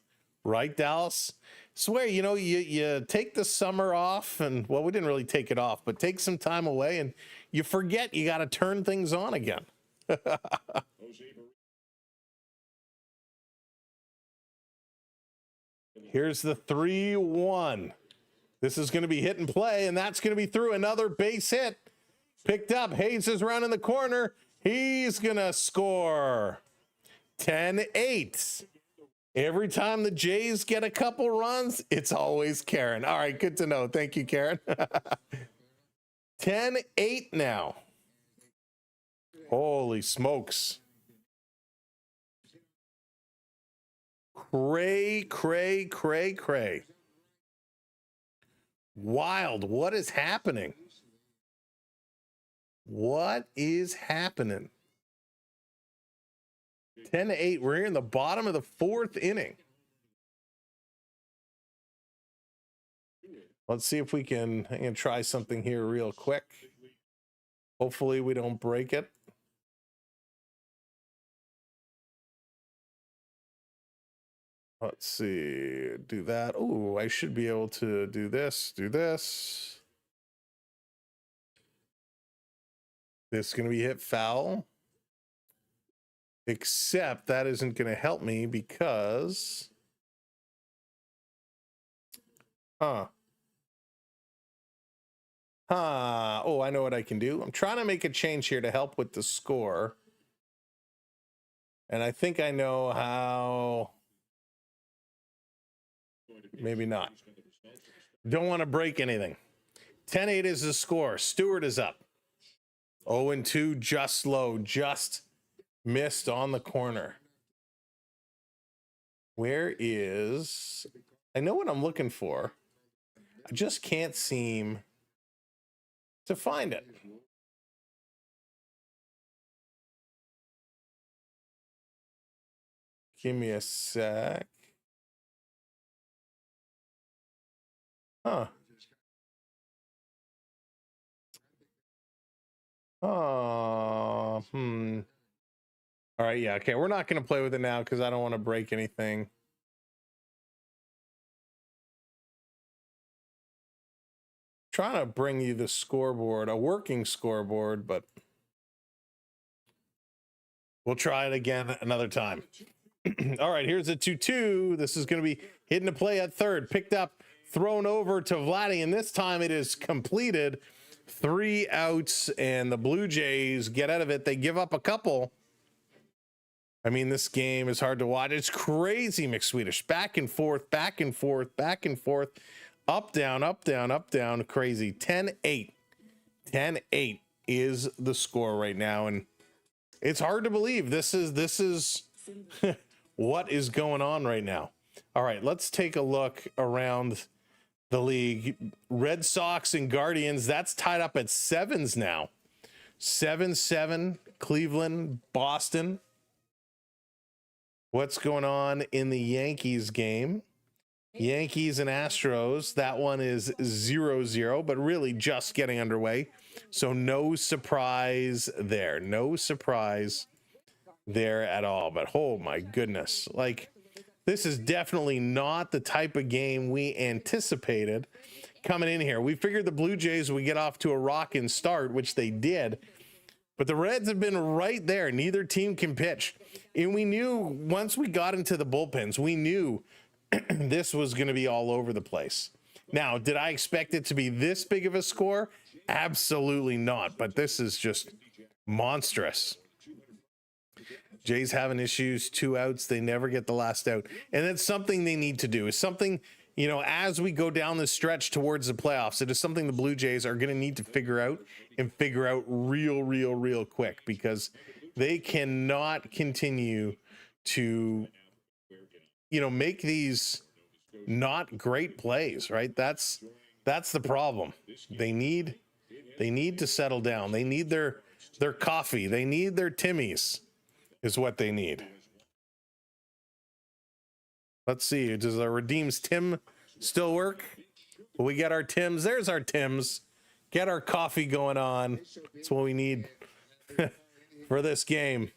[SPEAKER 2] Right, Dallas? Swear, you know, you take the summer off, and, well, we didn't really take it off, but take some time away, and you forget you got to turn things on again. Here's the 3-1. This is going to be hit and play, and that's going to be through. Another base hit. Picked up. Hayes is around in the corner. He's going to score. 10-8. Every time the Jays get a couple runs, it's always Karen. All right, good to know. Thank you, Karen. 10-8 now. Holy smokes. Cray. Wild. What is happening? What is happening? 10-8. We're here in the bottom of the 4th inning. Let's see if we can. I'm going to try something here real quick. Hopefully we don't break it. Let's see. Do that. Oh, I should be able to do this. Do this. This is going to be hit foul. Except that isn't going to help me because... Oh, I know what I can do. I'm trying to make a change here to help with the score. And I think I know how... Maybe not. Don't want to break anything. 10-8 is the score. Stewart is up. 0-2, just low. Just missed on the corner. Where is... I know what I'm looking for. I just can't seem to find it. Give me a sec. Huh. All right, yeah, okay. We're not going to play with it now because I don't want to break anything. Trying to bring you the scoreboard, a working scoreboard, but we'll try it again another time. All right, here's a 2-2. This is going to be hitting a play at third. Picked up, thrown over to Vladdy, and this time it is completed. 3 outs, and the Blue Jays get out of it. They give up a couple. I mean, this game is hard to watch. It's crazy, McSwedish. Back and forth, back and forth, back and forth. Up, down, up, down, up, down. Crazy. 10-8. 10-8 is the score right now, and it's hard to believe this is what is going on right now. All right, let's take a look around the league. Red Sox and Guardians, that's tied up at 7s now. 7-7, Cleveland, Boston. What's going on in the Yankees game? Yankees and Astros, that one is 0-0, but really just getting underway. So no surprise there. No surprise there at all. But oh my goodness. Like, This is definitely not the type of game we anticipated coming in here. We figured the Blue Jays would get off to a rocking start, which they did. But the Reds have been right there. Neither team can pitch. And we knew once we got into the bullpens, we knew this was going to be all over the place. Now, did I expect it to be this big of a score? Absolutely not. But this is just monstrous. Jays having issues, 2 outs. They never get the last out. And it's something they need to do. It's something, you know, as we go down the stretch towards the playoffs, it is something the Blue Jays are going to need to figure out and figure out real quick, because they cannot continue to, you know, make these not great plays, right? That's the problem. They need to settle down. They need their coffee. They need their Timmies is what they need. Let's see. Does our Redeem's Tim still work? Will we get our Tims? There's our Tims. Get our coffee going on. That's what we need for this game.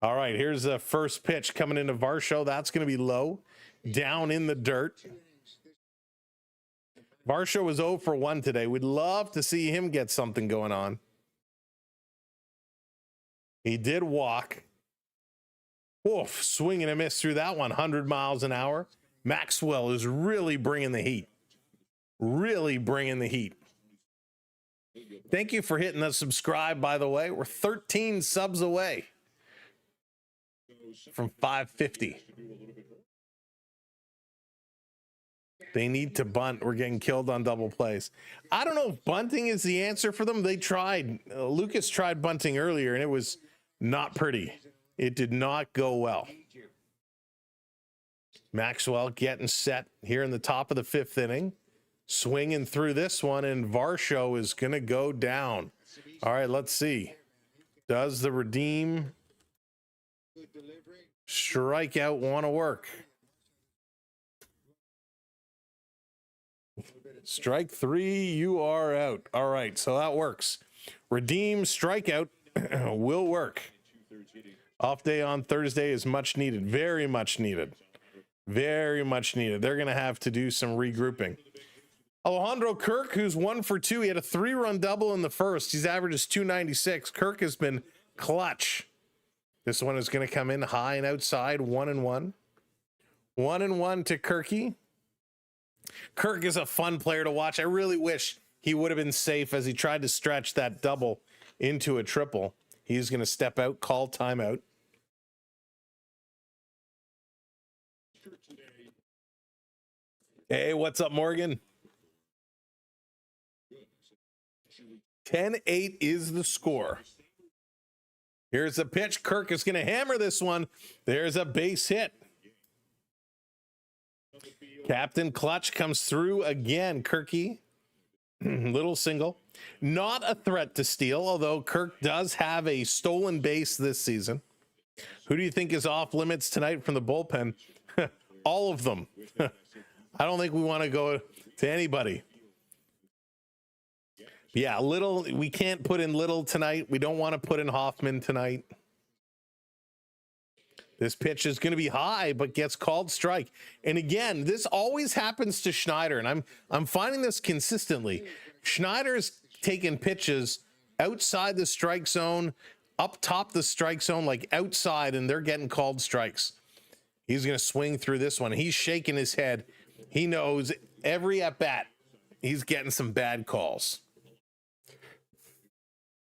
[SPEAKER 2] All right, here's the first pitch coming into Varsho. That's going to be low, down in the dirt. Varsho was 0 for 1 today. We'd love to see him get something going on. He did walk. Oof, swing and a miss through that one, 100 miles an hour. Maxwell is really bringing the heat. Really bringing the heat. Thank you for hitting the subscribe, by the way. We're 13 subs away from 550. They need to bunt. We're getting killed on double plays. I don't know if bunting is the answer for them. They tried. Lucas tried bunting earlier, and it was not pretty. It did not go well. Maxwell getting set here in the top of the 5th inning. Swinging through this one, and Varsho is going to go down. All right, let's see. Does the Redeem strikeout want to work? Strike 3, you are out. All right, so that works. Redeem strikeout will work. Off day on Thursday is much needed. Very much needed. Very much needed. They're going to have to do some regrouping. Alejandro Kirk, who's 1 for 2. He had a 3-run double in the first. His average is 296. Kirk has been clutch. This one is going to come in high and outside, 1-1. 1-1 to Kirky. Kirk is a fun player to watch. I really wish he would have been safe as he tried to stretch that double into a triple. He's going to step out, call timeout. Hey, what's up, Morgan? 10-8 is the score. Here's the pitch. Kirk is going to hammer this one. There's a base hit. Captain Clutch comes through again. Kirky, little single. Not a threat to steal, although Kirk does have a stolen base this season. Who do you think is off limits tonight from the bullpen? All of them. I don't think we want to go to anybody. Yeah, Little, we can't put in Little tonight. We don't want to put in Hoffman tonight. This pitch is going to be high, but gets called strike. And again, this always happens to Schneider, and I'm finding this consistently. Schneider's taking pitches outside the strike zone, up top the strike zone, like outside, and they're getting called strikes. He's going to swing through this one. He's shaking his head. He knows every at-bat, he's getting some bad calls.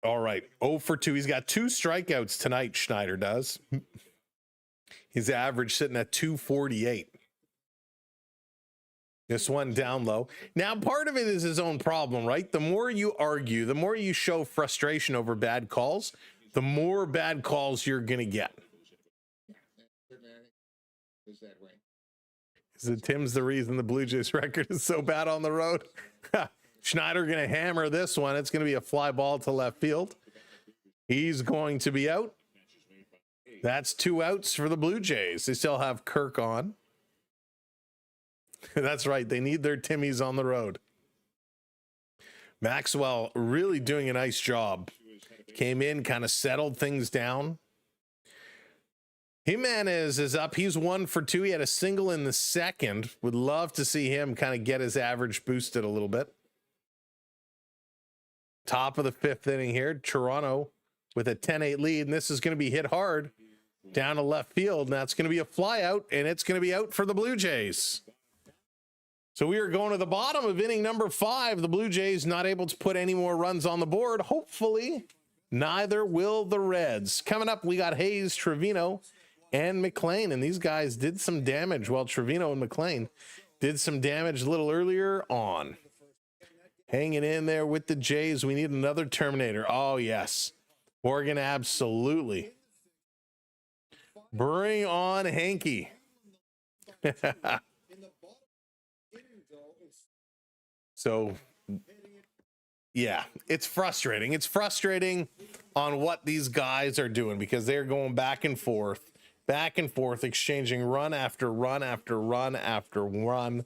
[SPEAKER 2] All right, 0 for 2. He's got 2 strikeouts tonight, Schneider does. His average sitting at 248. This one down low. Now, part of it is his own problem, right? The more you argue, the more you show frustration over bad calls, the more bad calls you're going to get. Is it Tim's the reason the Blue Jays record is so bad on the road? Schneider going to hammer this one. It's going to be a fly ball to left field. He's going to be out. That's 2 outs for the Blue Jays. They still have Kirk on. That's right. They need their Timmies on the road. Maxwell really doing a nice job. Came in, kind of settled things down. Jimenez is up. He's 1 for 2. He had a single in the second. Would love to see him kind of get his average boosted a little bit. Top of the 5th inning here. Toronto with a 10-8 lead, and this is going to be hit hard down to left field. Now it's going to be a fly out, and it's going to be out for the Blue Jays. So we are going to the bottom of inning number 5. The Blue Jays not able to put any more runs on the board. Hopefully, neither will the Reds. Coming up, we got Hayes, Trevino, and McLean, and these guys did some damage. Well, Trevino and McLean did some damage a little earlier on. Hanging in there with the Jays. We need another Terminator. Oh, yes. Morgan, absolutely. Bring on Hanky. So, yeah, it's frustrating. It's frustrating on what these guys are doing because they're going back and forth, exchanging run after run after run after run.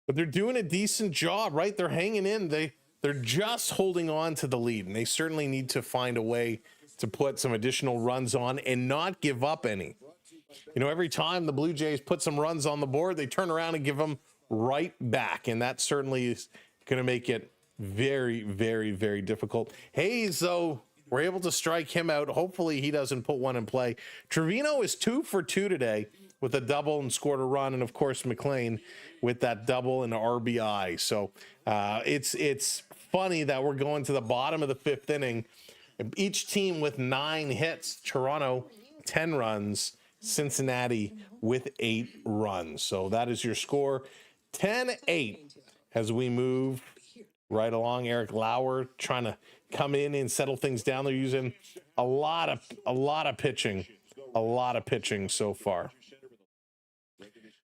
[SPEAKER 2] But they're doing a decent job, right? They're hanging in. They're just holding on to the lead, and they certainly need to find a way to put some additional runs on and not give up any. You know, every time the Blue Jays put some runs on the board, they turn around and give them right back, and that certainly is going to make it very, very, very difficult. Hayes, though, we're able to strike him out. Hopefully he doesn't put one in play. Trevino is 2 for 2 today with a double and scored a run, and of course McLean with that double and RBI. So it's funny that we're going to the bottom of the 5th inning. Each team with 9 hits. Toronto 10 runs. Cincinnati with 8 runs. So that is your score. 10-8 as we move right along. Eric Lauer trying to come in and settle things down. They're using a lot of pitching so far.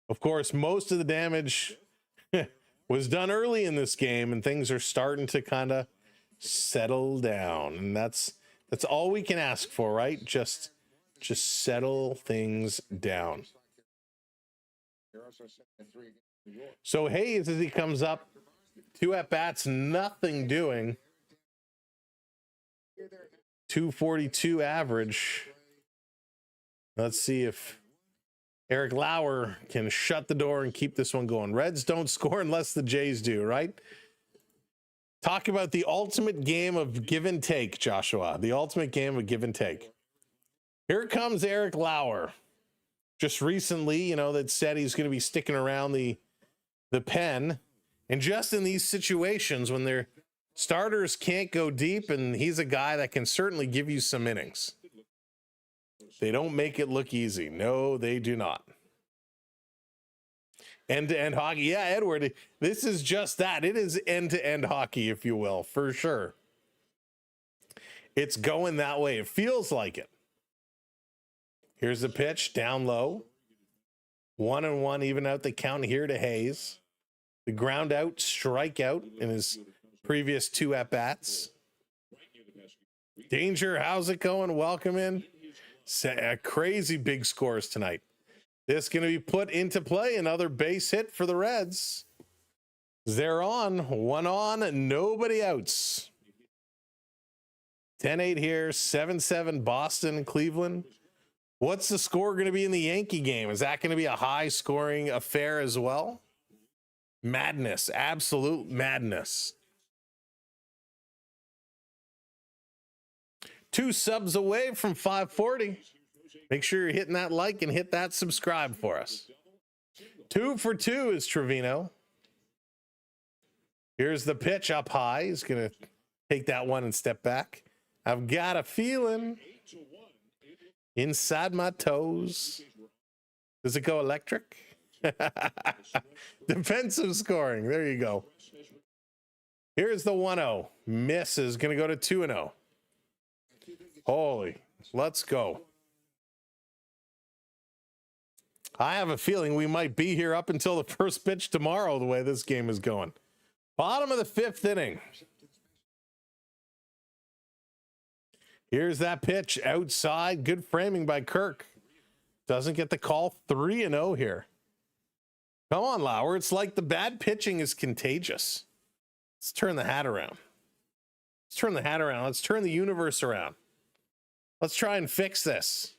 [SPEAKER 2] Of course, most of the damage was done early in this game, and things are starting to kind of settle down, and that's all we can ask for, right? Just settle things down. So Hayes, as he comes up, 2 at-bats, nothing doing. 242 average. Let's see if Eric Lauer can shut the door and keep this one going. Reds don't score unless the Jays do, right? Talk about the ultimate game of give and take, Joshua. The ultimate game of give and take. Here comes Eric Lauer. Just recently, you know, that said he's going to be sticking around the pen. And just in these situations when their starters can't go deep, and he's a guy that can certainly give you some innings. They don't make it look easy. No, they do not. End-to-end hockey. Yeah, Edward, this is just that. It is end-to-end hockey, if you will, for sure. It's going that way. It feels like it. Here's the pitch, down low. 1-1, even out the count here to Hayes. The ground out, strikeout in his previous 2 at-bats. Danger, how's it going? Welcome in. Crazy big scores tonight. This going to be put into play. Another base hit for the Reds. They're on, 1 on, nobody outs. 10-8 here, 7-7 Boston, Cleveland. What's the score going to be in the Yankee game? Is that going to be a high-scoring affair as well? Madness, absolute madness. 2 subs away from 540. Make sure you're hitting that like and hit that subscribe for us. 2 for 2 is Trevino. Here's the pitch up high. He's going to take that one and step back. I've got a feeling inside my toes. Does it go electric? Defensive scoring. There you go. Here's the 1-0. Miss is going to go to 2-0. Holy, let's go. I have a feeling we might be here up until the first pitch tomorrow, the way this game is going. Bottom of the 5th inning. Here's that pitch outside. Good framing by Kirk. Doesn't get the call. 3-0 here. Come on, Lauer. It's like the bad pitching is contagious. Let's turn the hat around. Let's turn the hat around. Let's turn the universe around. Let's try and fix this.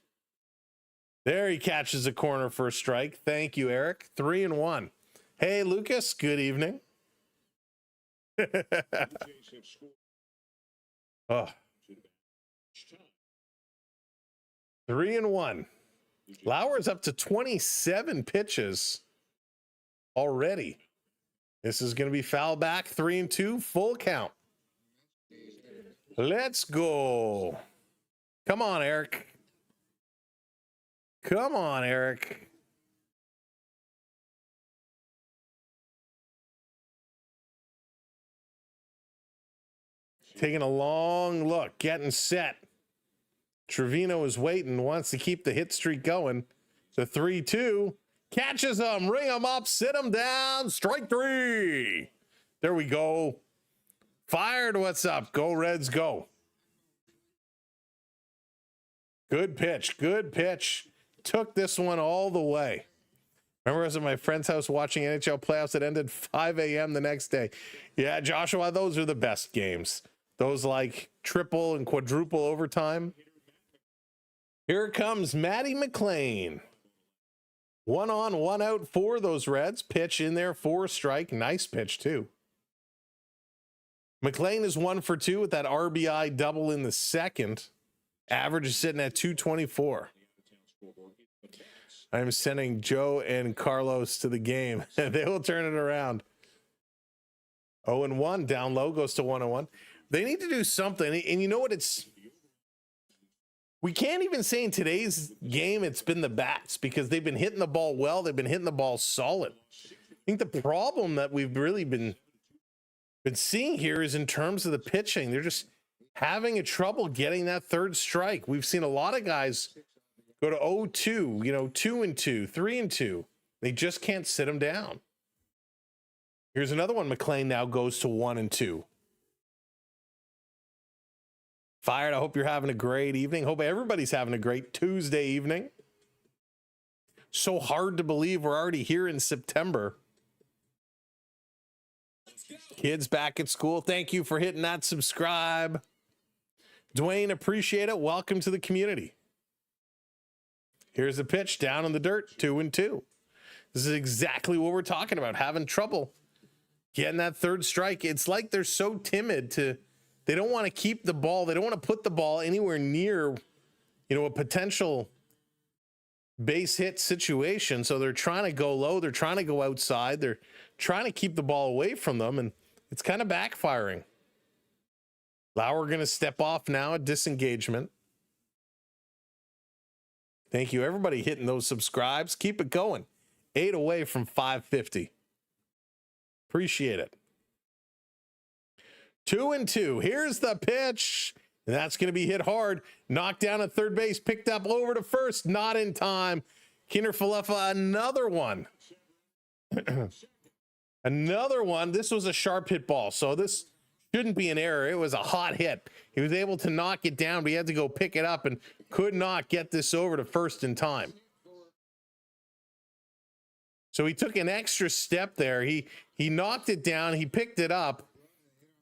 [SPEAKER 2] There he catches a corner for a strike. Thank you, Eric. 3-1. Hey, Lucas, good evening. Oh. 3-1. Lauer's up to 27 pitches already. This is going to be foul back. 3-2, full count. Let's go. Come on, Eric. Come on, Eric. Taking a long look, getting set. Trevino is waiting, wants to keep the hit streak going. The 3-2 catches him, ring him up, sit him down. Strike 3. There we go. Fired. What's up? Go Reds, go. Good pitch. Good pitch. Took this one all the way. Remember, I was at my friend's house watching NHL playoffs that ended 5 a.m. the next day. Yeah, Joshua, those are the best games. Those like triple and quadruple overtime. Here comes Matty McLean. 1 on, 1 out for those Reds. Pitch in there for a strike. Nice pitch, too. McLean is 1 for 2 with that RBI double in the second. Average is sitting at 224. I'm sending Joe and Carlos to the game. They will turn it around. 0-1. Down low goes to 1-1. They need to do something. And you know what? We can't even say in today's game it's been the bats because they've been hitting the ball well. They've been hitting the ball solid. I think the problem that we've really been seeing here is in terms of the pitching. They're just having a trouble getting that third strike. We've seen a lot of guys go to 0-2, 2-2, 3-2. They just can't sit them down. Here's another one. McLean now goes to 1-2. Fired. I hope you're having a great evening. Hope everybody's having a great Tuesday evening. So hard to believe we're already here in September. Kids back at school. Thank you for hitting that subscribe. Dwayne, appreciate it. Welcome to the community. Here's a pitch down in the dirt. 2-2. This is exactly what we're talking about. Having trouble getting that third strike. It's like they're so timid they don't want to keep the ball. They don't want to put the ball anywhere near, a potential base hit situation. So they're trying to go low. They're trying to go outside. They're trying to keep the ball away from them. And it's kind of backfiring. Lauer going to step off now at disengagement. Thank you, everybody, hitting those subscribes. Keep it going. 8 away from 550. Appreciate it. 2-2. Here's the pitch. And that's going to be hit hard. Knocked down at third base. Picked up over to first. Not in time. Kinder Falefa, another one. Another one. This was a sharp hit ball. So this shouldn't be an error. It was a hot hit. He was able to knock it down, but he had to go pick it up and could not get this over to first in time. So he took an extra step there. He knocked it down. He picked it up.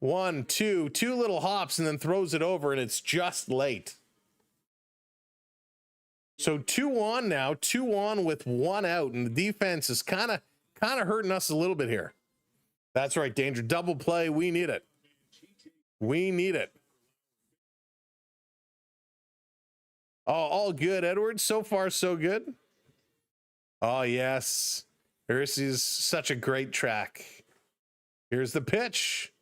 [SPEAKER 2] 1, 2 little hops, and then throws it over, and it's just late. So 2 on now, 2 on with 1 out, and the defense is kind of hurting us a little bit here. That's right, Danger. Double play. We need it. We need it. Oh, all good, Edward. So far, so good. Oh, yes. This is such a great track. Here's the pitch.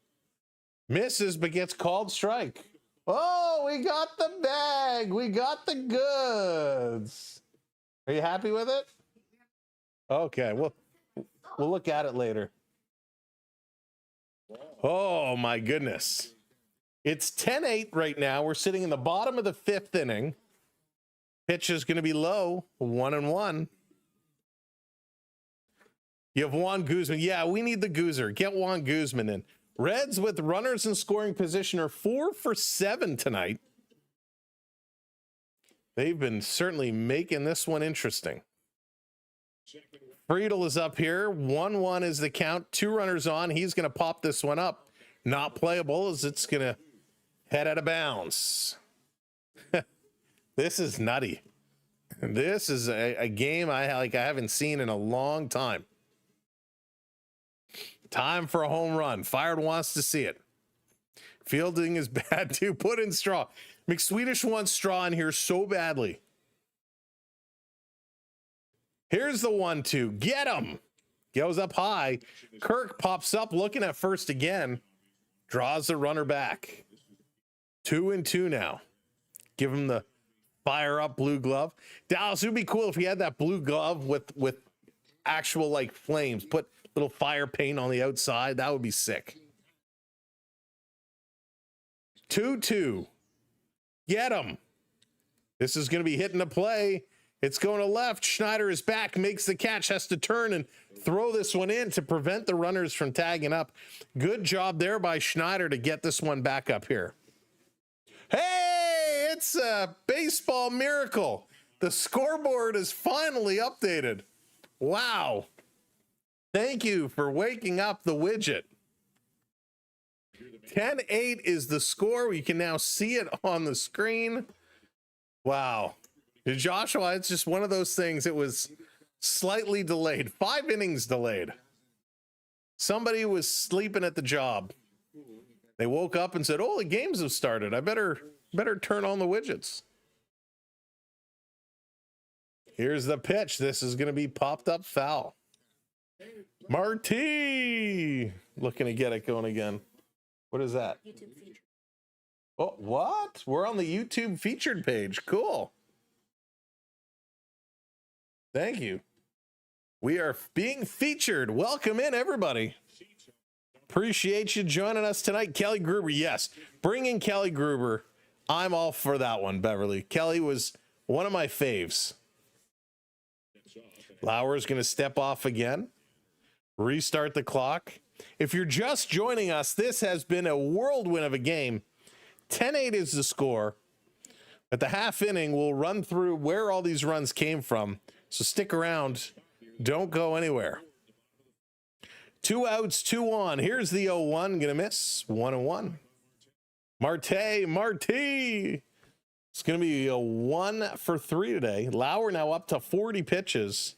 [SPEAKER 2] Misses, but gets called strike. Oh, we got the bag. We got the goods. Are you happy with it? Okay, we'll look at it later. Oh, my goodness. It's 10-8 right now. We're sitting in the bottom of the 5th inning. Pitch is going to be low, 1-1. You have Juan Guzman. Yeah, we need the Goozer. Get Juan Guzman in. Reds with runners in scoring position are 4 for 7 tonight. They've been certainly making this one interesting. Friedel is up here. 1-1 is the count. 2 runners on. He's going to pop this one up. Not playable as it's going to head out of bounds. This is nutty. This is a game I haven't seen in a long time. Time for a home run. Fired wants to see it. Fielding is bad too. Put in straw. McSwedish wants straw in here so badly. Here's the 1-2. Get him. Goes up high. Kirk pops up looking at first again. Draws the runner back. 2-2 now. Give him the fire up blue glove. Dallas, it would be cool if he had that blue glove with actual like flames. Put little fire paint on the outside. That would be sick. 2-2. Get him. This is going to be hitting a play. It's going to left. Schneider is back, makes the catch, has to turn and throw this one in to prevent the runners from tagging up. Good job there by Schneider to get this one back up here. Hey, it's a baseball miracle. The scoreboard is finally updated. Wow. Thank you for waking up the widget. 10-8 is the score. We can now see it on the screen. Wow. Joshua, it's just one of those things. It was slightly delayed. 5 innings delayed. Somebody was sleeping at the job. They woke up and said, oh, the games have started. I better turn on the widgets. Here's the pitch. This is going to be popped up foul. Marty looking to get it going again. What is that?
[SPEAKER 3] YouTube feature.
[SPEAKER 2] Oh, what? We're on the YouTube featured page. Cool. Thank you. We are being featured. Welcome in, everybody. Appreciate you joining us tonight. Kelly Gruber, yes. Bring in Kelly Gruber. I'm all for that one, Beverly. Kelly was one of my faves. Lauer's going to step off again. Restart the clock. If you're just joining us, this has been a whirlwind of a game. 10-8 is the score. At the half inning, we'll run through where all these runs came from. So stick around. Don't go anywhere. 2 outs, 2 on. Here's the 0-1. Gonna miss. 1-1. Marty. It's gonna be a 1 for 3 today. Lauer now up to 40 pitches.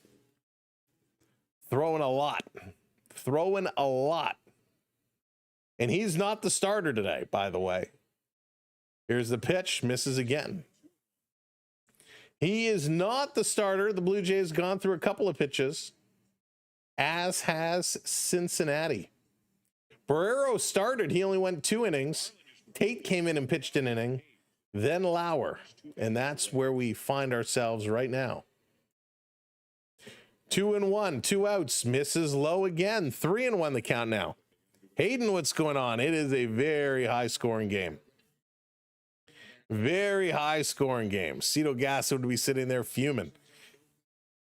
[SPEAKER 2] Throwing a lot. And he's not the starter today, by the way. Here's the pitch. Misses again. He is not the starter. The Blue Jays gone through a couple of pitches, as has Cincinnati. Berríos started. He only went 2 innings. Tate came in and pitched an inning. Then Lauer. And that's where we find ourselves right now. 2-1, 2 outs. Misses low again. 3-1 the count now. Hayden, what's going on? It is a very high-scoring game. Very high-scoring game. Cito Gas would be sitting there fuming.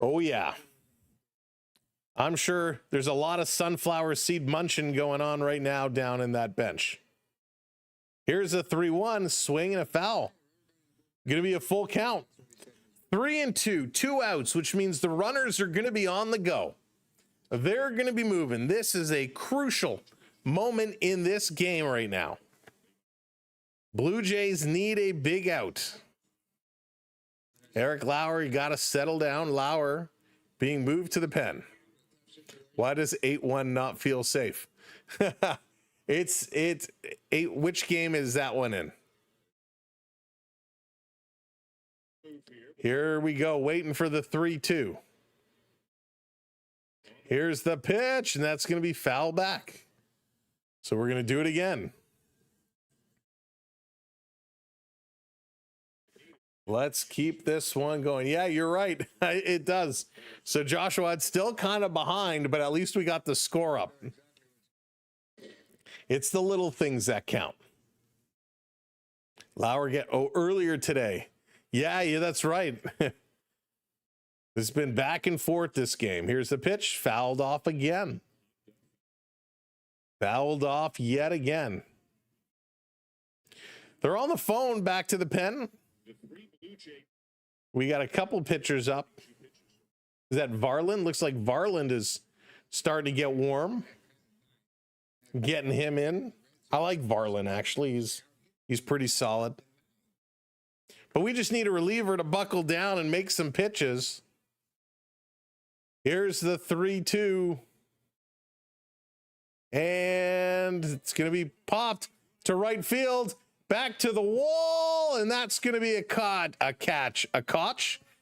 [SPEAKER 2] Oh, yeah. I'm sure there's a lot of sunflower seed munching going on right now down in that bench. Here's a 3-1, swing and a foul. Going to be a full count. 3-2, 2 outs, which means the runners are going to be on the go. They're going to be moving. This is a crucial moment in this game right now. Blue Jays need a big out. Eric Lauer, you got to settle down. Lauer being moved to the pen. Why does 8-1 not feel safe? It's 8. Which game is that one in? Here we go, waiting for the 3-2. Here's the pitch, and that's going to be foul back. So we're going to do it again. Let's keep this one going. Yeah, you're right. It does. So Joshua, it's still kind of behind, but at least we got the score up. It's the little things that count. Lauer earlier today. Yeah, that's right. It's been back and forth this game. Here's the pitch. Fouled off again. Fouled off yet again. They're on the phone back to the pen. We got a couple pitchers up. Is that Varland? Looks like Varland is starting to get warm. Getting him in. I like Varland, actually. He's pretty solid. but we just need a reliever to buckle down and make some pitches. Here's the 3-2. And it's going to be popped to right field, back to the wall, and that's going to be a catch.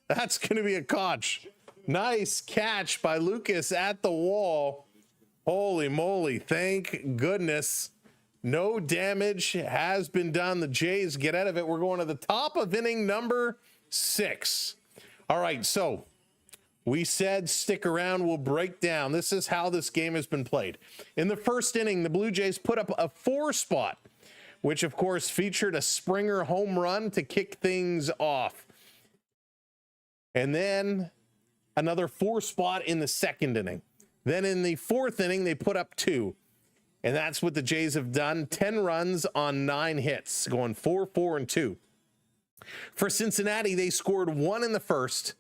[SPEAKER 2] That's going to be a catch. Nice catch by Lucas at the wall. Holy moly, thank goodness. No damage has been done. The Jays get out of it. We're going to the top of inning number 6. All right, so we said stick around, we'll break down. This is how this game has been played. In the first inning, the Blue Jays put up a 4 spot, which of course featured a Springer home run to kick things off. And then another 4 spot in the second inning. Then in the 4th inning, they put up 2. And that's what the Jays have done. 10 runs on 9 hits, going 4, 4, and 2. For Cincinnati, they scored 1 in the first,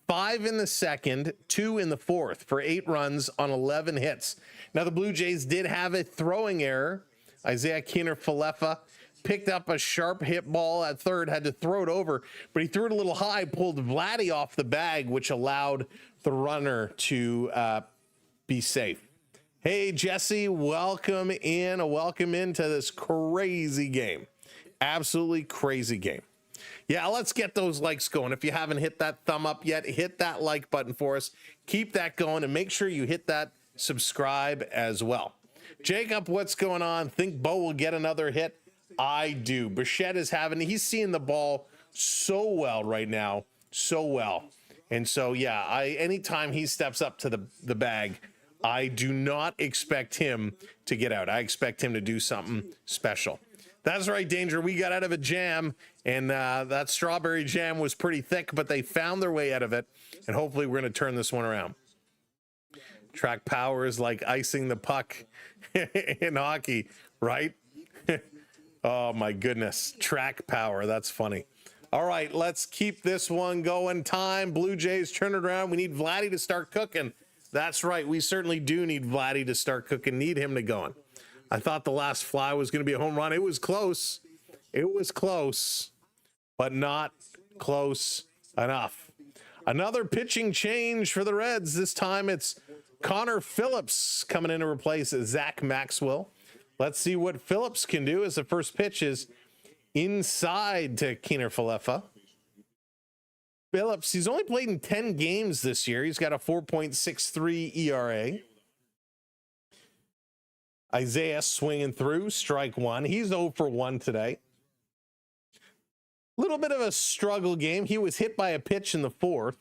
[SPEAKER 2] 5 in the second, 2 in the 4th for 8 runs on 11 hits. Now, the Blue Jays did have a throwing error. Isaiah Kiner-Falefa picked up a sharp hit ball at third, had to throw it over, but he threw it a little high, pulled Vladdy off the bag, which allowed the runner to be safe. Hey, Jesse, welcome into this crazy game. Absolutely crazy game. Yeah, let's get those likes going. If you haven't hit that thumb up yet, hit that like button for us. Keep that going and make sure you hit that subscribe as well. Jacob, what's going on? Think Bo will get another hit? I do. Bichette he's seeing the ball so well right now, so well. And so, yeah, anytime he steps up to the bag, I do not expect him to get out. I expect him to do something special. That's right, Danger. We got out of a jam, and that strawberry jam was pretty thick, but they found their way out of it, and hopefully we're going to turn this one around. Track power is like icing the puck in hockey, right? Oh, my goodness. Track power. That's funny. All right, let's keep this one going. Time. Blue Jays turn it around. We need Vladdy to start cooking. That's right. We certainly do need Vladdy to start cooking. Need him to go on. I thought the last fly was going to be a home run. It was close. It was close, but not close enough. Another pitching change for the Reds. This time it's Connor Phillips coming in to replace Zach Maxwell. Let's see what Phillips can do as the first pitch is inside to Kiner-Falefa. Phillips, he's only played in 10 games this year. He's got a 4.63 ERA. Isaiah swinging through, strike 1. He's 0 for 1 today. Little bit of a struggle game. He was hit by a pitch in the 4th.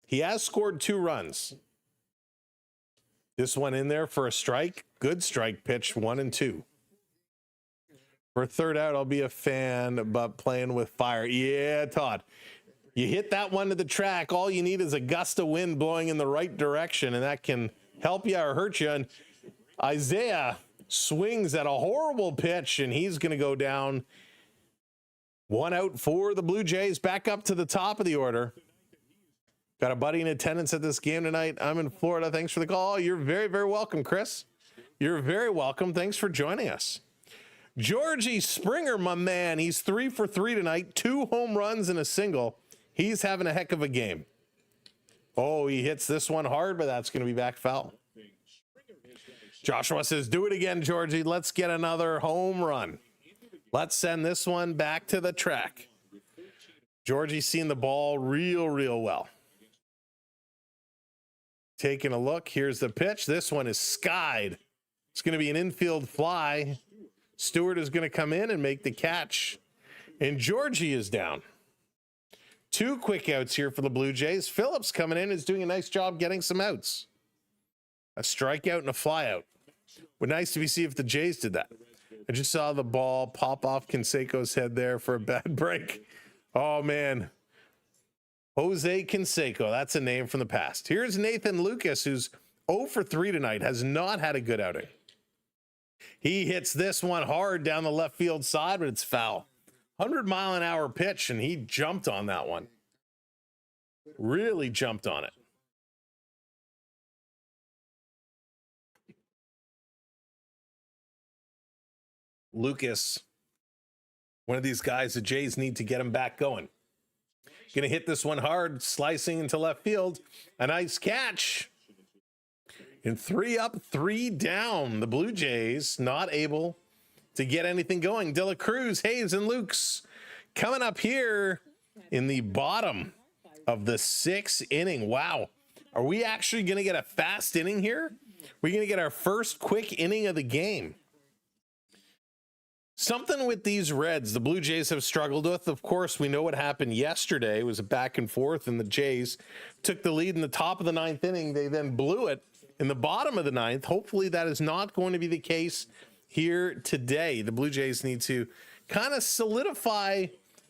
[SPEAKER 2] He has scored 2 runs. This one in there for a strike. Good strike pitch, 1 and 2. For third out, I'll be a fan, but playing with fire. Yeah, Todd. You hit that one to the track. All you need is a gust of wind blowing in the right direction, and that can help you or hurt you. And Isaiah swings at a horrible pitch, and he's going to go down. 1 out for the Blue Jays. Back up to the top of the order. Got a buddy in attendance at this game tonight. I'm in Florida. Thanks for the call. You're very, very welcome, Chris. You're very welcome. Thanks for joining us. Georgie Springer, my man. He's 3 for 3 tonight. 2 home runs and a single. He's having a heck of a game. Oh, he hits this one hard, but that's going to be back foul. Joshua says, do it again, Georgie. Let's get another home run. Let's send this one back to the track. Georgie's seen the ball real well. Taking a look. Here's the pitch. This one is skied. It's going to be an infield fly. Stewart is going to come in and make the catch. And Georgie is down. 2 quick outs here for the Blue Jays. Phillips coming in is doing a nice job getting some outs. A strikeout and a flyout. Would nice to see if the Jays did that. I just saw the ball pop off Canseco's head there for a bad break. Oh, man. Jose Canseco. That's a name from the past. Here's Nathan Lucas, who's 0 for 3 tonight, has not had a good outing. He hits this one hard down the left field side, but it's foul. 100-mile-an-hour pitch, and he jumped on that one. Really jumped on it. Lucas One of these guys, the Jays need to get him back going. Going to hit this one hard, slicing into left field. A nice catch. And 3 up, 3 down. The Blue Jays not able to get anything going. De La Cruz, Hayes, and Lukes coming up here in the bottom of the 6th inning. Wow. Are we actually going to get a fast inning here? We're going to get our first quick inning of the game. Something with these Reds the Blue Jays have struggled with. Of course, we know what happened yesterday. It was a back and forth, and the Jays took the lead in the top of the 9th inning. They then blew it in the bottom of the 9th. Hopefully that is not going to be the case here today. The Blue Jays need to kind of solidify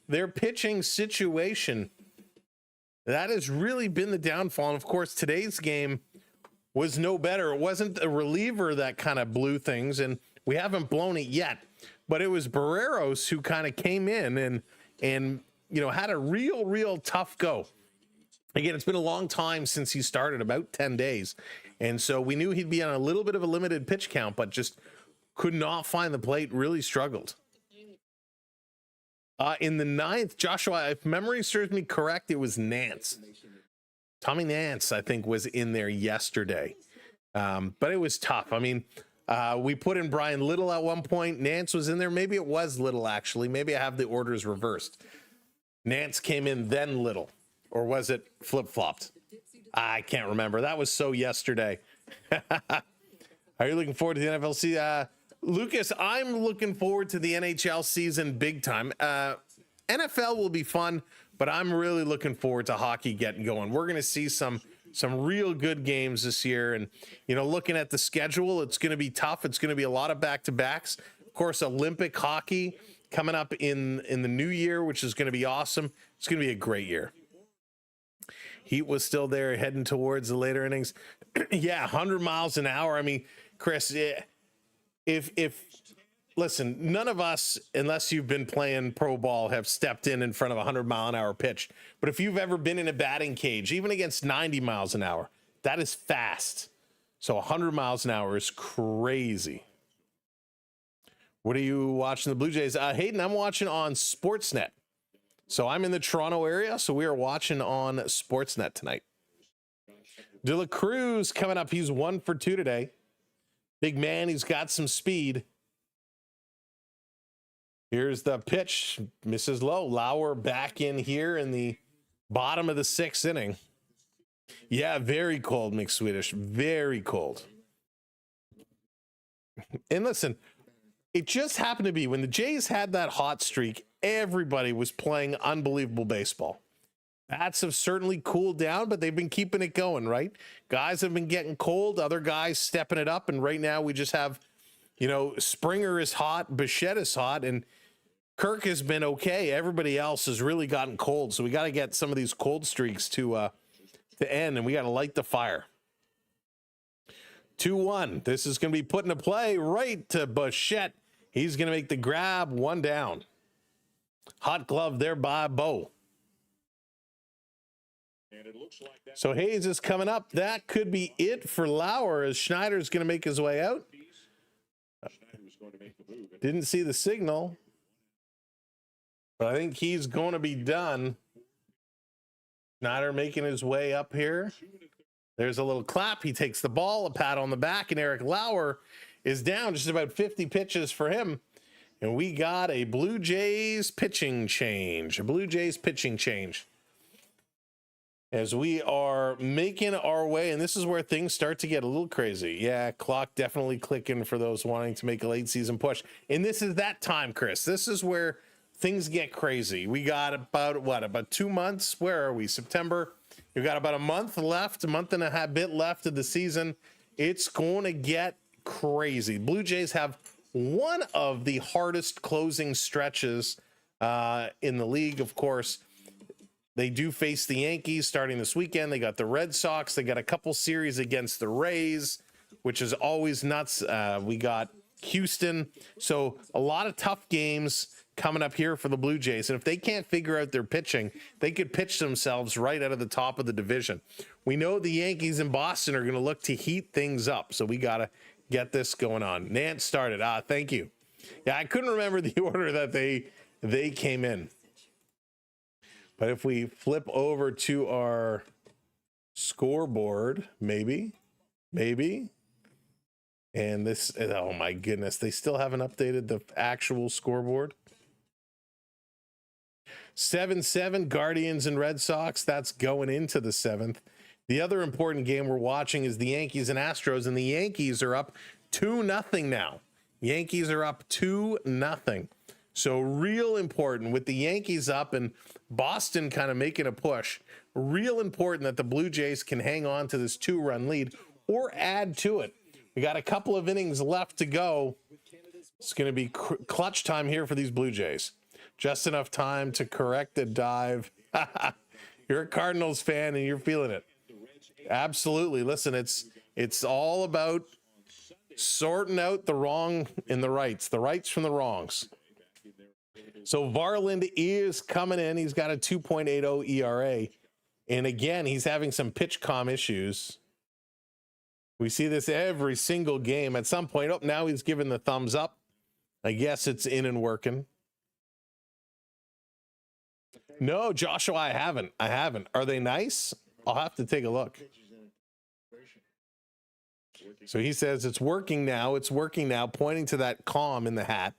[SPEAKER 2] their pitching situation. That has really been the downfall. And of course, today's game was no better. It wasn't a reliever that kind of blew things, and we haven't blown it yet. But it was Berríos who kind of came in and you know, had a real tough go. Again, it's been a long time since he started, about 10 days. And so we knew he'd be on a little bit of a limited pitch count, but just could not find the plate, really struggled. In the 9th, Joshua, if memory serves me correct, it was Nance. Tommy Nance, I think, was in there yesterday. But it was tough. I mean, we put in Brian Little at one point. Nance was in there. Maybe it was Little, actually. Maybe I have the orders reversed. Nance came in, then Little. Or was it flip-flopped? I can't remember. That was so yesterday. Are you looking forward to the NFLC? Lucas, I'm looking forward to the NHL season big time. NFL will be fun, but I'm really looking forward to hockey getting going. We're going to see some real good games this year. And, you know, looking at the schedule, it's going to be tough. It's going to be a lot of back-to-backs. Of course, Olympic hockey coming up in the new year, which is going to be awesome. It's going to be a great year. Heat was still there heading towards the later innings. Yeah, 100 miles an hour. I mean, Chris, if listen, none of us, unless you've been playing pro ball, have stepped in front of a 100-mile-an-hour pitch. But if you've ever been in a batting cage, even against 90 miles an hour, that is fast. So 100 miles an hour is crazy. What are you watching the Blue Jays? Hayden, I'm watching on Sportsnet. So I'm in the Toronto area, so we are watching on Sportsnet tonight. De La Cruz coming up. He's 1 for 2 today. Big man, he's got some speed. Here's the pitch. Misses low. Lauer back in here in the bottom of the 6th inning. Yeah, very cold, McSwedish. Very cold. And listen, it just happened to be when the Jays had that hot streak, everybody was playing unbelievable baseball. Bats have certainly cooled down, but they've been keeping it going, right? Guys have been getting cold, other guys stepping it up, and right now we just have, you know, Springer is hot, Bichette is hot, and Kirk has been okay. Everybody else has really gotten cold, so we got to get some of these cold streaks to end, and we got to light the fire. 2-1. This is going to be put into play right to Bichette. He's going to make the grab, 1 down. Hot glove there by Bo. So Hayes is coming up. That could be it for Lauer as Schneider's going to make his way out. Didn't see the signal, but I think he's going to be done. Schneider making his way up here. There's a little clap. He takes the ball, a pat on the back, and Eric Lauer is down. Just about 50 pitches for him. And we got a Blue Jays pitching change. A Blue Jays pitching change. As we are making our way, and this is where things start to get a little crazy. Yeah, clock definitely clicking for those wanting to make a late season push. And this is that time, Chris. This is where things get crazy. We got about 2 months. Where are we? September. We've got about a month left, a month and a half bit left of the season. It's going to get crazy. Blue Jays have one of the hardest closing stretches in the league, of course. They do face the Yankees starting this weekend. They got the Red Sox. They got a couple series against the Rays, which is always nuts. We got Houston. So a lot of tough games coming up here for the Blue Jays. And if they can't figure out their pitching, they could pitch themselves right out of the top of the division. We know the Yankees in Boston are going to look to heat things up. So we got to get this going on. Nance started. Thank you. Yeah, I couldn't remember the order that they they came in. But if we flip over to our scoreboard, maybe, and this, oh my goodness, they still haven't updated the actual scoreboard. 7-7 Guardians and Red Sox. That's going into the 7th. The other important game we're watching is the Yankees and Astros, and the Yankees are up 2-0 now. Yankees are up 2-0. So real important with the Yankees up and Boston kind of making a push. Real important that the Blue Jays can hang on to this 2-run lead or add to it. We got a couple of innings left to go. It's going to be clutch time here for these Blue Jays. Just enough time to correct the dive. You're a Cardinals fan and you're feeling it. Absolutely. Listen, it's all about sorting out the wrong and the rights from the wrongs. So Varland is coming in. He's got a 2.80 ERA. And again, he's having some pitch comm issues. We see this every single game. At some point, oh, now he's giving the thumbs up. I guess it's in and working. No, Joshua, I haven't. Are they nice? I'll have to take a look. So he says it's working now. It's working now, pointing to that comm in the hat.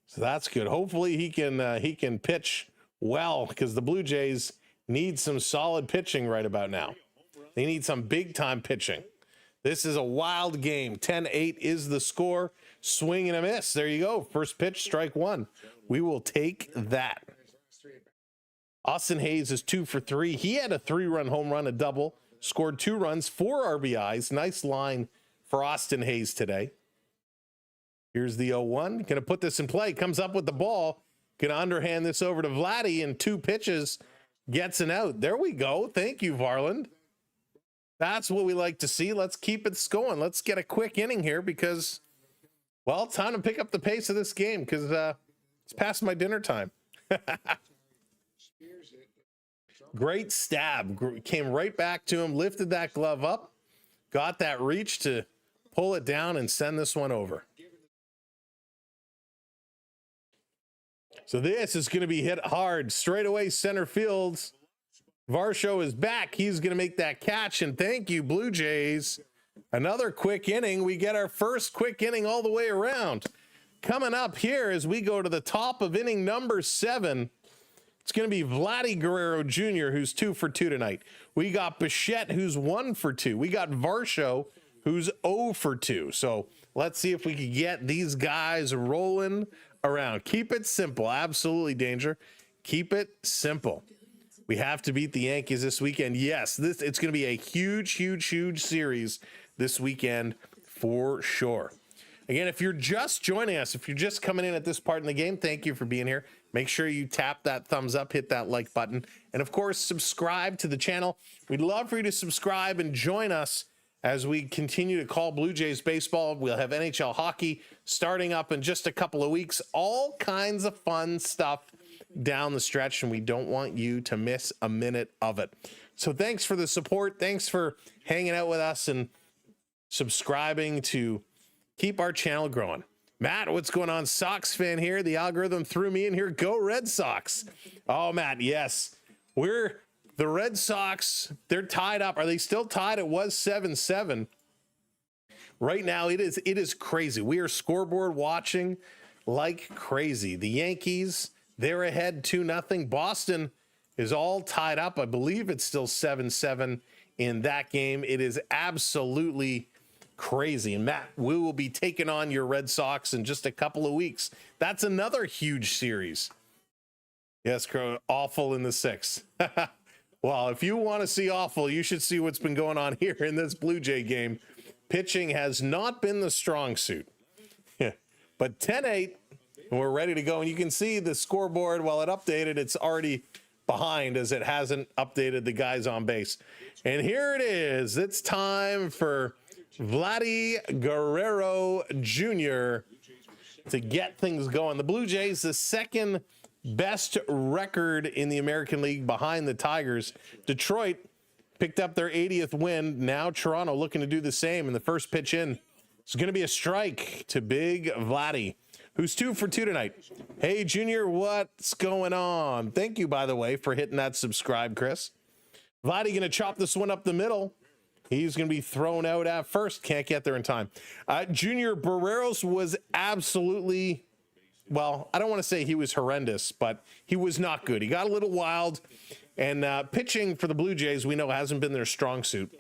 [SPEAKER 2] So that's good. Hopefully he can pitch well, because the Blue Jays need some solid pitching right about now. They need some big time pitching. This is a wild game. 10-8 is the score. Swing and a miss. There you go. First pitch, strike one. We will take that. Austin Hayes is 2 for 3. He had a 3-run home run, a double, scored 2 runs, 4 RBIs. Nice line for Austin Hayes today. Here's the 0-1. Going to put this in play. Comes up with the ball. Going to underhand this over to Vladdy in 2 pitches. Gets an out. There we go. Thank you, Varland. That's what we like to see. Let's keep it going. Let's get a quick inning here because, well, time to pick up the pace of this game because it's past my dinner time. Great stab. Came right back to him, lifted that glove up, got that reach to pull it down and send this one over. So this is going to be hit hard. Straight away center field. Varsho is back. He's going to make that catch. And thank you, Blue Jays. Another quick inning. We get our first quick inning all the way around. Coming up here as we go to the top of inning number 7. It's going to be Vladdy Guerrero Jr., who's 2 for 2 tonight. We got Bichette, who's 1 for 2. We got Varsho, who's 0 for 2. So let's see if we can get these guys rolling around. Keep it simple. Absolutely, Danger. Keep it simple. We have to beat the Yankees this weekend. Yes, it's going to be a huge series this weekend for sure. Again, if you're just joining us, if you're just coming in at this part in the game, thank you for being here. Make sure you tap that thumbs up, hit that like button, and of course, subscribe to the channel. We'd love for you to subscribe and join us as we continue to call Blue Jays baseball. We'll have NHL hockey starting up in just a couple of weeks. All kinds of fun stuff down the stretch, and we don't want you to miss a minute of it. So thanks for the support. Thanks for hanging out with us and subscribing to keep our channel growing. Matt, what's going on? Sox fan here. The algorithm threw me in here. Go Red Sox. Oh, Matt, yes. The Red Sox, they're tied up. Are they still tied? It was 7-7. Right now, it is crazy. We are scoreboard watching like crazy. The Yankees, they're ahead 2-0. Boston is all tied up. I believe it's still 7-7 in that game. It is absolutely crazy. And Matt, we will be taking on your Red Sox in just a couple of weeks. That's another huge series. Yes, awful in the 6th. Well, if you want to see awful, you should see what's been going on here in this Blue Jay game. Pitching has not been the strong suit. But 10-8, and we're ready to go. And you can see the scoreboard, while it updated, it's already behind as it hasn't updated the guys on base. And here it is. It's time for Vladdy Guerrero Jr. to get things going. The Blue Jays, the second best record in the American League behind the Tigers. Detroit picked up their 80th win. Now Toronto looking to do the same. And the first pitch in is going to be a strike to big Vladdy, who's 2 for 2 tonight. Hey, Junior, what's going on? Thank you, by the way, for hitting that subscribe, Chris. Vladdy going to chop this one up the middle. He's going to be thrown out at first. Can't get there in time. Junior Berríos was absolutely, well, I don't want to say he was horrendous, but he was not good. He got a little wild, and pitching for the Blue Jays, we know, hasn't been their strong suit.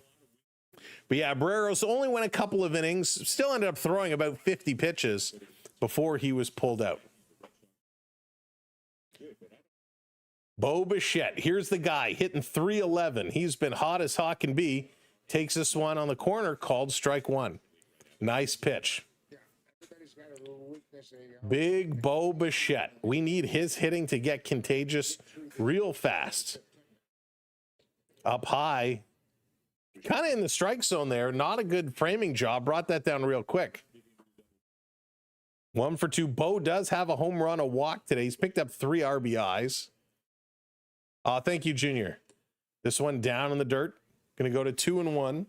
[SPEAKER 2] But yeah, Berríos only went a couple of innings, still ended up throwing about 50 pitches before he was pulled out. Bo Bichette, here's the guy hitting 311. He's been hot as hot can be. Takes this one on the corner, called strike one. Nice pitch. Big Bo Bichette. We need his hitting to get contagious real fast. Up high. Kind of in the strike zone there. Not a good framing job. Brought that down real quick. 1 for 2. Bo does have a home run, a walk today. He's picked up 3 RBIs. Thank you, Junior. This one down in the dirt. Going to go to 2-1.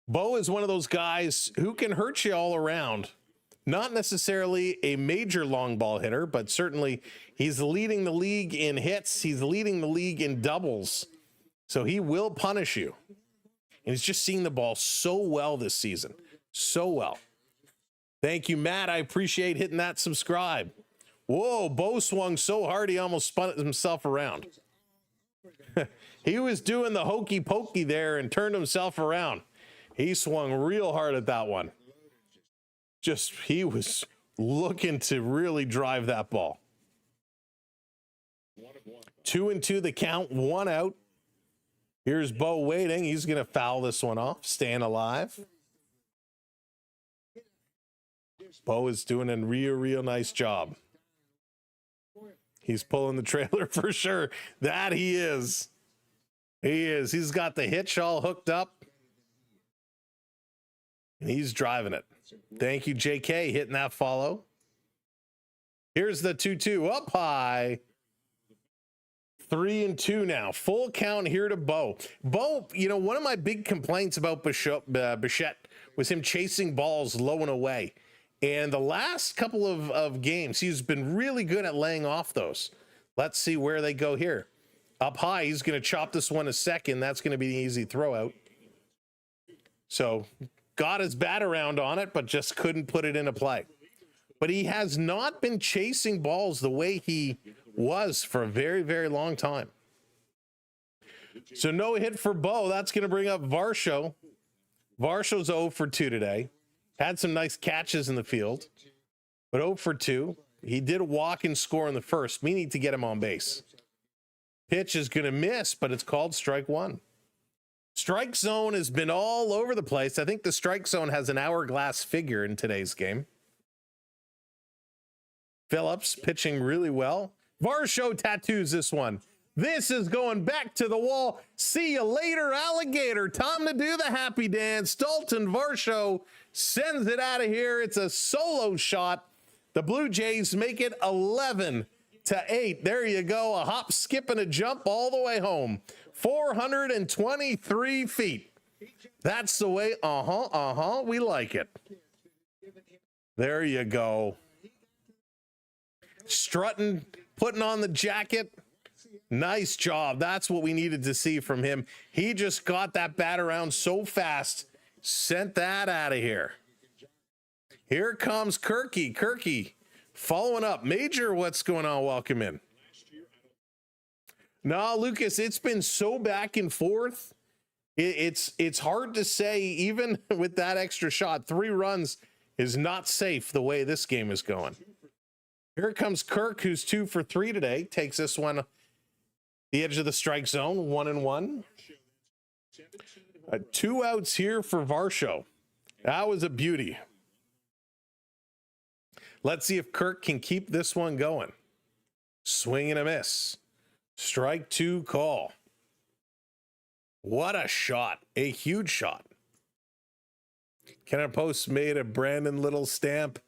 [SPEAKER 2] Bo is one of those guys who can hurt you all around. Not necessarily a major long ball hitter, but certainly he's leading the league in hits. He's leading the league in doubles. So he will punish you. And he's just seeing the ball so well this season. So well. Thank you, Matt. I appreciate hitting that subscribe. Whoa, Bo swung so hard he almost spun himself around. He was doing the hokey pokey there and turned himself around. He swung real hard at that one. He was looking to really drive that ball. 2-2 the count, 1 out. Here's Bo waiting. He's going to foul this one off, staying alive. Bo is doing a real nice job. He's pulling the trailer for sure. That he is. He is. He's got the hitch all hooked up. And he's driving it. Thank you, JK, hitting that follow. Here's the 2-2 up high. 3-2 now. Full count here to Bo. Bo, you know, one of my big complaints about Bichette was him chasing balls low and away. And the last couple of games, he's been really good at laying off those. Let's see where they go here. Up high, he's going to chop this one a second. That's going to be an easy throw out. So got his bat around on it, but just couldn't put it into play. But he has not been chasing balls the way he was for a very long time. So no hit for Bo. That's going to bring up Varsho. Varsho's 0 for 2 today. Had some nice catches in the field, but 0 for 2. He did walk and score in the first. We need to get him on base. Pitch is going to miss, but it's called strike one. Strike zone has been all over the place. I think the strike zone has an hourglass figure in today's game. Phillips pitching really well. Varsho tattoos this one. This is going back to the wall. See you later, alligator. Time to do the happy dance. Dalton Varsho sends it out of here. It's a solo shot. The Blue Jays make it 11-8. There you go. A hop, skip, and a jump all the way home. 423 feet. That's the way. We like it. There you go. Strutting, putting on the jacket. Nice job. That's what we needed to see from him. He just got that bat around so fast. Sent that out of here. Here comes Kirky. Kirky following up. Major, what's going on? Welcome in. No, Lucas, it's been so back and forth. It's hard to say, even with that extra shot. 3 runs is not safe the way this game is going. Here comes Kirk, who's 2 for 3 today. Takes this one the edge of the strike zone, 1-1. 2 outs here for Varsho. That was a beauty. Let's see if Kirk can keep this one going. Swing and a miss. Strike 2 call. What a shot. A huge shot. Kenner Post made a Brandon Little stamp,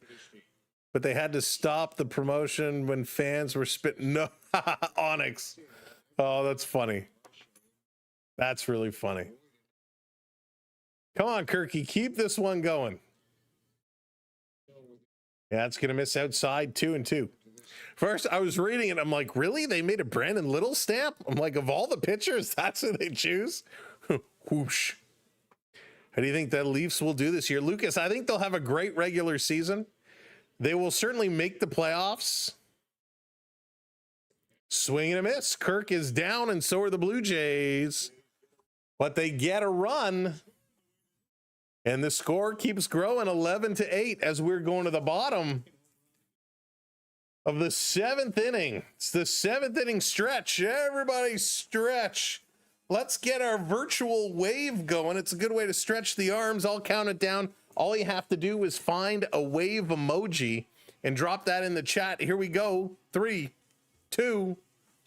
[SPEAKER 2] but they had to stop the promotion when fans were spitting. No, Onyx. Oh, that's funny. That's really funny. Come on, Kirky, keep this one going. Yeah, it's going to miss outside 2-2. First, I was reading it. I'm like, really? They made a Brandon Little stamp? I'm like, of all the pitchers, that's who they choose? Whoosh. How do you think the Leafs will do this year? Lucas, I think they'll have a great regular season. They will certainly make the playoffs. Swing and a miss. Kirk is down, and so are the Blue Jays. But they get a run. And the score keeps growing 11-8 as we're going to the bottom of the 7th inning. It's the 7th inning stretch. Everybody stretch. Let's get our virtual wave going. It's a good way to stretch the arms. I'll count it down. All you have to do is find a wave emoji and drop that in the chat. Here we go. 3, 2,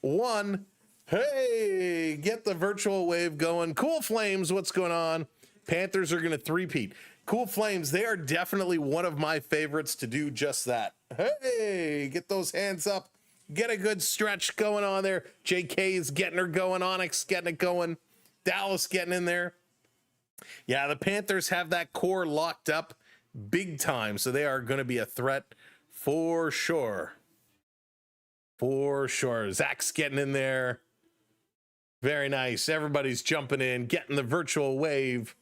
[SPEAKER 2] 1. Hey, get the virtual wave going. Cool Flames, what's going on? Panthers are going to three-peat. Cool Flames, they are definitely one of my favorites to do just that. Hey, get those hands up. Get a good stretch going on there. JK's getting her going. Onyx getting it going. Dallas getting in there. Yeah, the Panthers have that core locked up big time, so they are going to be a threat for sure. For sure. Zach's getting in there. Very nice. Everybody's jumping in, getting the virtual wave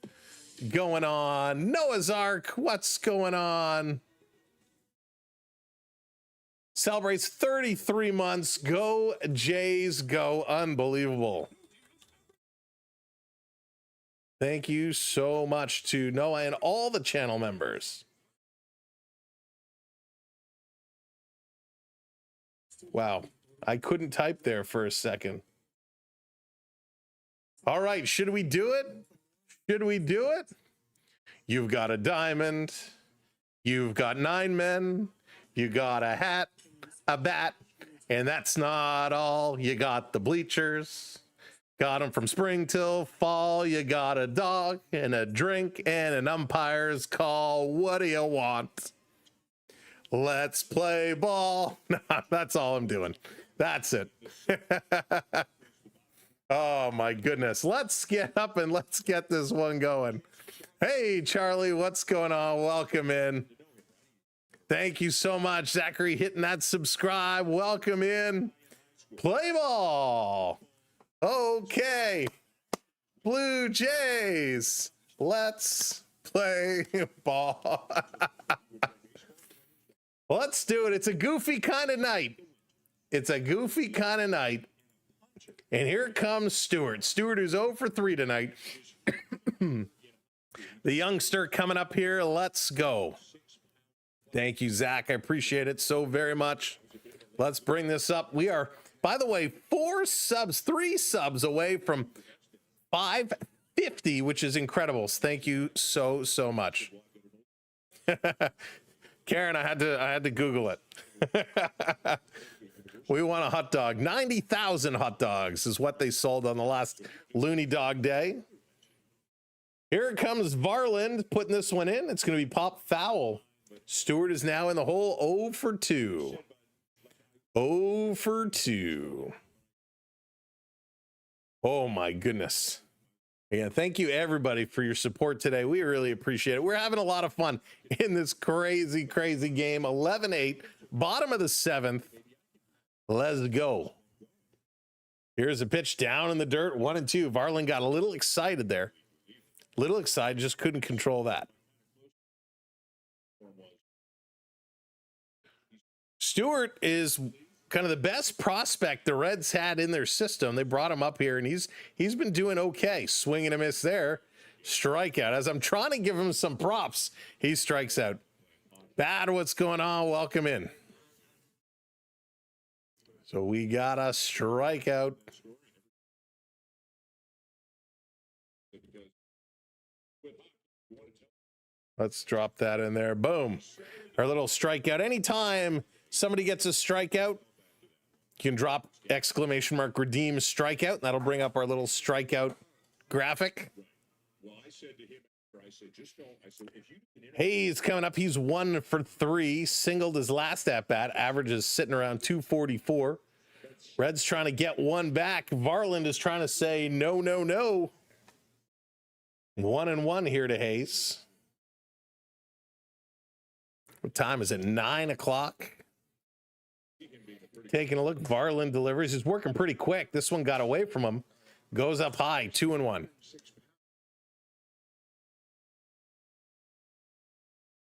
[SPEAKER 2] going on. Noah's Ark, what's going on? Celebrates 33 months. Go Jays, go. Unbelievable. Thank you so much to Noah and all the channel members. Wow, I couldn't type there for a second. All right, should we do it? Should we do it? You've got a diamond. You've got 9 men. You got a hat, a bat, and that's not all. You got the bleachers. Got them from spring till fall. You got a dog and a drink and an umpire's call. What do you want? Let's play ball. That's all I'm doing. That's it. Oh my goodness. Let's get up and let's get this one going. Hey, Charlie, what's going on? Welcome in. Thank you so much, Zachary, hitting that subscribe. Welcome in. Play ball. Okay. Blue Jays. Let's play ball. Let's do it. It's a goofy kind of night. It's a goofy kind of night. And here comes Stewart. Stewart is 0 for 3 tonight. The youngster coming up here. Let's go. Thank you, Zach. I appreciate it so very much. Let's bring this up. We are, by the way, 3 subs away from 550, which is incredible. Thank you so much. Karen, I had to Google it. We want a hot dog. 90,000 hot dogs is what they sold on the last Looney Dog Day. Here comes Varland putting this one in. It's going to be pop foul. Stewart is now in the hole. 0 for 2. 0 for 2. Oh my goodness. Yeah, thank you everybody for your support today. We really appreciate it. We're having a lot of fun in this crazy game. 11-8, bottom of the 7th. Let's go. Here's a pitch down in the dirt, 1-2. Varland got a little excited there. Little excited, just couldn't control that. Stewart is kind of the best prospect the Reds had in their system. They brought him up here, and he's been doing okay. Swing and a miss there. Strikeout. As I'm trying to give him some props, he strikes out. Bad, what's going on? Welcome in. So we got a strikeout. Let's drop that in there. Boom. Our little strikeout. Anytime somebody gets a strikeout, you can drop exclamation mark redeem strikeout, and that'll bring up our little strikeout graphic. Hayes coming up. He's 1 for 3. Singled his last at bat. Average is sitting around 244. Reds trying to get one back. Varland is trying to say no. 1-1 here to Hayes. What time is it? 9 o'clock. Taking a look. Varland delivers. He's working pretty quick. This one got away from him. Goes up high. 2-1.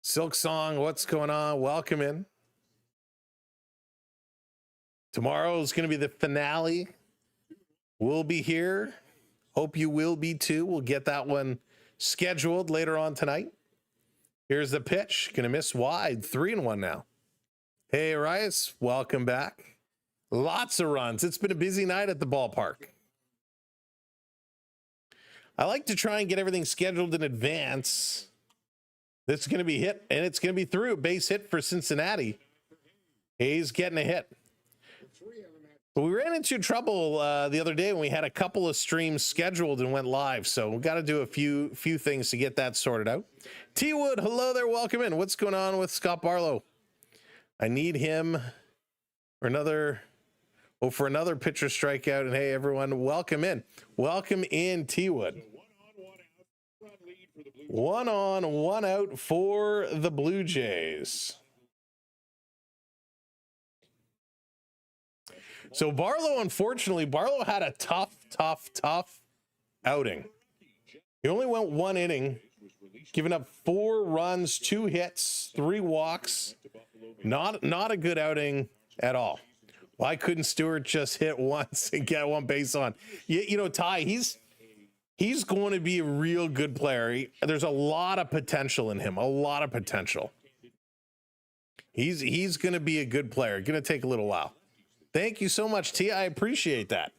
[SPEAKER 2] Silk Song, what's going on? Welcome in. Tomorrow is going to be the finale. We'll be here. Hope you will be too. We'll get that one scheduled later on tonight. Here's the pitch. Going to miss wide. 3-1 now. Hey, Rice. Welcome back. Lots of runs. It's been a busy night at the ballpark. I like to try and get everything scheduled in advance. This is going to be hit, and it's going to be through. Base hit for Cincinnati. Hayes getting a hit. But we ran into trouble the other day when we had a couple of streams scheduled and went live. So we've got to do a few things to get that sorted out. T Wood, hello there. Welcome in. What's going on with Scott Barlow? I need him for another pitcher strikeout. And hey, everyone, welcome in. Welcome in, T Wood. 1 on, 1 out for the Blue Jays. So Barlow, unfortunately, Barlow had a tough outing. He only went 1 inning, giving up 4 runs, 2 hits, 3 walks. Not a good outing at all. Why couldn't Stewart just hit once and get 1 base on? You know, Ty, he's going to be a real good player. There's a lot of potential in him, a lot of potential. He's going to be a good player. Going to take a little while. Thank you so much, T. I appreciate that.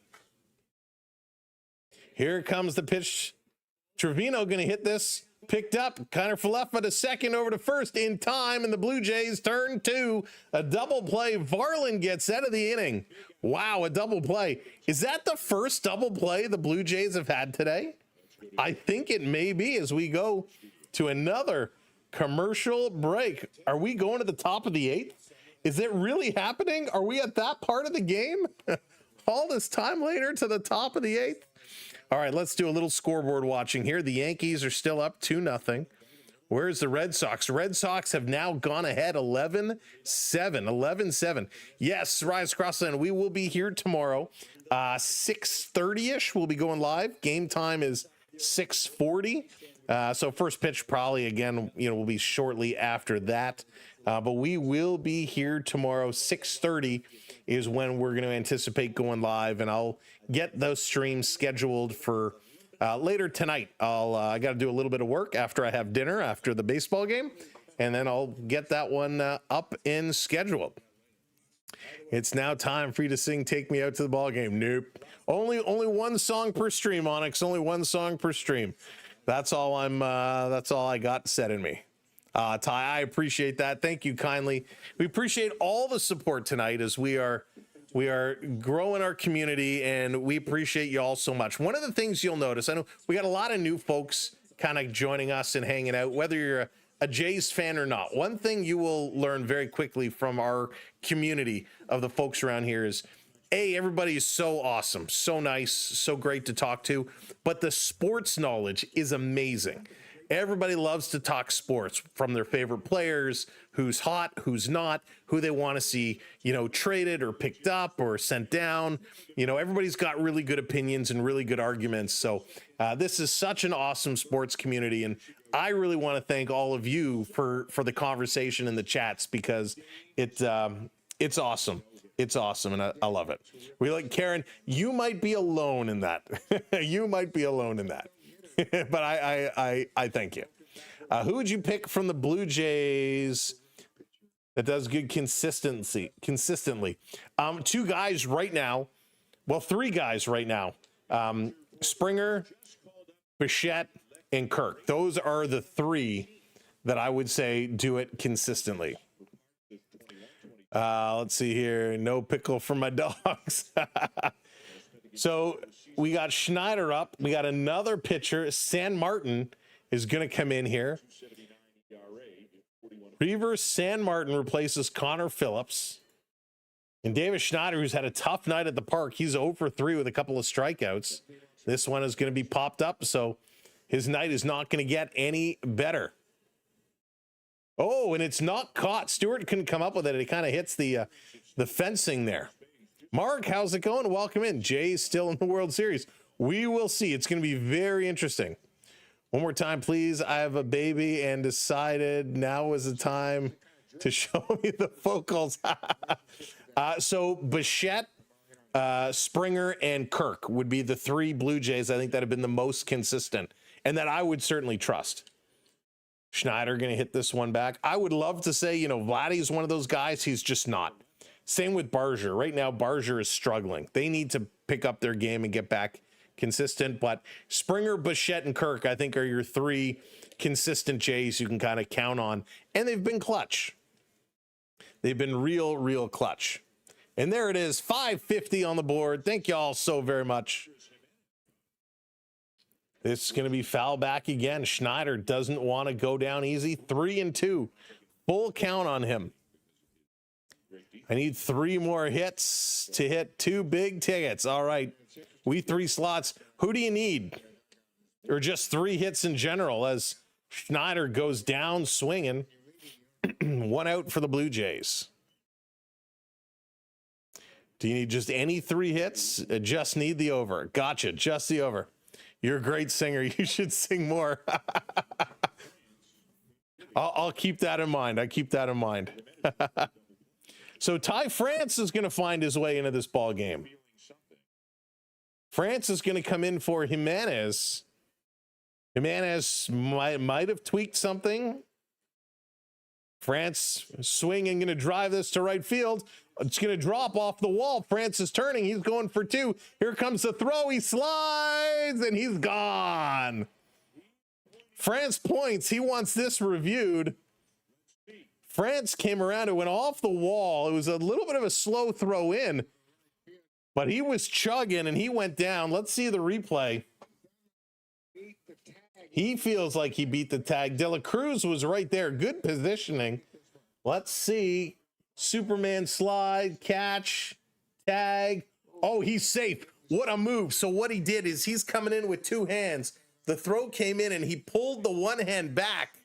[SPEAKER 2] Here comes the pitch. Trevino going to hit this. Picked up. Connor Falefa to second, over to first in time, and the Blue Jays turn 2. A double play. Varland gets out of the inning. Wow, a double play. Is that the first double play the Blue Jays have had today? I think it may be, as we go to another commercial break. Are we going to the top of the 8th? Is it really happening? Are we at that part of the game? All this time later to the top of the 8th? All right, let's do a little scoreboard watching here. The Yankees are still up 2-0. Where's the Red Sox? Red Sox have now gone ahead 11-7. 11-7. Yes, Rise Crossland, we will be here tomorrow. 6:30-ish, we'll be going live. Game time is 6:40. So first pitch probably, again, will be shortly after that. But we will be here tomorrow. 6:30 is when we're going to anticipate going live, and I'll get those streams scheduled for later tonight. I got to do a little bit of work after I have dinner after the baseball game, and then I'll get that one up and scheduled. It's now time for you to sing "Take Me Out to the Ball Game." Nope. Only 1 song per stream, Onyx. Only 1 song per stream. That's all I got set in me. Ty, I appreciate that. Thank you kindly. We appreciate all the support tonight as we are growing our community, and we appreciate you all so much. One of the things you'll notice, I know we got a lot of new folks kind of joining us and hanging out, whether you're a Jays fan or not. One thing you will learn very quickly from our community of the folks around here is, everybody is so awesome, so nice, so great to talk to, but the sports knowledge is amazing. Everybody loves to talk sports, from their favorite players, who's hot, who's not, who they want to see, traded or picked up or sent down. Everybody's got really good opinions and really good arguments. So this is such an awesome sports community. And I really want to thank all of you for the conversation in the chats, because it's awesome. It's awesome, and I love it. We like Karen. You might be alone in that. You might be alone in that. But I thank you. Who would you pick from the Blue Jays that does good consistently? 2 guys right now. Well, 3 guys right now. Springer, Bichette, and Kirk. Those are the 3 that I would say do it consistently. Let's see here. No pickle for my dogs. So we got Schneider up. We got another pitcher. San Martin is going to come in here. Reavers San Martin replaces Connor Phillips. And Davis Schneider, who's had a tough night at the park, he's 0 for 3 with a couple of strikeouts. This one is going to be popped up, so his night is not going to get any better. Oh, and it's not caught. Stewart couldn't come up with it. It kind of hits the fencing there. Mark, how's it going? Welcome in. Jay's still in the World Series. We will see. It's going to be very interesting. One more time, please. I have a baby and decided now was the time to show me the focals. So Bichette, Springer, and Kirk would be the three Blue Jays I think that have been the most consistent and that I would certainly trust. Schneider going to hit this one back. I would love to say, Vladdy's one of those guys. He's just not. Same with Barger. Right now, Barger is struggling. They need to pick up their game and get back consistent. But Springer, Bichette, and Kirk, I think, are your three consistent Jays you can kind of count on. And they've been clutch. They've been real clutch. And there it is, 550 on the board. Thank you all so very much. This is going to be foul back again. Schneider doesn't want to go down easy. 3-2. Full count on him. I need 3 more hits to hit 2 big tickets. All right. We 3 slots. Who do you need? Or just 3 hits in general as Schneider goes down swinging. 1 out for the Blue Jays. Do you need just any 3 hits? Just need the over. Gotcha. Just the over. You're a great singer. You should sing more. I'll keep that in mind. I keep that in mind. So Ty France is going to find his way into this ball game. France is going to come in for Jimenez. Jimenez might have tweaked something. France swinging, going to drive this to right field. It's going to drop off the wall. France is turning. He's going for 2. Here comes the throw. He slides, and he's gone. France points. He wants this reviewed. France came around. It went off the wall. It was a little bit of a slow throw in, but he was chugging, and he went down. Let's see the replay. He feels like he beat the tag. De La Cruz was right there. Good positioning. Let's see. Superman slide, catch, tag. Oh, he's safe. What a move. So what he did is he's coming in with 2 hands. The throw came in and he pulled the one hand back.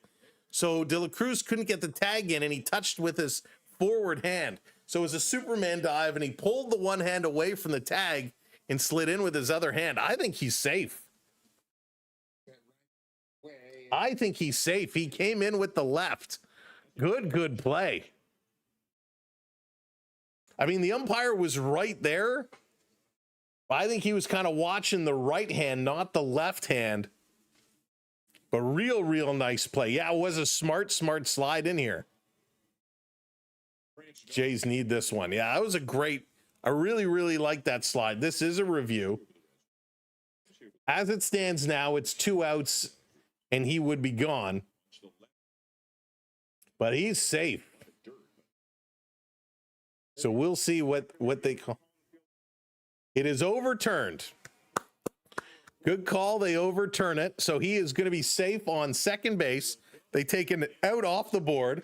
[SPEAKER 2] So De La Cruz couldn't get the tag in and he touched with his forward hand. So it was a Superman dive and he pulled the one hand away from the tag and slid in with his other hand. I think he's safe. I think he's safe. He came in with the left. Good play. I mean, the umpire was right there. I think he was kind of watching the right hand, not the left hand. But real nice play. Yeah, it was a smart slide in here. Jays need this one. Yeah, that was a great, I really like that slide. This is a review. As it stands now, it's 2 outs and he would be gone. But he's safe. So we'll see what they call. It is overturned. Good call. They overturn it. So he is going to be safe on second base. They take him out off the board.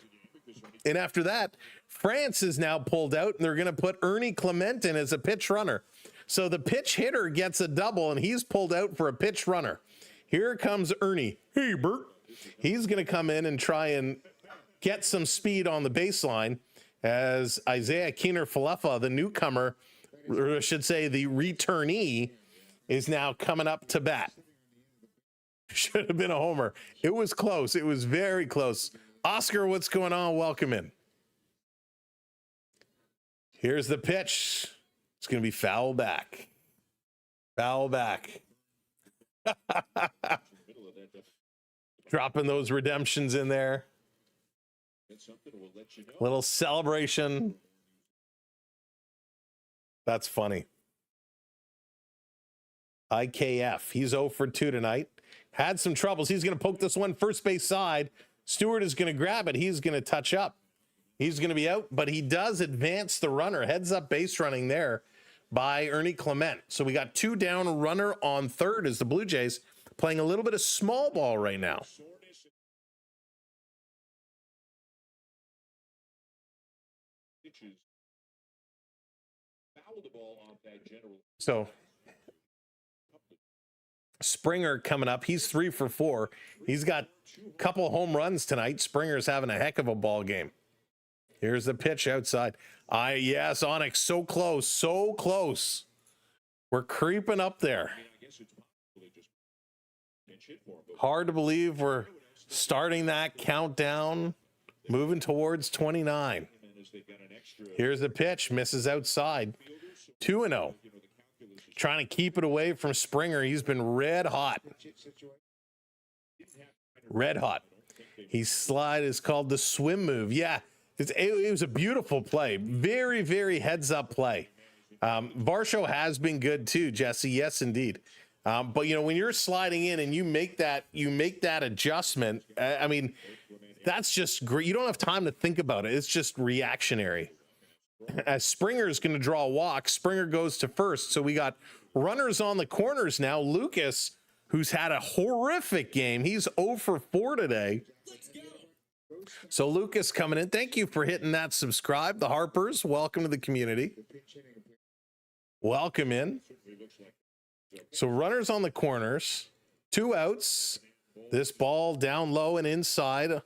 [SPEAKER 2] And after that, France is now pulled out, and they're going to put Ernie Clement in as a pitch runner. So the pitch hitter gets a double, and he's pulled out for a pitch runner. Here comes Ernie. Hey, Bert. He's going to come in and try and get some speed on the baseline as Isaiah Keener-Falefa, the newcomer, or I should say the returnee, is now coming up to bat. Should have been a homer. It was close. It was very close. Oscar, what's going on? Welcome in. Here's the pitch. It's going to be foul back. Foul back. Dropping those redemptions in there. Little celebration. That's funny. IKF. He's 0 for 2 tonight. Had some troubles. He's going to poke this one first base side. Stewart is going to grab it. He's going to touch up. He's going to be out, but he does advance the runner. Heads up base running there by Ernie Clement. So we got 2 down, runner on third as the Blue Jays playing a little bit of small ball right now. So Springer coming up. He's 3 for 4. He's got a couple home runs tonight. Springer's having a heck of a ball game. Here's the pitch outside. Yes, Onyx, so close, so close. We're creeping up there. Hard to believe we're starting that countdown, moving towards 29. Here's the pitch, misses outside. 2-0. Trying to keep it away from Springer. He's been red hot. Red hot. His slide is called the swim move. Yeah, it was a beautiful play. Very, very heads up play. Varsho has been good too, Jesse. Yes, indeed. But you know, when you're sliding in and you make that adjustment, I mean, that's just great. You don't have time to think about it. It's just reactionary. As Springer is going to draw a walk, Springer goes to first. So we got runners on the corners now. Lucas, who's had a horrific game. He's 0 for 4 today. So Lucas coming in. Thank you for hitting that subscribe. The Harpers, welcome to the community. Welcome in. So runners on the corners, 2 outs. This ball down low and inside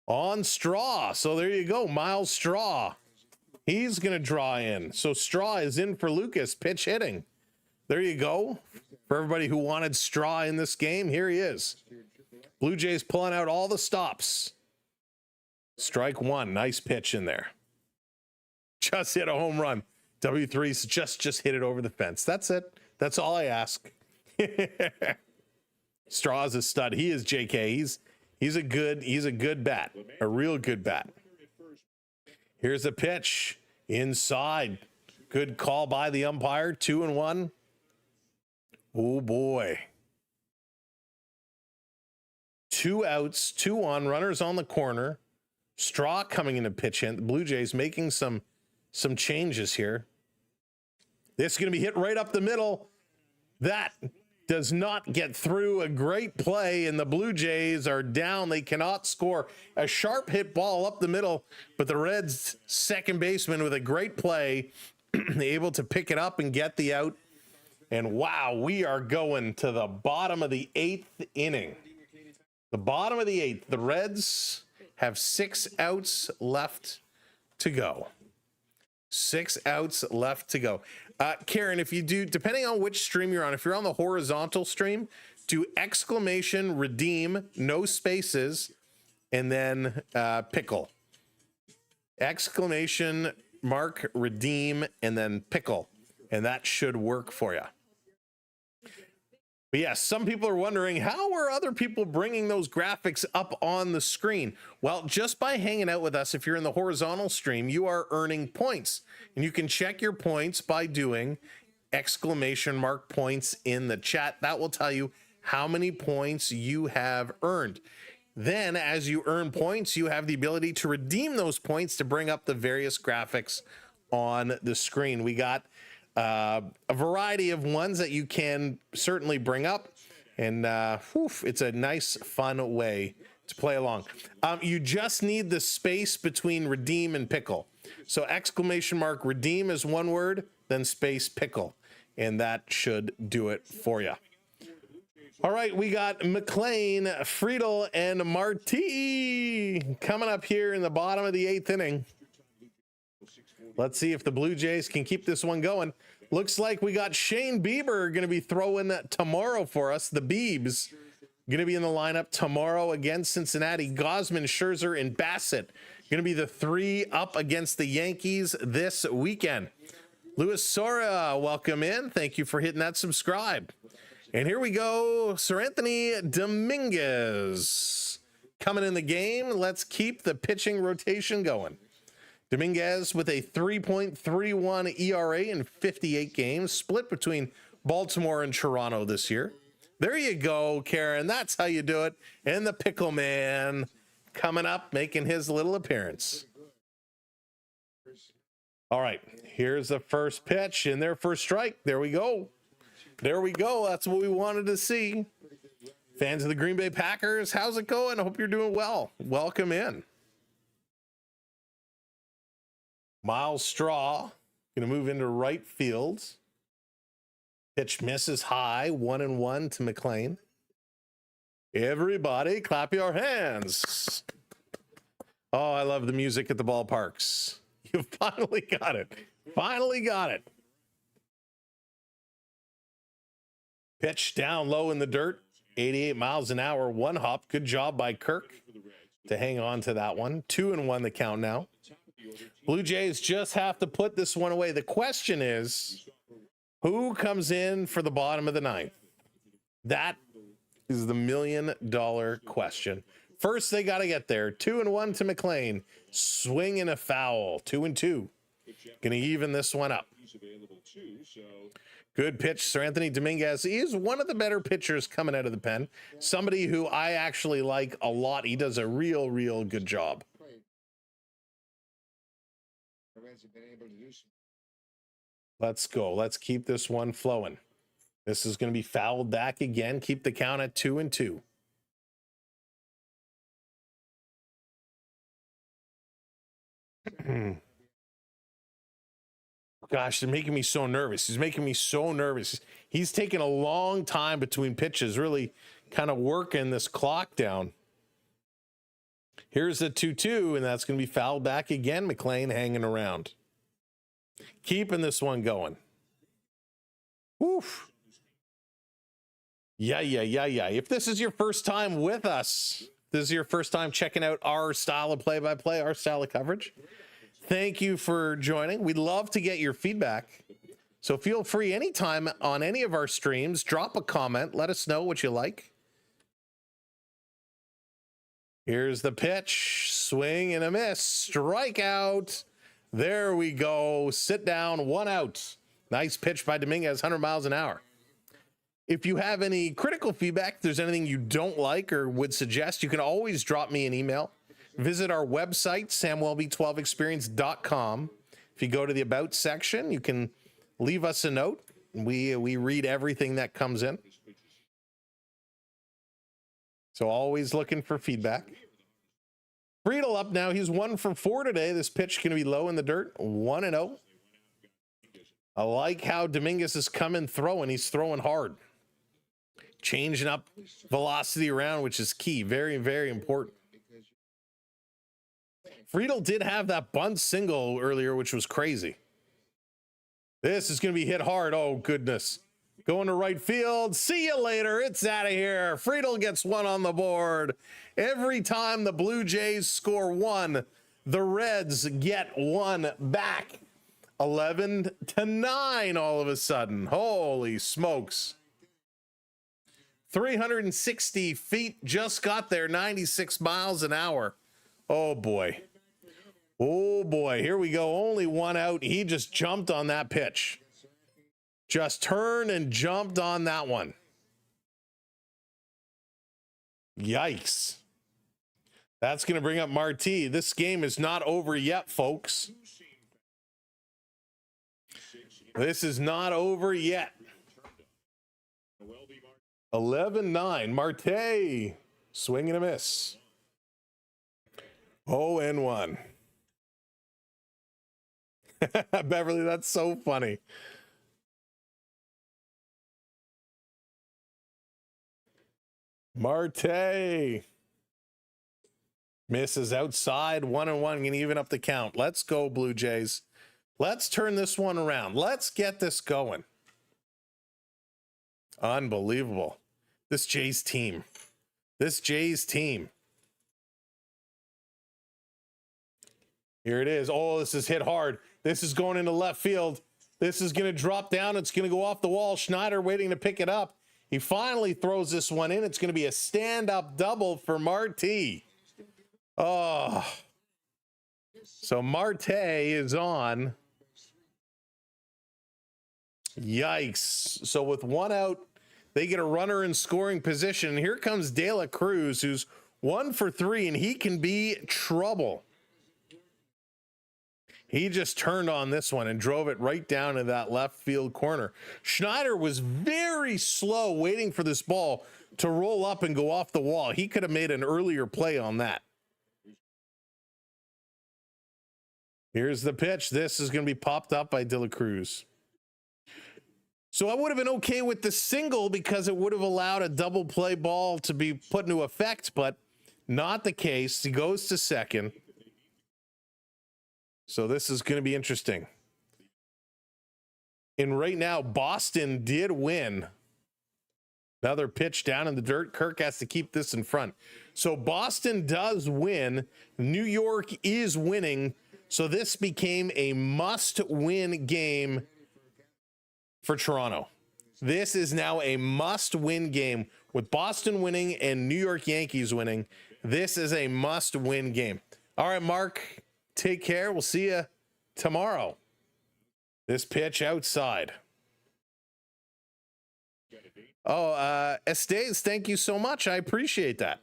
[SPEAKER 2] on Straw. So there you go, Miles Straw. He's going to draw in. So Straw is in for Lucas, pitch hitting. There you go. For everybody who wanted Straw in this game, here he is. Blue Jays pulling out all the stops. Strike 1, nice pitch in there. Just hit a home run. W3's just hit it over the fence. That's it. That's all I ask. Straw's a stud. He is JK. He's a good bat. A real good bat. Here's a pitch inside. Good call by the umpire. 2-1. Oh boy. 2 outs, 2 on, runners on the corner. Straw coming into pitch in. The Blue Jays making some changes here. This is going to be hit right up the middle. That does not get through. A great play, and the Blue Jays are down. They cannot score. A sharp hit ball up the middle, but the Reds' second baseman with a great play, able to pick it up and get the out. And wow, we are going to the bottom of the 8th inning. The bottom of the 8th. The Reds have 6 outs left to go. 6 outs left to go. Karen, if you do, depending on which stream you're on, if you're on the horizontal stream, do exclamation redeem, no spaces, and then pickle. Exclamation mark redeem, and then pickle. And that should work for you. But yes, some people are wondering, how are other people bringing those graphics up on the screen? Well, just by hanging out with us, if you're in the horizontal stream, you are earning points. And you can check your points by doing exclamation mark points in the chat. That will tell you how many points you have earned. Then, as you earn points, you have the ability to redeem those points to bring up the various graphics on the screen. We got a variety of ones that you can certainly bring up, and it's a nice, fun way to play along. You just need the space between redeem and pickle. So exclamation mark redeem is one word, then space pickle, and that should do it for you. All right, we got McLean, Friedel, and Marti coming up here in the bottom of the 8th inning. Let's see if the Blue Jays can keep this one going. Looks like we got Shane Bieber going to be throwing tomorrow for us. The Biebs going to be in the lineup tomorrow against Cincinnati. Gosman, Scherzer, and Bassett going to be the 3 up against the Yankees this weekend. Luis Sora, welcome in. Thank you for hitting that subscribe. And here we go. Sir Anthony Dominguez coming in the game. Let's keep the pitching rotation going. Dominguez with a 3.31 ERA in 58 games, split between Baltimore and Toronto this year. There you go, Karen. That's how you do it. And the Pickle Man coming up, making his little appearance. All right, here's the first pitch in their first strike. There we go. There we go. That's what we wanted to see. Fans of the Green Bay Packers, how's it going? I hope you're doing well. Welcome in. Miles Straw going to move into right field. Pitch misses high, 1-1 to McLean. Everybody clap your hands. Oh, I love the music at the ballparks. You finally got it. Finally got it. Pitch down low in the dirt. 88 miles an hour, one hop. Good job by Kirk to hang on to that one. 2-1 the count now. Blue Jays just have to put this one away. The question is, who comes in for the bottom of the ninth? That is the $1 million question. First, they got to get there. 2-1 to McLean. Swing and a foul. 2-2. Going to even this one up. Good pitch. Sir Anthony Dominguez. He is one of the better pitchers coming out of the pen. Somebody who I actually like a lot. He does a real good job. Let's go. Let's keep this one flowing. This is going to be fouled back again. Keep the count at 2-2. Gosh, they're making me so nervous. He's making me so nervous. He's taking a long time between pitches, really kind of working this clock down. Here's the 2-2, and that's going to be fouled back again. McLean hanging around. Keeping this one going. Oof. Yeah. If this is your first time with us, this is your first time checking out our style of play-by-play, our style of coverage, thank you for joining. We'd love to get your feedback. So feel free anytime on any of our streams, drop a comment. Let us know what you like. Here's the pitch. Swing and a miss. Strikeout. There we go. Sit down. 1 out. Nice pitch by Dominguez, 100 miles an hour. If you have any critical feedback, if there's anything you don't like or would suggest, you can always drop me an email. Visit our website, samwellb12experience.com. If you go to the About section, you can leave us a note. We read everything that comes in. So always looking for feedback. Friedel up now. He's 1 for 4 today. This pitch going to be low in the dirt. 1-0. I like how Dominguez is coming throwing. He's throwing hard. Changing up velocity around, which is key. Very important. Friedel did have that bunt single earlier, which was crazy. This is going to be hit hard. Oh, goodness. Going to right field. See you later. It's out of here. Friedel gets 1 on the board. Every time the Blue Jays score 1, the Reds get 1 back. 11-9 all of a sudden. Holy smokes. 360 feet, just got there, 96 miles an hour. Oh boy. Oh boy, here we go. Only 1 out. He just jumped on that pitch. Just turned and jumped on that one. Yikes. That's going to bring up Marti. This game is not over yet, folks. This is not over yet. 11-9. Marte. Swing and a miss. 0-1. Beverly, that's so funny. Marte. Misses outside. 1-1. Going to even up the count. Let's go, Blue Jays. Let's turn this one around. Let's get this going. Unbelievable. This Jays team. This Jays team. Here it is. Oh, this is hit hard. This is going into left field. This is going to drop down. It's going to go off the wall. Schneider waiting to pick it up. He finally throws this one in. It's going to be a stand-up double for Marti. Oh. So Marte is on. Yikes. So with 1 out, they get a runner in scoring position. Here comes De La Cruz, who's 1 for 3, and he can be trouble. He just turned on this one and drove it right down to that left field corner. Schneider was very slow waiting for this ball to roll up and go off the wall. He could have made an earlier play on that. Here's the pitch. This is going to be popped up by De La Cruz. So I would have been okay with the single because it would have allowed a double play ball to be put into effect, but not the case. He goes to second. So this is going to be interesting. And right now, Boston did win. Another pitch down in the dirt. Kirk has to keep this in front. So Boston does win. New York is winning. So this became a must-win game for Toronto. This is now a must-win game. With Boston winning and New York Yankees winning, this is a must-win game. All right, Mark, take care. We'll see you tomorrow. This pitch outside. Oh, Estes, thank you so much. I appreciate that.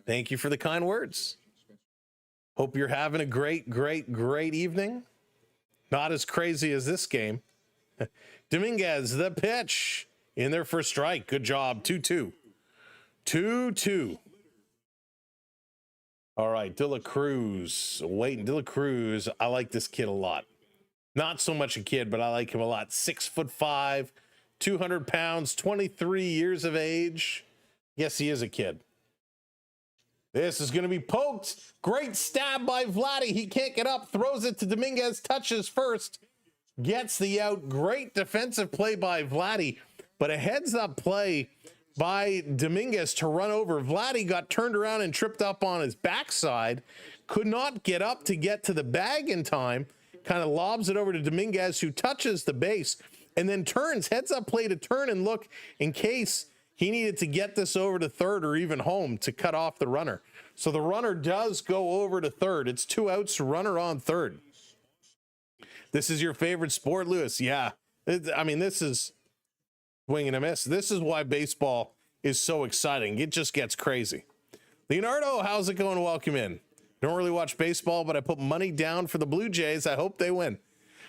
[SPEAKER 2] Thank you for the kind words. Hope you're having a great evening. Not as crazy as this game. Dominguez, the pitch in there for a strike. Good job. 2-2. 2-2. All right, De La Cruz. Waiting. De La Cruz. I like this kid a lot. Not so much a kid, but I like him a lot. 6'5", 200 pounds, 23 years of age. Yes, he is a kid. This is going to be poked. Great stab by Vladdy. He can't get up. Throws it to Dominguez. Touches first. Gets the out. Great defensive play by Vladdy. But a heads-up play by Dominguez to run over. Vladdy got turned around and tripped up on his backside. Could not get up to get to the bag in time. Kind of lobs it over to Dominguez, who touches the base and then turns. Heads-up play to turn and look in case he needed to get this over to third or even home to cut off the runner. So the runner does go over to third. It's 2 outs, runner on third. This is your favorite sport, Lewis? Yeah. I mean, this is swing and a miss. This is why baseball is so exciting. It just gets crazy. Leonardo, how's it going? Welcome in. Don't really watch baseball, but I put money down for the Blue Jays. I hope they win.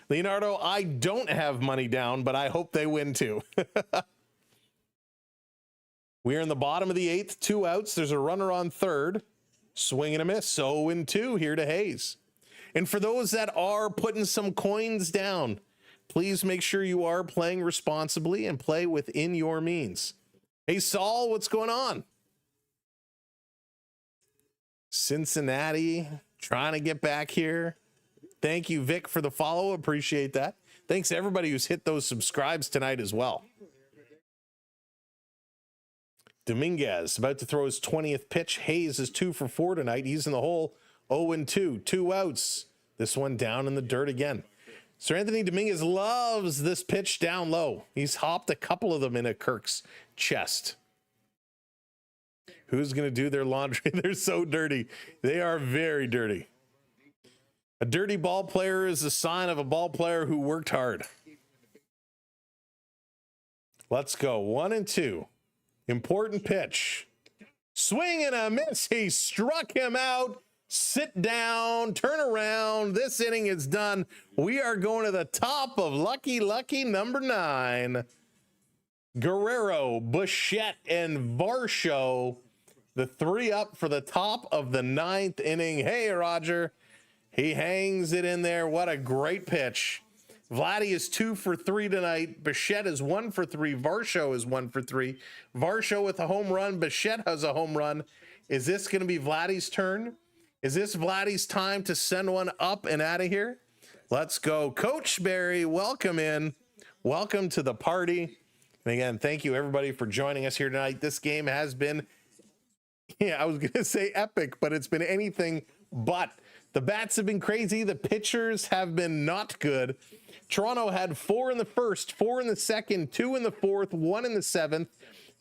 [SPEAKER 2] Leonardo, I don't have money down, but I hope they win too. We're in the bottom of the 8th, 2 outs. There's a runner on third. Swing and a miss. 0-2 here to Hayes. And for those that are putting some coins down, please make sure you are playing responsibly and play within your means. Hey, Saul, what's going on? Cincinnati trying to get back here. Thank you, Vic, for the follow. Appreciate that. Thanks to everybody who's hit those subscribes tonight as well. Dominguez about to throw his 20th pitch. Hayes is 2 for 4 tonight. He's in the hole. 0-2, 2 outs. This one down in the dirt again. Sir Anthony Dominguez loves this pitch down low. He's hopped a couple of them into Kirk's chest. Who's going to do their laundry? They're so dirty. They are very dirty. A dirty ball player is a sign of a ball player who worked hard. Let's go. 1-2. Important pitch. Swing and a miss. He struck him out. Sit down, turn around. This inning is done. We are going to the top of lucky number 9. Guerrero, Bichette, and Varsho, the 3 up for the top of the 9th inning. Hey, Roger. He hangs it in there. What a great pitch. Vladdy is 2 for 3 tonight. Bichette is 1 for 3. Varsho is 1 for 3. Varsho with a home run. Bichette has a home run. Is this going to be Vladdy's turn? Is this Vladdy's time to send one up and out of here? Let's go. Coach Barry, welcome in. Welcome to the party. And again, thank you everybody for joining us here tonight. This game has been, I was going to say epic, but it's been anything but. The bats have been crazy. The pitchers have been not good. Toronto had 4 in the first, 4 in the second, 2 in the fourth, 1 in the 7th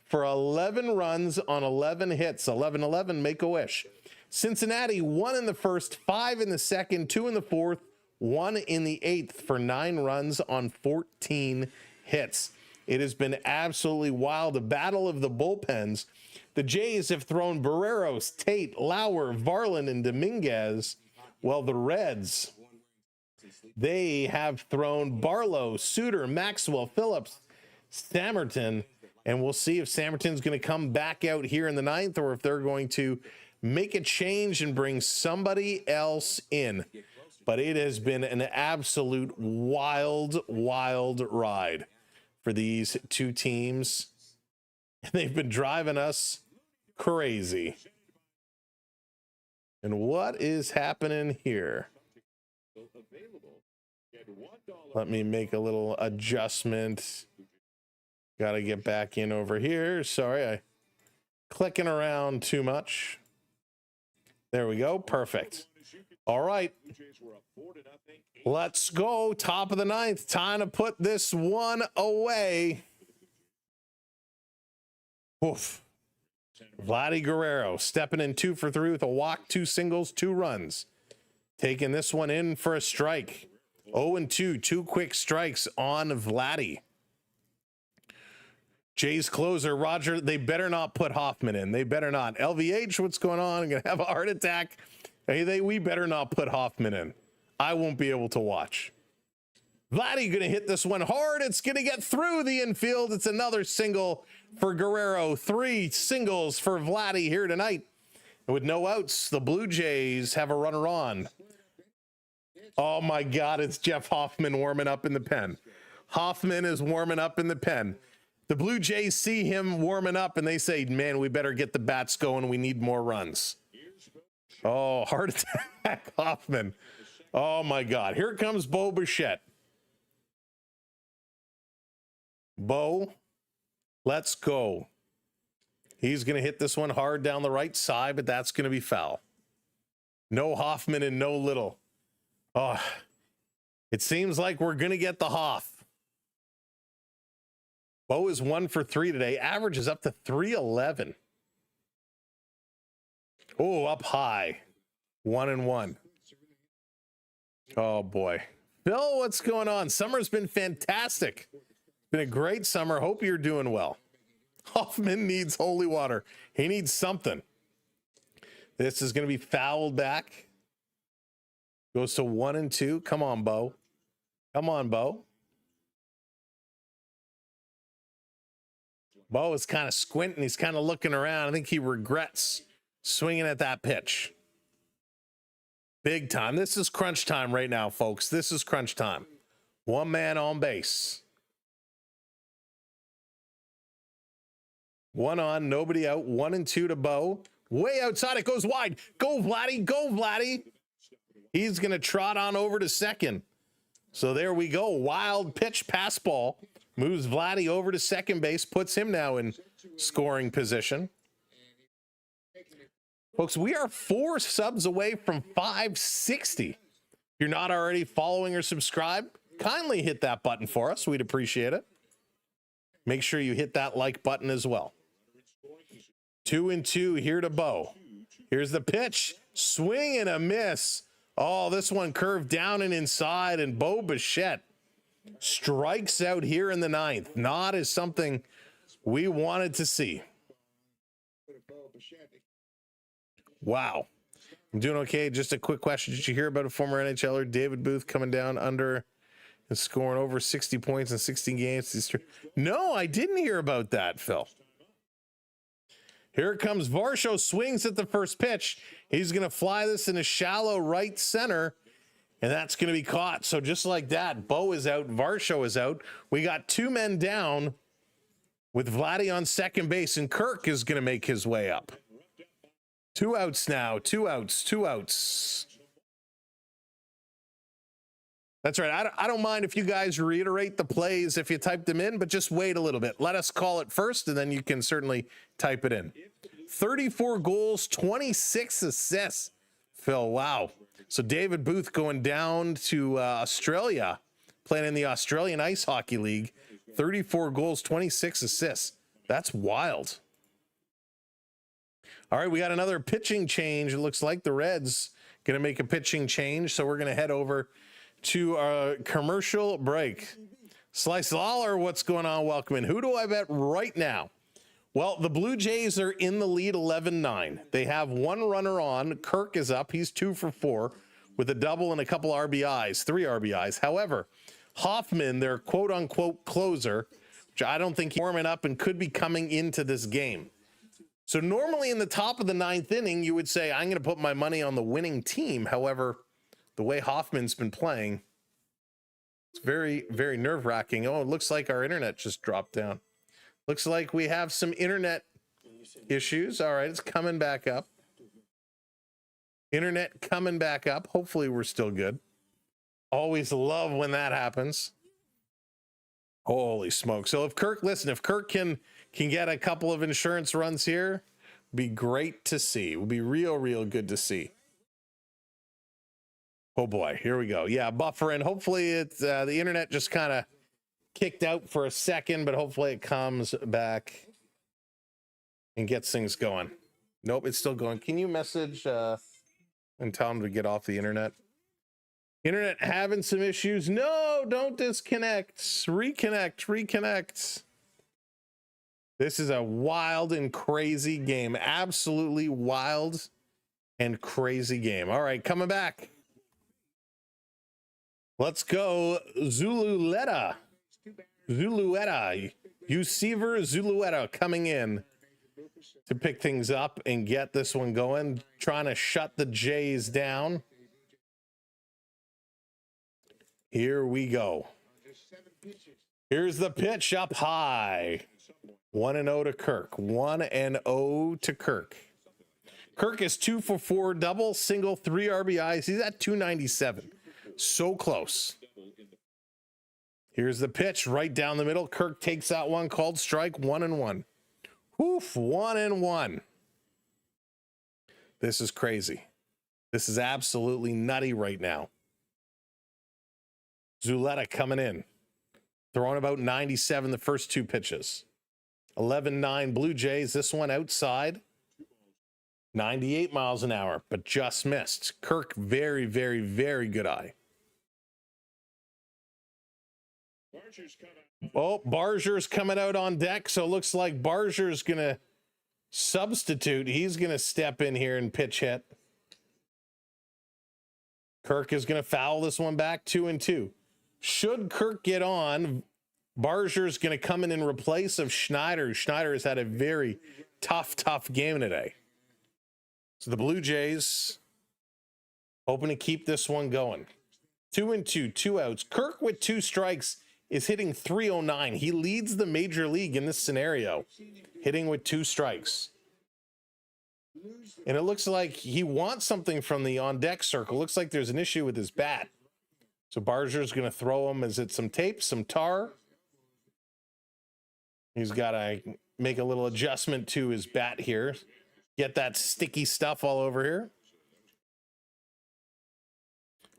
[SPEAKER 2] for 11 runs on 11 hits. 11-11, make a wish. Cincinnati 1 in the first, 5 in the second, 2 in the fourth, 1 in the 8th for 9 runs on 14 hits. It has been absolutely wild. A battle of the bullpens. The Jays have thrown Berríos, Tate, Lauer, Varland, and Dominguez. Well, the Reds, they have thrown Barlow, Suter, Maxwell, Phillips, Samerton, and we'll see if Samerton's going to come back out here in the 9th or if they're going to make a change and bring somebody else in. But it has been an absolute wild ride. for these two teams. They've been driving us crazy. And what is happening here? Let me make a little adjustment. Got to get back in over here. Sorry, I clicking around too much. There we go. Perfect. All right. Let's go. Top of the ninth. Time to put this one away. Oof. Vladdy Guerrero stepping in 2 for 3 with a walk, 2 singles, 2 runs. Taking this one in for a strike. 0-2, 2 quick strikes on Vladdy. Jay's closer, Roger, they better not put Hoffman in. They better not. LVH, what's going on? I'm going to have a heart attack. Hey, we better not put Hoffman in. I won't be able to watch. Vladdy going to hit this one hard. It's going to get through the infield. It's another single for Guerrero. 3 singles for Vladdy here tonight. And with no outs, the Blue Jays have a runner on. Oh my God, it's Jeff Hoffman warming up in the pen. Hoffman is warming up in the pen. The Blue Jays see him warming up and they say, man, we better get the bats going. We need more runs. Oh, heart attack, Hoffman. Oh my God. Here comes Bo Bichette. Bo, let's go. He's going to hit this one hard down the right side, but that's going to be foul. No Hoffman and no Little. Oh, it seems like we're going to get the Hoff. Bo is 1 for 3 today. Average is up to 311. Oh, up high. 1-1. Oh boy. Bill, what's going on? Summer's been fantastic. Been a great summer. Hope you're doing well. Hoffman needs holy water. He needs something. This is going to be fouled back. Goes to 1-2. Come on, Bo. Come on, Bo. Bo is kind of squinting. He's kind of looking around. I think he regrets swinging at that pitch. Big time. This is crunch time right now, folks. This is crunch time. 1 man on base. 1 on, nobody out. 1-2 to Bo. Way outside. It goes wide. Go, Vladdy. Go, Vladdy. He's going to trot on over to second. So there we go. Wild pitch pass ball. Moves Vladdy over to second base, puts him now in scoring position. Folks, we are 4 subs away from 560. If you're not already following or subscribed, kindly hit that button for us. We'd appreciate it. Make sure you hit that like button as well. 2-2 here to Bo. Here's the pitch. Swing and a miss. Oh, this one curved down and inside, and Bo Bichette strikes out here in the 9th. Not as something we wanted to see. Wow. I'm doing okay. Just a quick question. Did you hear about a former NHLer, David Booth, coming down under and scoring over 60 points in 16 games? No, I didn't hear about that, Phil. Here comes Varsho, swings at the first pitch. He's going to fly this in a shallow right center. And that's going to be caught. So just like that, Bo is out. Varsho is out. We got 2 men down with Vladdy on second base, and Kirk is going to make his way up. 2 outs now. 2 outs. 2 outs. That's right. I don't mind if you guys reiterate the plays if you type them in, but just wait a little bit. Let us call it first, and then you can certainly type it in. 34 goals, 26 assists. Phil, wow. So David Booth going down to Australia, playing in the Australian Ice Hockey League. 34 goals, 26 assists. That's wild. All right, we got another pitching change. It looks like the Reds going to make a pitching change, so we're going to head over to our commercial break. Slice Lawler, what's going on? Welcome in. Who do I bet right now? Well, the Blue Jays are in the lead 11-9. They have 1 runner on. Kirk is up. He's 2 for 4 with a double and a couple RBIs, 3 RBIs. However, Hoffman, their quote-unquote closer, which I don't think he's warming up and could be coming into this game. So normally in the top of the 9th inning, you would say, I'm going to put my money on the winning team. However, the way Hoffman's been playing, It's very, very nerve-wracking. Oh, it looks like our internet just dropped down. Looks like we have some internet issues. All right, it's coming back up. Internet coming back up. Hopefully we're still good. Always love when that happens. Holy smoke. So if Kirk, listen, if Kirk can get a couple of insurance runs here, be great to see. It would be real good to see. Oh boy, here we go. Yeah, buffering. Hopefully it's the internet just kind of kicked out for a second, but hopefully it comes back and gets things going. Nope, it's still going. Can you message and tell them to get off the internet? Internet having some issues. No, don't disconnect. Reconnect. This is a wild and crazy game. Absolutely wild and crazy game. All right, coming back. Let's go Zulueta. Zulueta. Usever Zulueta coming in to pick things up and get this one going. Trying to shut the Jays down. Here we go. Here's the pitch up high. 1-0 to Kirk. 1-0 to Kirk. Kirk is 2 for 4, double, single, 3 RBIs. He's at 297. So close. Here's the pitch right down the middle. Kirk takes that one, called strike, 1-1. Woof, 1-1. This is crazy. This is absolutely nutty right now. Zuleta coming in. Throwing about 97 the first 2 pitches. 11-9 Blue Jays. This one outside. 98 miles an hour, but just missed. Kirk, very good eye. Oh, Barger's coming out on deck, so it looks like Barger's going to substitute. He's going to step in here and pitch hit. Kirk is going to foul this one back, 2-2. Should Kirk get on, Barger's going to come in replace of Schneider. Schneider has had a very tough game today. So the Blue Jays hoping to keep this one going. 2-2, 2 outs. Kirk with 2 strikes is hitting .309. He leads the major league in this scenario, hitting with 2 strikes. And it looks like he wants something from the on-deck circle. Looks like there's an issue with his bat. So Barger's going to throw him. Is it some tape, some tar? He's got to make a little adjustment to his bat here. Get that sticky stuff all over here.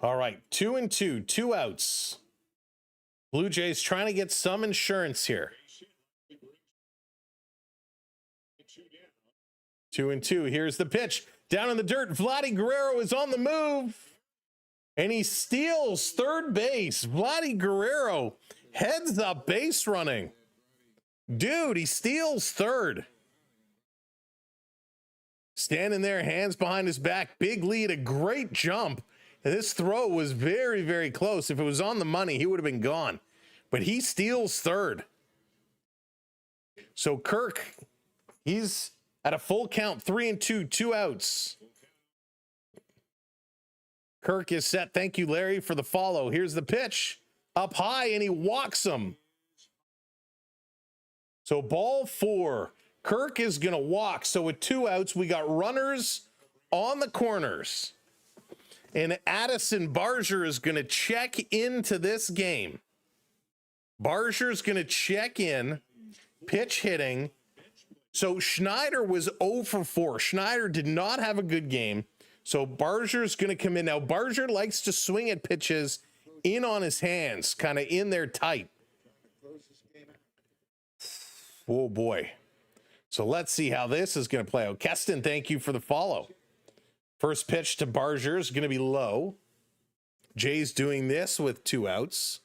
[SPEAKER 2] All right, 2-2, 2 outs. Blue Jays trying to get some insurance here. 2-2. Here's the pitch. Down in the dirt. Vladdy Guerrero is on the move. And he steals third base. Vladdy Guerrero heads up base running. Dude, he steals third. Standing there, hands behind his back. Big lead, a great jump. And this throw was very close. If it was on the money, he would have been gone. But he steals third. So Kirk, he's at a full count, 3-2, 2 outs. Kirk is set. Thank you, Larry, for the follow. Here's the pitch. Up high, and he walks him. So ball 4. Kirk is going to walk. So with 2 outs, we got runners on the corners. And Addison Barger is going to check into this game. Barger's going to check in, pitch hitting. So Schneider was 0 for 4. Schneider did not have a good game. So Barger's going to come in. Now, Barger likes to swing at pitches in on his hands, kind of in there tight. Oh, boy. So let's see how this is going to play out. Keston, thank you for the follow. First pitch to Barger is going to be low. Jay's doing this with 2 outs.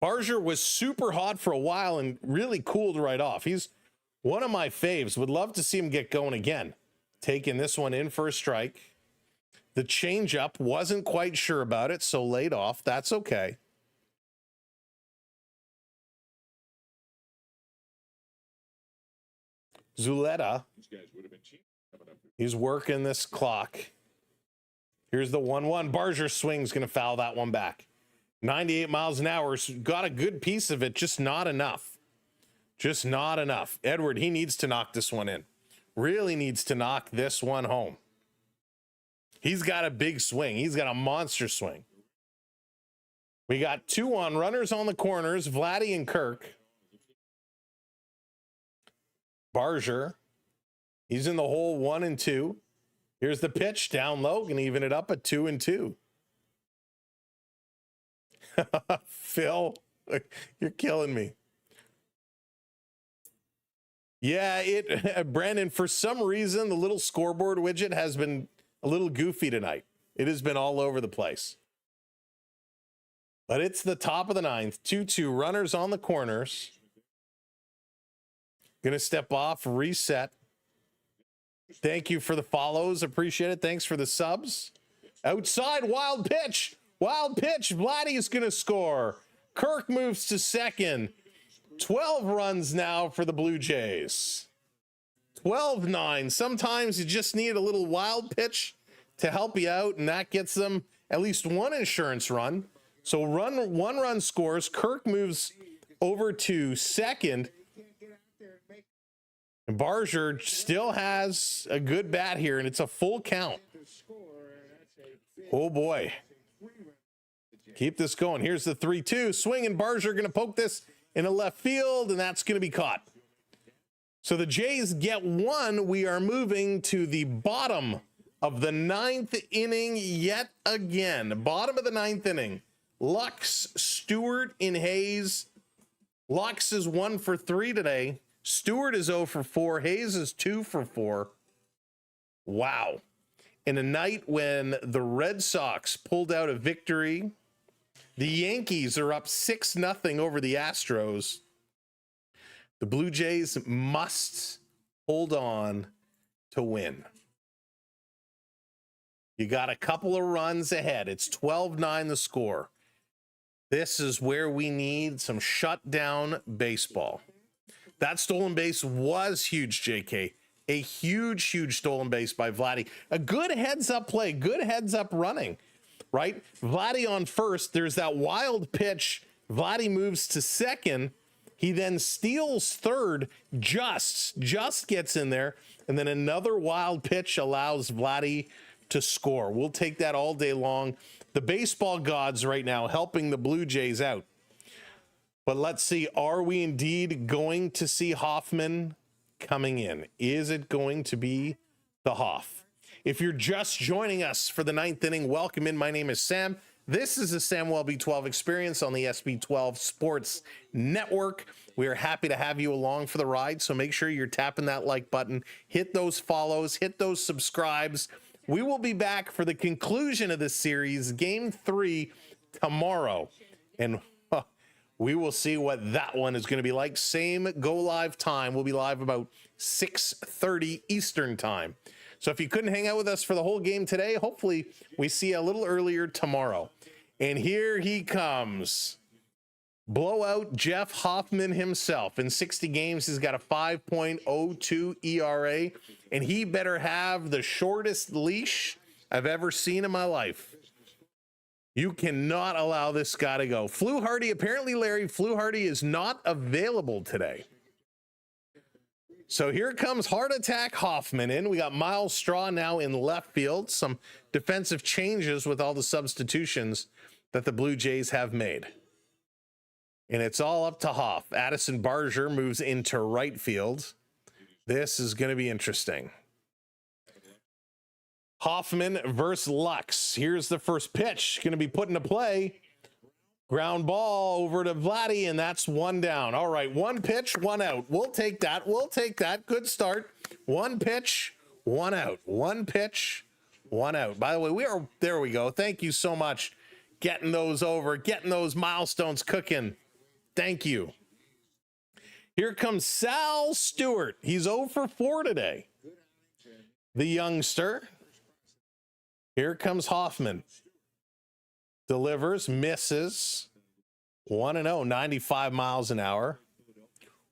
[SPEAKER 2] Barger was super hot for a while and really cooled right off. He's one of my faves. Would love to see him get going again. Taking this one in for a strike. The changeup, wasn't quite sure about it, so laid off. That's okay. Zuleta, he's working this clock. Here's the 1-1. Barger swing's going to foul that one back. 98 miles an hour. Got a good piece of it, just not enough. Just not enough. Edward, he needs to knock this one in. Really needs to knock this one home. He's got a big swing. He's got a monster swing. We got 2 on, runners on the corners, Vladdy and Kirk. Barger, he's in the hole 1 and 2. Here's the pitch down low, and even it up at 2 and 2. Phil, you're killing me. Yeah, Brandon, for some reason, the little scoreboard widget has been a little goofy tonight. It has been all over the place. But it's the top of the 9th, 2-2, runners on the corners. Gonna step off, reset. Thank you for the follows, appreciate it. Thanks for the subs. Outside, wild pitch. Wild pitch, Vladdy is gonna score. Kirk moves to second. 12 runs now for the Blue Jays. 12-9. Sometimes you just need a little wild pitch to help you out, and that gets them at least one insurance run. So one run scores. Kirk moves over to second. And Barger still has a good bat here, and it's a full count. Oh, boy. Keep this going. Here's the 3-2. Swing, and Barger going to poke this in a left field, and that's going to be caught. So the Jays get 1. We are moving to the bottom of the 9th inning yet again. Bottom of the 9th inning. Lux, Stewart, and Hayes. Lux is 1 for 3 today. Stewart is 0 for 4. Hayes is 2 for 4. Wow. In a night when the Red Sox pulled out a victory, the Yankees are up 6-0 over the Astros. The Blue Jays must hold on to win. You got a couple of runs ahead. It's 12-9 the score. This is where we need some shutdown baseball. That stolen base was huge, JK. A huge, huge stolen base by Vladdy. A good heads-up play, good heads-up running, right? Vladdy on first. There's that wild pitch. Vladdy moves to second. He then steals third, just gets in there, and then another wild pitch allows Vladdy to score. We'll take that all day long. The baseball gods right now helping the Blue Jays out. But let's see, are we indeed going to see Hoffman coming in? Is it going to be the Hoff? If you're just joining us for the 9th inning, welcome in. My name is Sam. This is the Sam B12 experience on the SB12 Sports Network. We are happy to have you along for the ride, so make sure you're tapping that like button, hit those follows, hit those subscribes. We will be back for the conclusion of this series, Game 3, tomorrow. And we will see what that one is going to be like. Same go live time. We'll be live about 6:30 Eastern time. So if you couldn't hang out with us for the whole game today, hopefully we see you a little earlier tomorrow. And here he comes. Blowout Jeff Hoffman himself. In 60 games, he's got a 5.02 ERA, and he better have the shortest leash I've ever seen in my life. You cannot allow this guy to go. Fluharty, apparently, Larry, Fluharty is not available today. So here comes Heart Attack Hoffman in. We got Miles Straw now in left field. Some defensive changes with all the substitutions that the Blue Jays have made. And it's all up to Hoff. Addison Barger moves into right field. This is going to be interesting. Hoffman versus Lux. Here's the first pitch. Going to be put into play. Ground ball over to Vladdy, and that's 1 down. All right, 1 pitch, 1 out. We'll take that. We'll take that. Good start. 1 pitch, 1 out. 1 pitch, 1 out. By the way, there we go. Thank you so much. Getting those over, getting those milestones cooking. Thank you. Here comes Sal Stewart. He's 0 for 4 today. The youngster. Here comes Hoffman. Delivers, misses. 1-0, 95 miles an hour.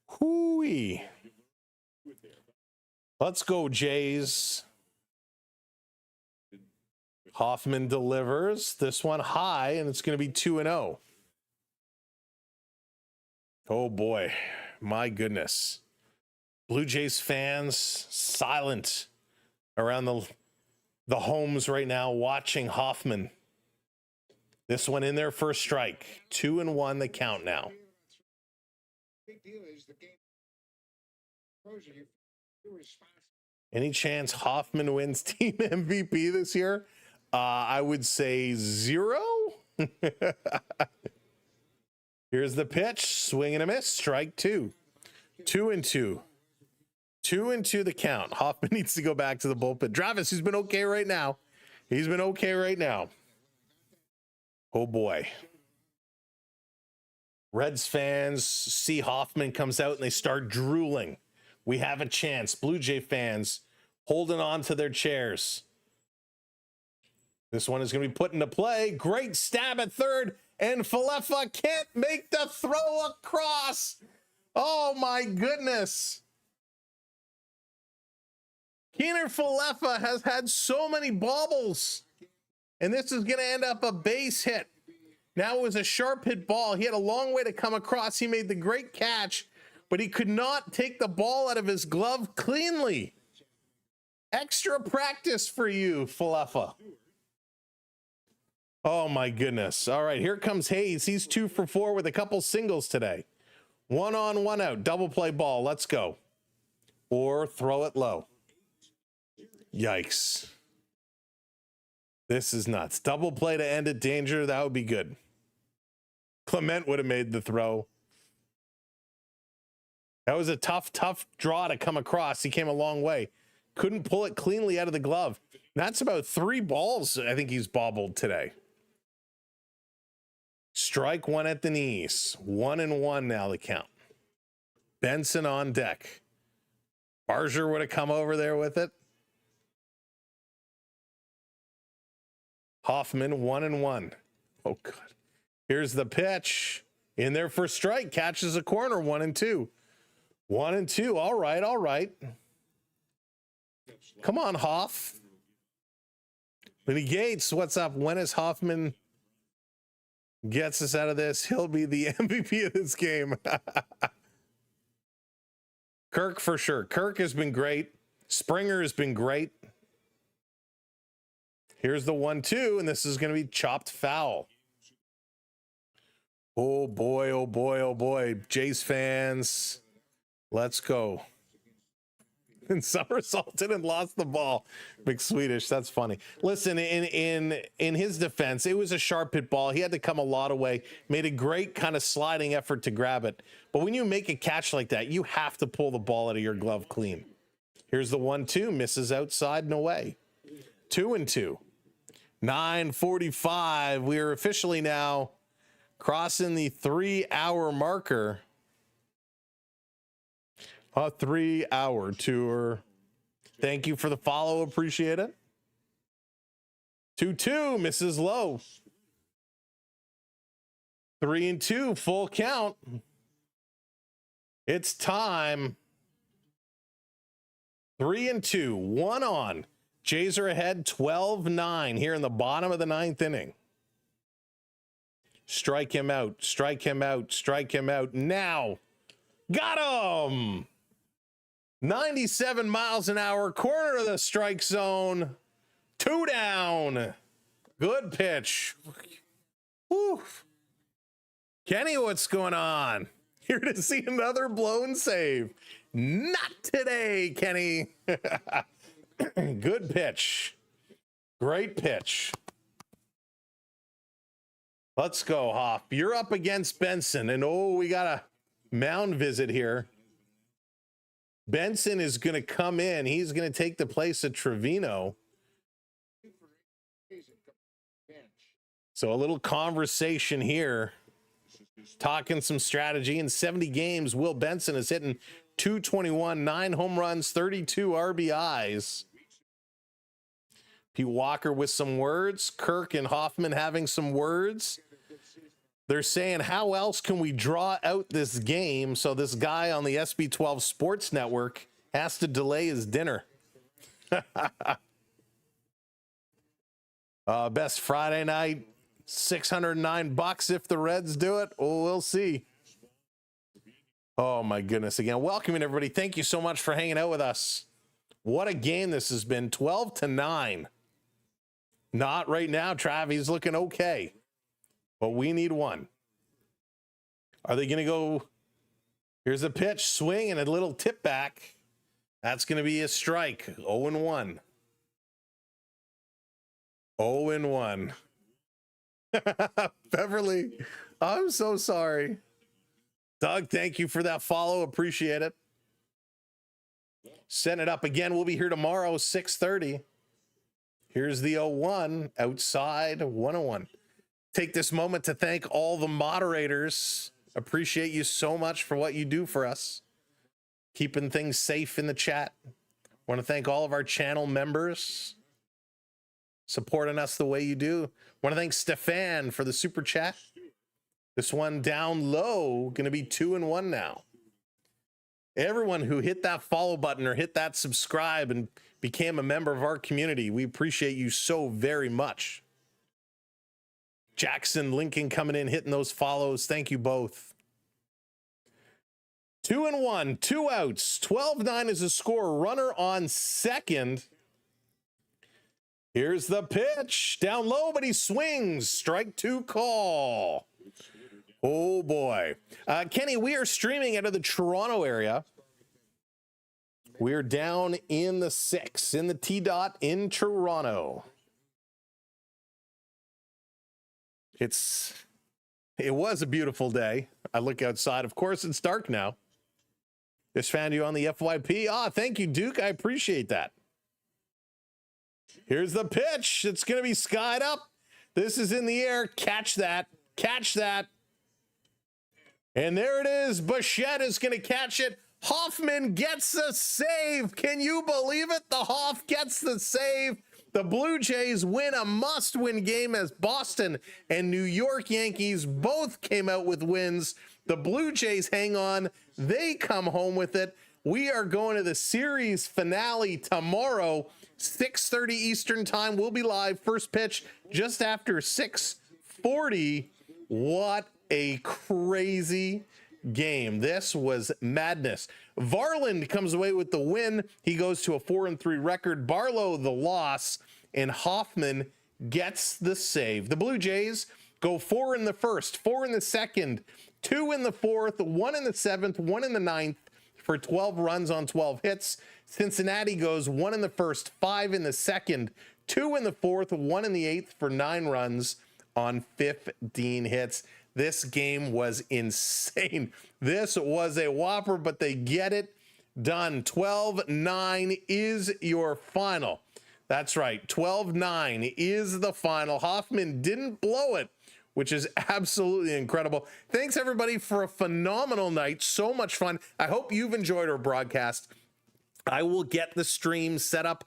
[SPEAKER 2] Hooey. Let's go, Jays. Hoffman delivers this one high, and it's going to be 2-0. Oh boy, my goodness. Blue Jays fans silent around the homes right now watching Hoffman. This one in there for a strike. 2-1 the count now. Any chance Hoffman wins team MVP this year? I would say 0. Here's the pitch. Swing and a miss. Strike 2. 2-2. 2-2 the count. Hoffman needs to go back to the bullpen. Travis, he's been okay right now. He's been okay right now. Oh boy. Reds fans see Hoffman comes out and they start drooling. We have a chance. Blue Jay fans holding on to their chairs. This one is going to be put into play. Great stab at third, and Falefa can't make the throw across. Oh my goodness. Keener Falefa has had so many bobbles, and this is going to end up a base hit. Now it was a sharp hit ball. He had a long way to come across. He made the great catch, but he could not take the ball out of his glove cleanly. Extra practice for you, Falefa. Oh my goodness. All right, here comes Hayes. He's 2 for 4 with a couple singles today. 1 on, 1 out. Double play ball. Let's go. Or throw it low. Yikes. This is nuts. Double play to end it. Danger. That would be good. Clement would have made the throw. That was a tough draw to come across. He came a long way. Couldn't pull it cleanly out of the glove. That's about 3 balls I think he's bobbled today. Strike 1 at the knees. 1-1 now the count. Benson on deck. Barger would have come over there with it. Hoffman 1-1. Oh, God. Here's the pitch. In there for strike. Catches a corner. 1-2. 1-2. All right. All right. Come on, Hoff. Vinny Gates, what's up? When is Hoffman gets us out of this? He'll be the MVP of this game. Kirk for sure. Kirk has been great. Springer has been great. Here's the 1-2, and this is going to be chopped foul. Oh boy, oh boy, oh boy. Jays fans, let's go. And somersaulted and lost the ball. Big Swedish, that's funny. Listen, in his defense, it was a sharp hit ball. He had to come a lot away. Made a great kind of sliding effort to grab it. But when you make a catch like that, you have to pull the ball out of your glove clean. Here's the 1-2, misses outside and away. 2-2. 9:45. We are officially now crossing the 3-hour marker. A 3-hour tour. Thank you for the follow. Appreciate it. 2-2, misses low. 3-2, full count. It's time. 3-2, 1 on. Jays are ahead 12-9 here in the bottom of the 9th inning. Strike him out. Strike him out. Strike him out. Now. Got him. 97 miles an hour, corner of the strike zone. 2 down. Good pitch. Woo. Kenny, what's going on? Here to see another blown save. Not today, Kenny. Good pitch. Great pitch. Let's go, Hoff. You're up against Benson, and oh, we got a mound visit here. Benson is going to come in. He's going to take the place of Trevino. So a little conversation here. Talking some strategy. In 70 games, Will Benson is hitting .221, 9 home runs, 32 RBIs. Pete Walker with some words. Kirk and Hoffman having some words. They're saying, how else can we draw out this game? So this guy on the SB12 Sports Network has to delay his dinner. Best Friday night, $609 if the Reds do it. Oh, we'll see. Oh my goodness. Again, welcoming everybody. Thank you so much for hanging out with us. What a game this has been. 12-9. Not right now, Trav. He's looking okay. But we need one. Are they going to go? Here's a pitch, swing, and a little tip back. That's going to be a strike. 0-1. 0-1. Beverly, I'm so sorry. Doug, thank you for that follow. Appreciate it. Setting it up again. We'll be here tomorrow, 6:30. Here's the 0-1 outside 101. Take this moment to thank all the moderators. Appreciate you so much for what you do for us. Keeping things safe in the chat. Want to thank all of our channel members supporting us the way you do. Want to thank Stefan for the super chat. This one down low, going to be 2-1 now. Everyone who hit that follow button or hit that subscribe and became a member of our community, we appreciate you so very much. Jackson, Lincoln coming in, hitting those follows. Thank you both. 2-1, 2 outs. 12-9 is the score. Runner on second. Here's the pitch. Down low, but he swings. Strike 2 call. Oh, boy. Kenny, we are streaming out of the Toronto area. We're down in the 6, in the T-Dot in Toronto. It was a beautiful day. I look outside. Of course, it's dark now. Just found you on the FYP. Thank you, Duke. I appreciate that. Here's the pitch. It's going to be skied up. This is in the air. Catch that. Catch that. And there it is. Bichette is going to catch it. Hoffman gets the save. Can you believe it? The Hoff gets the save. The Blue Jays win a must-win game as Boston and New York Yankees both came out with wins. The Blue Jays hang on. They come home with it. We are going to the series finale tomorrow, 6:30 Eastern time. We'll be live. First pitch just after 6:40. What a crazy game. This was madness. Varland comes away with the win. He goes to a 4-3 record. Barlow the loss, and Hoffman gets the save. The Blue Jays go 4 in the first, 4 in the second, 2 in the fourth, 1 in the seventh, 1 in the ninth for 12 runs on 12 hits. Cincinnati goes 1 in the first, 5 in the second, 2 in the fourth, 1 in the eighth for 9 runs on 15 hits. This game was insane. This was a whopper, but they get it done. 12-9 is your final. That's right. 12-9 is the final. Hoffman didn't blow it, which is absolutely incredible. Thanks, everybody, for a phenomenal night. So much fun. I hope you've enjoyed our broadcast. I will get the stream set up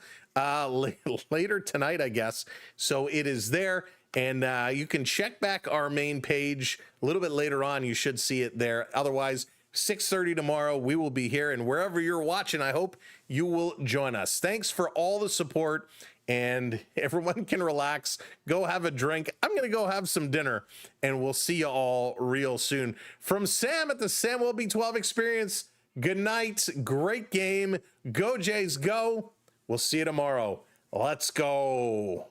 [SPEAKER 2] later tonight, I guess. So it is there. And you can check back our main page a little bit later on. You should see it there. Otherwise, 6:30 tomorrow, we will be here. And wherever you're watching, I hope you will join us. Thanks for all the support. And everyone can relax. Go have a drink. I'm going to go have some dinner. And we'll see you all real soon. From Sam at the Sam Will Be 12 Experience, good night. Great game. Go Jays, go. We'll see you tomorrow. Let's go.